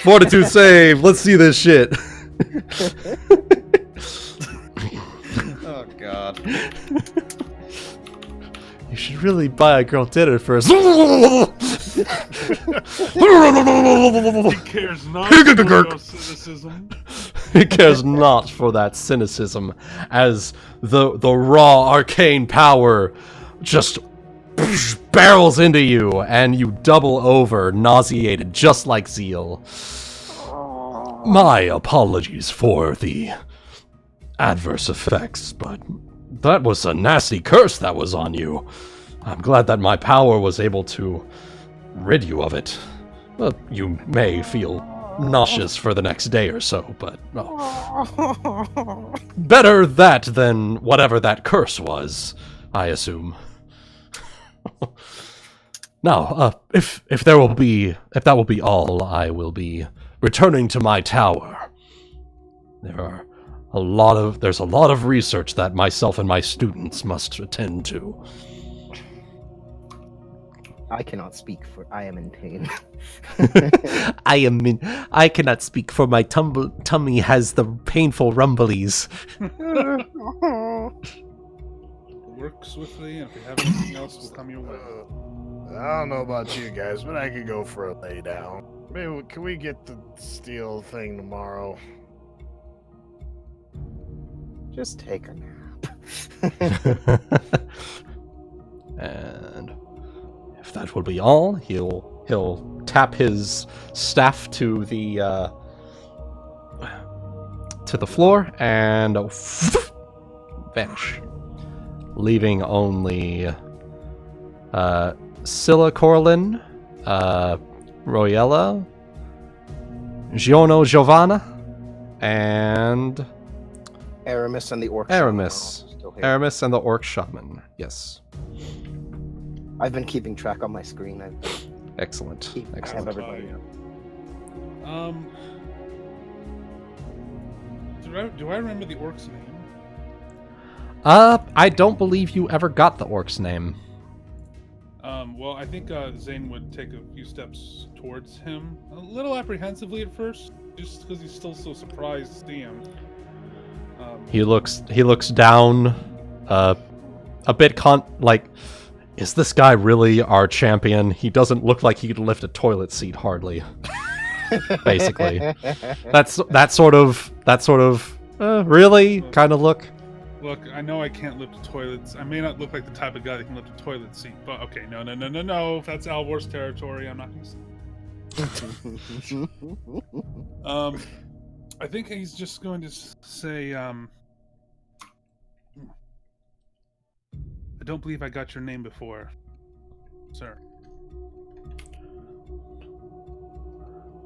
Fortitude save. Let's see this shit. Oh god. You should really buy a girl dinner first. He cares not for your cynicism. He cares not for that cynicism, as the raw arcane power just barrels into you, and you double over, nauseated, just like Zeal. My apologies for the adverse effects, but that was a nasty curse that was on you. I'm glad that my power was able to rid you of it. Well, you may feel nauseous for the next day or so, but better that than whatever that curse was, I assume. Now, if that will be all, I will be returning to my tower. There's a lot of research that myself and my students must attend to. I cannot speak for I am in pain. I cannot speak for my tummy has the painful rumblies. Work swiftly, and if you have anything else, will come your way. I don't know about you guys, but I could go for a lay down. Maybe can we get the steel thing tomorrow? Just take a nap. And if that will be all, he'll tap his staff to the floor and vanish, leaving only Scylla, Coralyn, Royella, Giovanna, and Aramis and the Orc Aramis. Shaman are still here. Aramis and the Orc Shaman, yes. I've been keeping track on my screen. Excellent. I have Excellent. everybody. Do I remember the orc's name? I don't believe you ever got the orc's name. Well, I think Zayne would take a few steps towards him, a little apprehensively at first, just because he's still so surprised to see him. He looks down, a bit is this guy really our champion? He doesn't look like he could lift a toilet seat hardly. Basically, that sort of really kind of look. Look, I know I can't lift toilets. I may not look like the type of guy that can lift a toilet seat, but okay, no. If that's Alvor's territory, I'm not going to say. I think he's just going to say, I don't believe I got your name before, sir.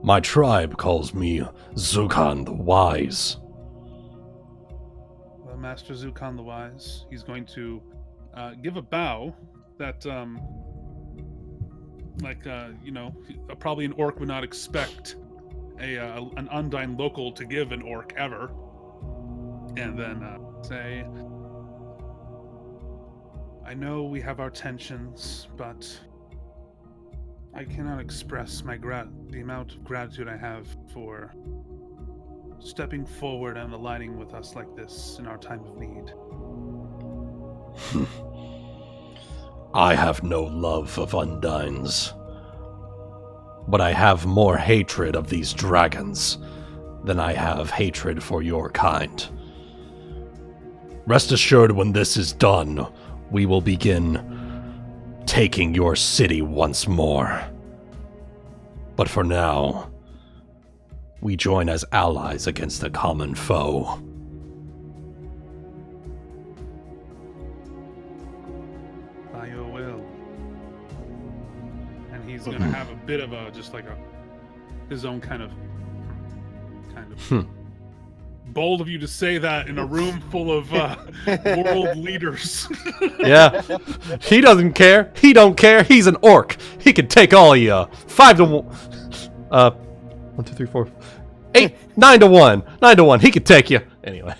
My tribe calls me Zukan the Wise. Master Zukan the Wise. He's going to give a bow that, probably an orc would not expect an Undine local to give an orc ever. And then say, I know we have our tensions, but I cannot express the amount of gratitude I have for stepping forward and aligning with us like this in our time of need. I have no love of Undines, but I have more hatred of these dragons than I have hatred for your kind. Rest assured, when this is done, we will begin taking your city once more. But for now, we join as allies against a common foe. By your will. And he's going to have a bit of his own kind of bold of you to say that in a room full of world leaders. Yeah. He doesn't care. He don't care. He's an orc. He can take all of you. 5 to 1. 1, 2, 3, 4, 8, 9 to 1. 9 to 1. He could take you. Anyway.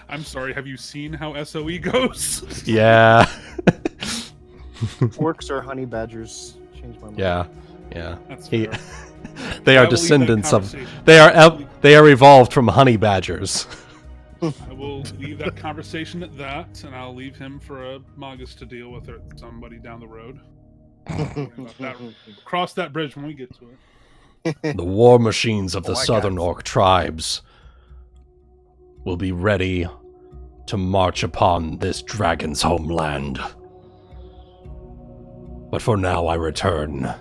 I'm sorry, have you seen how SOE goes? Yeah. Orcs are honey badgers. Change my mind. Yeah. That's fair. They are descendants of. They are evolved from honey badgers. I will leave that conversation at that, and I'll leave him for a Magus to deal with, or somebody down the road. Cross that bridge when we get to it. The war machines of the I Southern got it. Orc tribes will be ready to march upon this dragon's homeland. But for now, I return.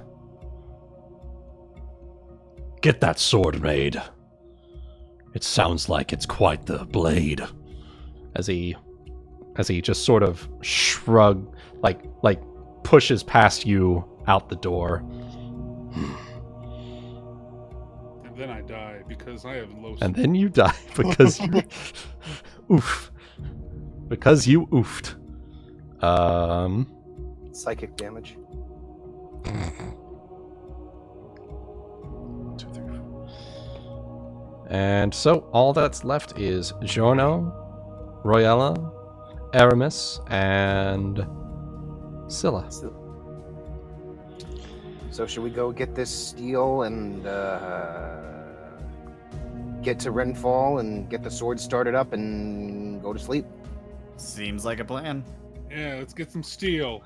Get that sword made. It sounds like it's quite the blade. As he just sort of like pushes past you out the door. And then I die because I have low. And then you die because you oof. Because you oofed. Psychic damage. 2, 3, 4. And so all that's left is Giorno, Royella, Aramis, and Scylla. So should we go get this steel and get to Renfall and get the sword started up and go to sleep? Seems like a plan. Yeah, let's get some steel.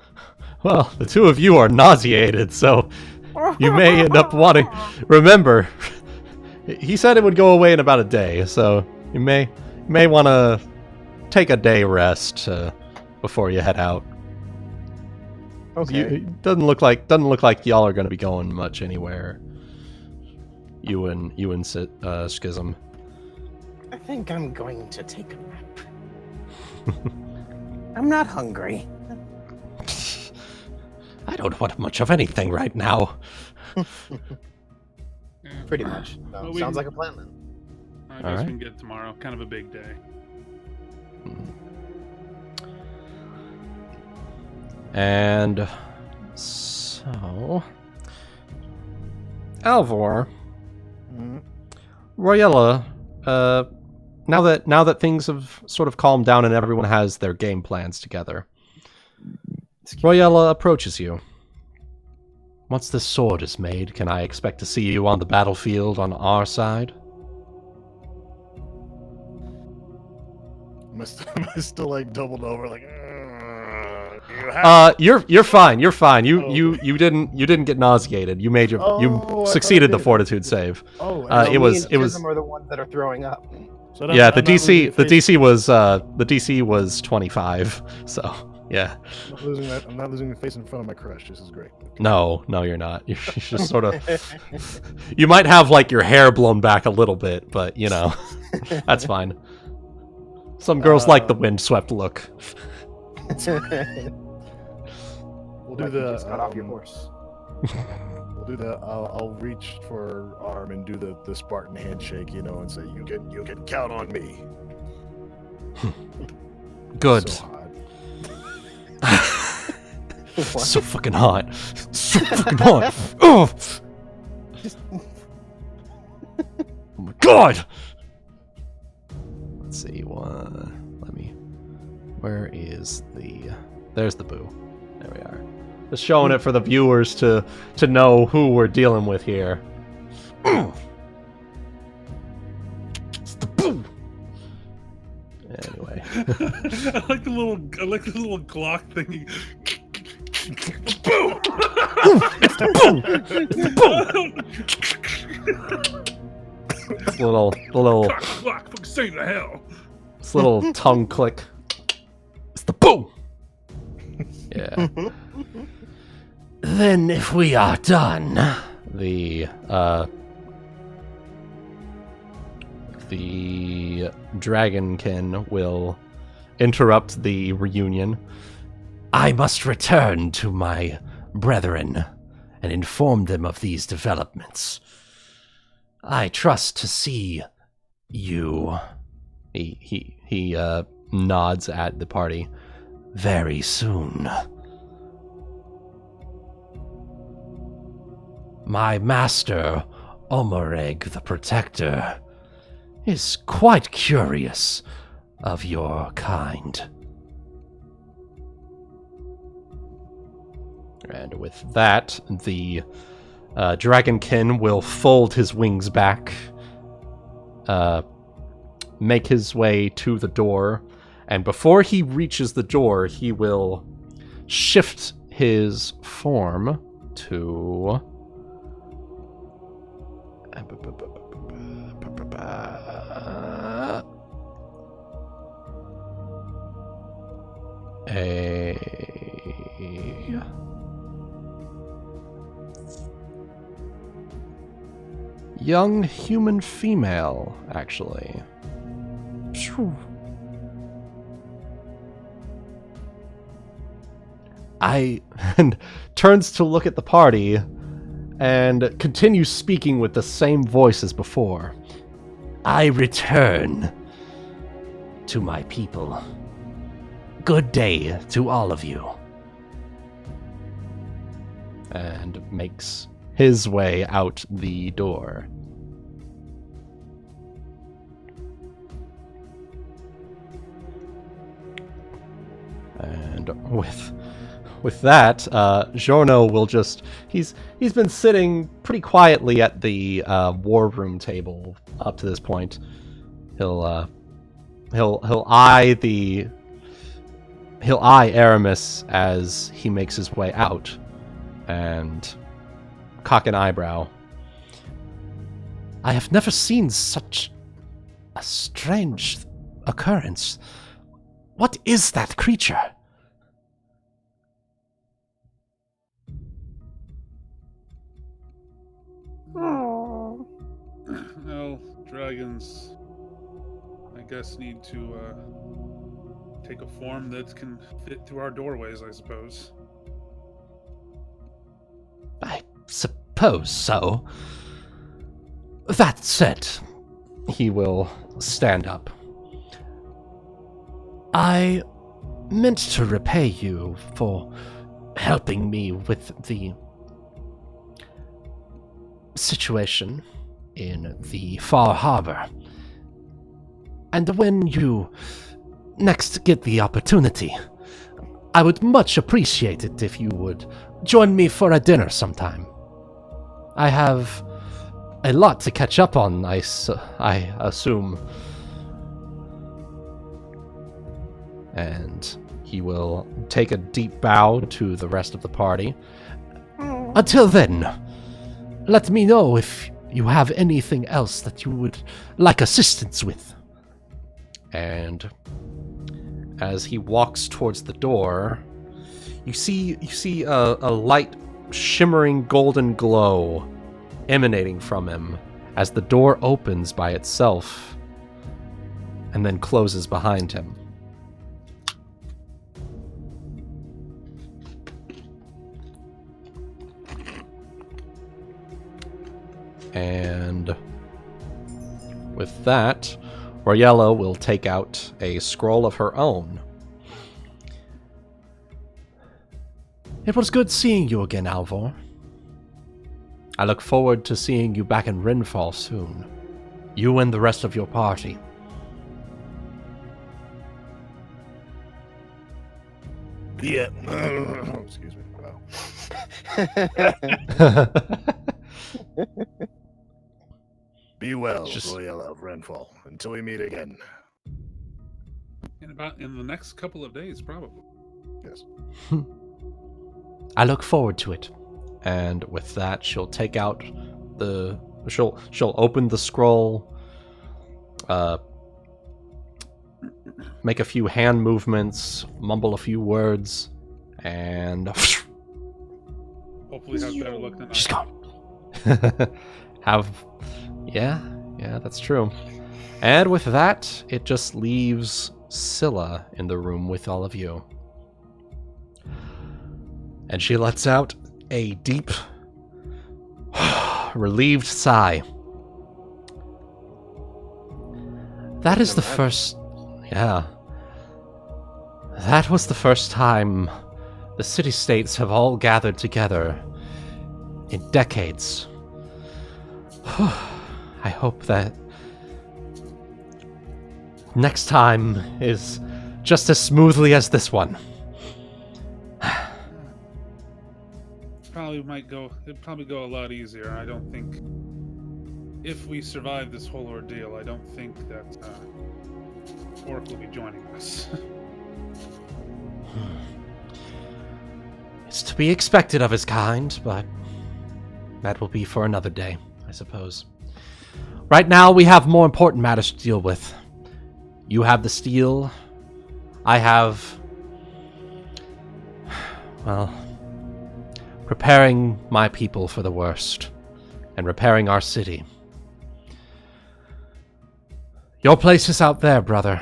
Well, the two of you are nauseated, so you may end up wanting... Remember, he said it would go away in about a day, so you may want to take a day rest before you head out. Okay. It doesn't look like y'all are going to be going much anywhere. You and Schism. I think I'm going to take a nap. I'm not hungry. I don't want much of anything right now. Yeah. Pretty much. So, Well, we sounds can- like a plan then. I guess Alright. we can get it tomorrow. Kind of a big day. And so, Alvor, Royella, now that things have sort of calmed down and everyone has their game plans together, Royella approaches you. Once this sword is made, can I expect to see you on the battlefield on our side? Am I still like doubled over like? You have You're fine. You're fine. Oh. You didn't get nauseated. You made your Oh, I you thought succeeded I the did. fortitude save. oh, Uh, So it me was- and it was- Schism are the ones that are throwing up. so Yeah, I'm the not losing DC face- was 25. So yeah, I'm not losing the face in front of my crush. This is great. no, you're not. You're just sort of. You might have like your hair blown back a little bit, but you know, that's fine. Some girls like the windswept look. We'll do Like you the just got off your horse. We'll do the. I'll reach for her arm and do the Spartan handshake, and say you can count on me. Good. So hot. So fucking hot. So fucking hot. Oh. Oh my god. Let's see. Where is the? There's the boo. There we are. Just showing it for the viewers to know who we're dealing with here. It's the boo. Anyway. I like the little Glock thingy. It's the boo. It's the boo. It's little Glock, fucking say the hell. this little tongue click. It's the boo. Yeah. Then if we are done, the Dragonkin will interrupt the reunion. I must return to my brethren and inform them of these developments. I trust to see you. He nods at the party. Very soon. My master, Omoreg the Protector, is quite curious of your kind. And with that, the Dragonkin will fold his wings back, make his way to the door, and before he reaches the door, he will shift his form to a young human female, actually. And turns to look at the party and continues speaking with the same voice as before. I return to my people. Good day to all of you. And makes his way out the door. And with that, Giorno will just he's been sitting pretty quietly at the war room table up to this point. He'll eye Aramis as he makes his way out and cock an eyebrow. I have never seen such a strange occurrence. What is that creature? Well, dragons, I guess, need to take a form that can fit through our doorways, I suppose. I suppose so. That said, he will stand up. I meant to repay you for helping me with the situation in the Far Harbor. And when you next get the opportunity, I would much appreciate it if you would join me for a dinner sometime. I have a lot to catch up on, I assume. And he will take a deep bow to the rest of the party. Until then, let me know if you have anything else that you would like assistance with. And as he walks towards the door, you see a light shimmering golden glow emanating from him as the door opens by itself and then closes behind him. And with that, Royella will take out a scroll of her own. It was good seeing you again, Alvor. I look forward to seeing you back in Rinfall soon. You and the rest of your party. Yeah. Excuse me. Wow. Be well, Royella of Renfall, until we meet again. In the next couple of days, probably. Yes. I look forward to it. And with that, she'll take out she'll open the scroll, make a few hand movements, mumble a few words, and hopefully have better luck than she's I. gone. Yeah, that's true. And with that, it just leaves Scylla in the room with all of you. And she lets out a deep, relieved sigh. That is the first... Yeah. That was the first time the city-states have all gathered together in decades. I hope that next time is just as smoothly as this one. It'd probably go a lot easier. I don't think if we survive this whole ordeal, I don't think that Orc will be joining us. It's to be expected of his kind, but that will be for another day, I suppose. Right now, we have more important matters to deal with. You have the steel. I have... well... preparing my people for the worst. And repairing our city. Your place is out there, brother.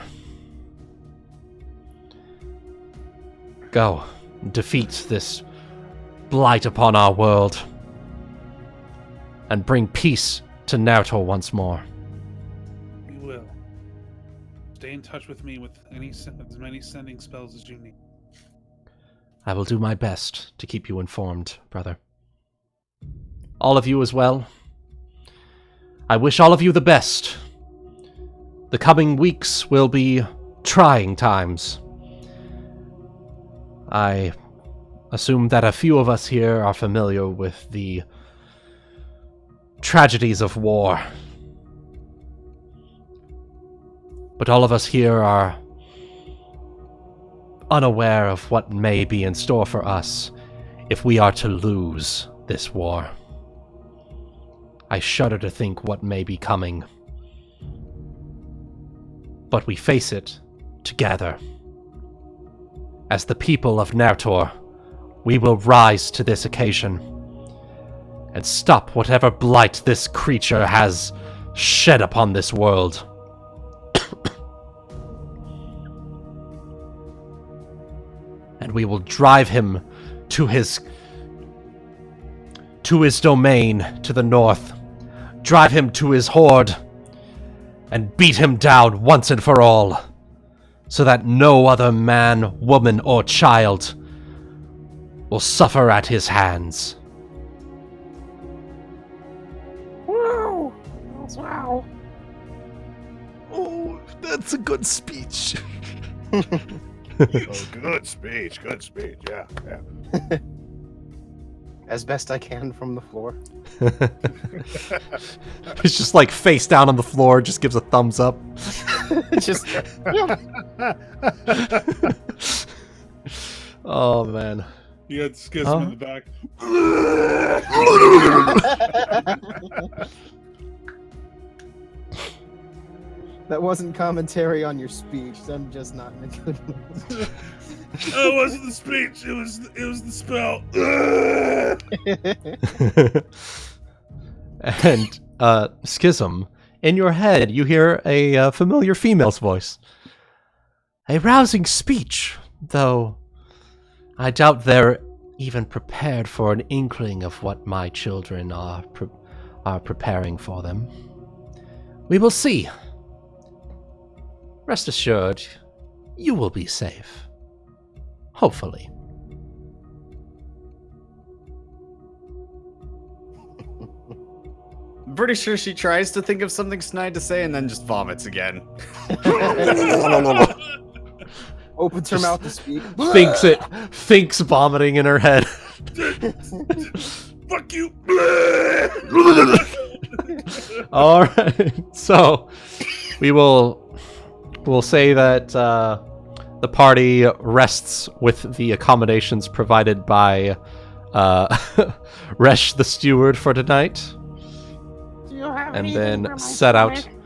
Go. Defeat this blight upon our world. And bring peace to Narr'tor once more. We will. Stay in touch with me with as many sending spells as you need. I will do my best to keep you informed, brother. All of you as well. I wish all of you the best. The coming weeks will be trying times. I assume that a few of us here are familiar with the tragedies of war. But all of us here are unaware of what may be in store for us if we are to lose this war. I shudder to think what may be coming. But we face it together. As the people of Narr'tor, we will rise to this occasion and stop whatever blight this creature has shed upon this world. And we will drive him to his domain to the north, drive him to his horde, and beat him down once and for all, so that no other man, woman, or child will suffer at his hands. Wow! Wow! Oh, that's a good speech. Oh, good speech, yeah. As best I can from the floor. He's just like face down on the floor, just gives a thumbs up. Just Oh man. You had Schism in the back. that wasn't commentary on your speech. I'm just not in a good mood. Oh, it wasn't the speech. It was the spell. And Schism, in your head, you hear a familiar female's voice. A rousing speech, though I doubt they're even prepared for an inkling of what my children are preparing for them. We will see. Rest assured, you will be safe. Hopefully. I'm pretty sure she tries to think of something snide to say and then just vomits again. Opens her mouth to speak. Thinks vomiting in her head. Fuck you. All right. So we'll say that the party rests with the accommodations provided by Resh the steward for tonight, Do you have and anything for then my set out. stomach?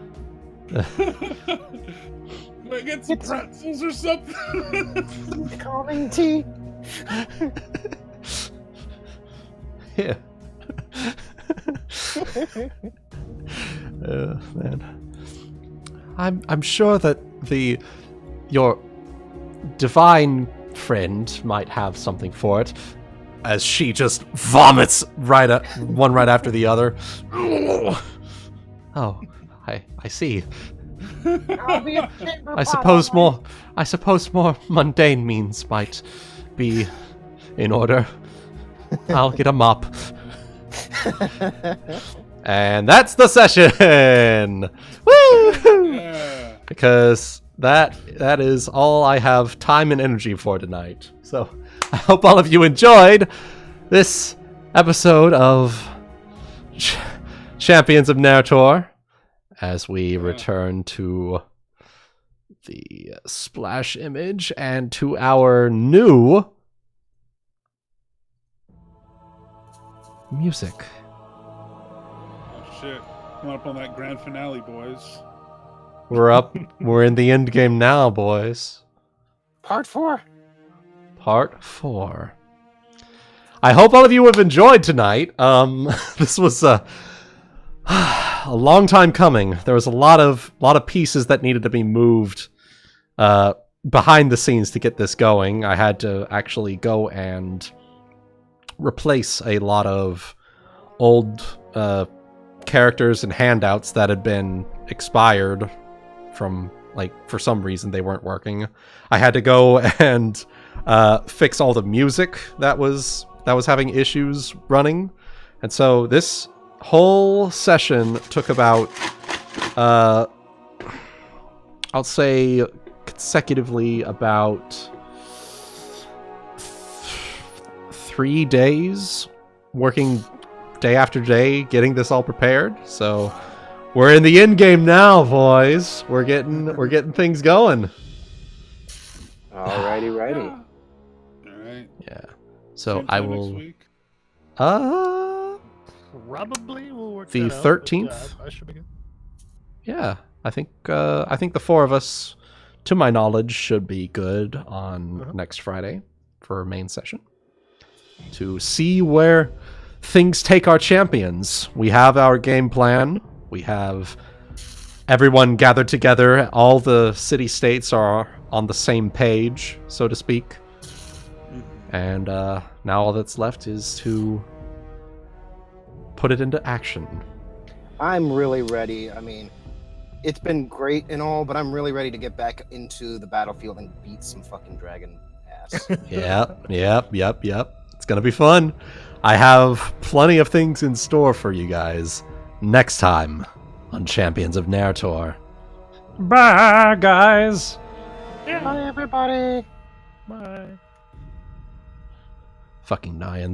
Can I get some pretzels or something? Calming tea. Yeah. Man. I'm sure that your divine friend might have something for it, as she just vomits one right after the other. Oh, I see. I'll be a chamber I pot, suppose more mundane means might be in order. I'll get a mop. And that's the session. Woo! Yeah. Because that is all I have time and energy for tonight. So I hope all of you enjoyed this episode of Champions of Narr'tor, as we return to the splash image and to our new music. Oh shit! Coming up on that grand finale, boys. We're in the end game now, boys. Part 4. Part 4. I hope all of you have enjoyed tonight. This was a long time coming. There was a lot of pieces that needed to be moved behind the scenes to get this going. I had to actually go and replace a lot of old characters and handouts that had been expired from, like, for some reason they weren't working. I had to go and fix all the music that was having issues running. And so this whole session took about I'll say consecutively about 3 days, working day after day, getting this all prepared. So we're in the end game now, boys. We're getting things going. Alrighty, righty. All right. Yeah. So Same I time next will week? Probably we'll work The that out, but, 13th? I should be good. Yeah, I think the 4 of us, to my knowledge, should be good on next Friday for our main session to see where things take our champions. We have our game plan. We have everyone gathered together. All the city-states are on the same page, so to speak. And now all that's left is to put it into action. I'm really ready. I mean, it's been great and all, but I'm really ready to get back into the battlefield and beat some fucking dragon ass. Yep. It's gonna be fun. I have plenty of things in store for you guys next time on Champions of Narr'tor. Bye, guys. Bye, everybody. Bye. Fucking Nyans.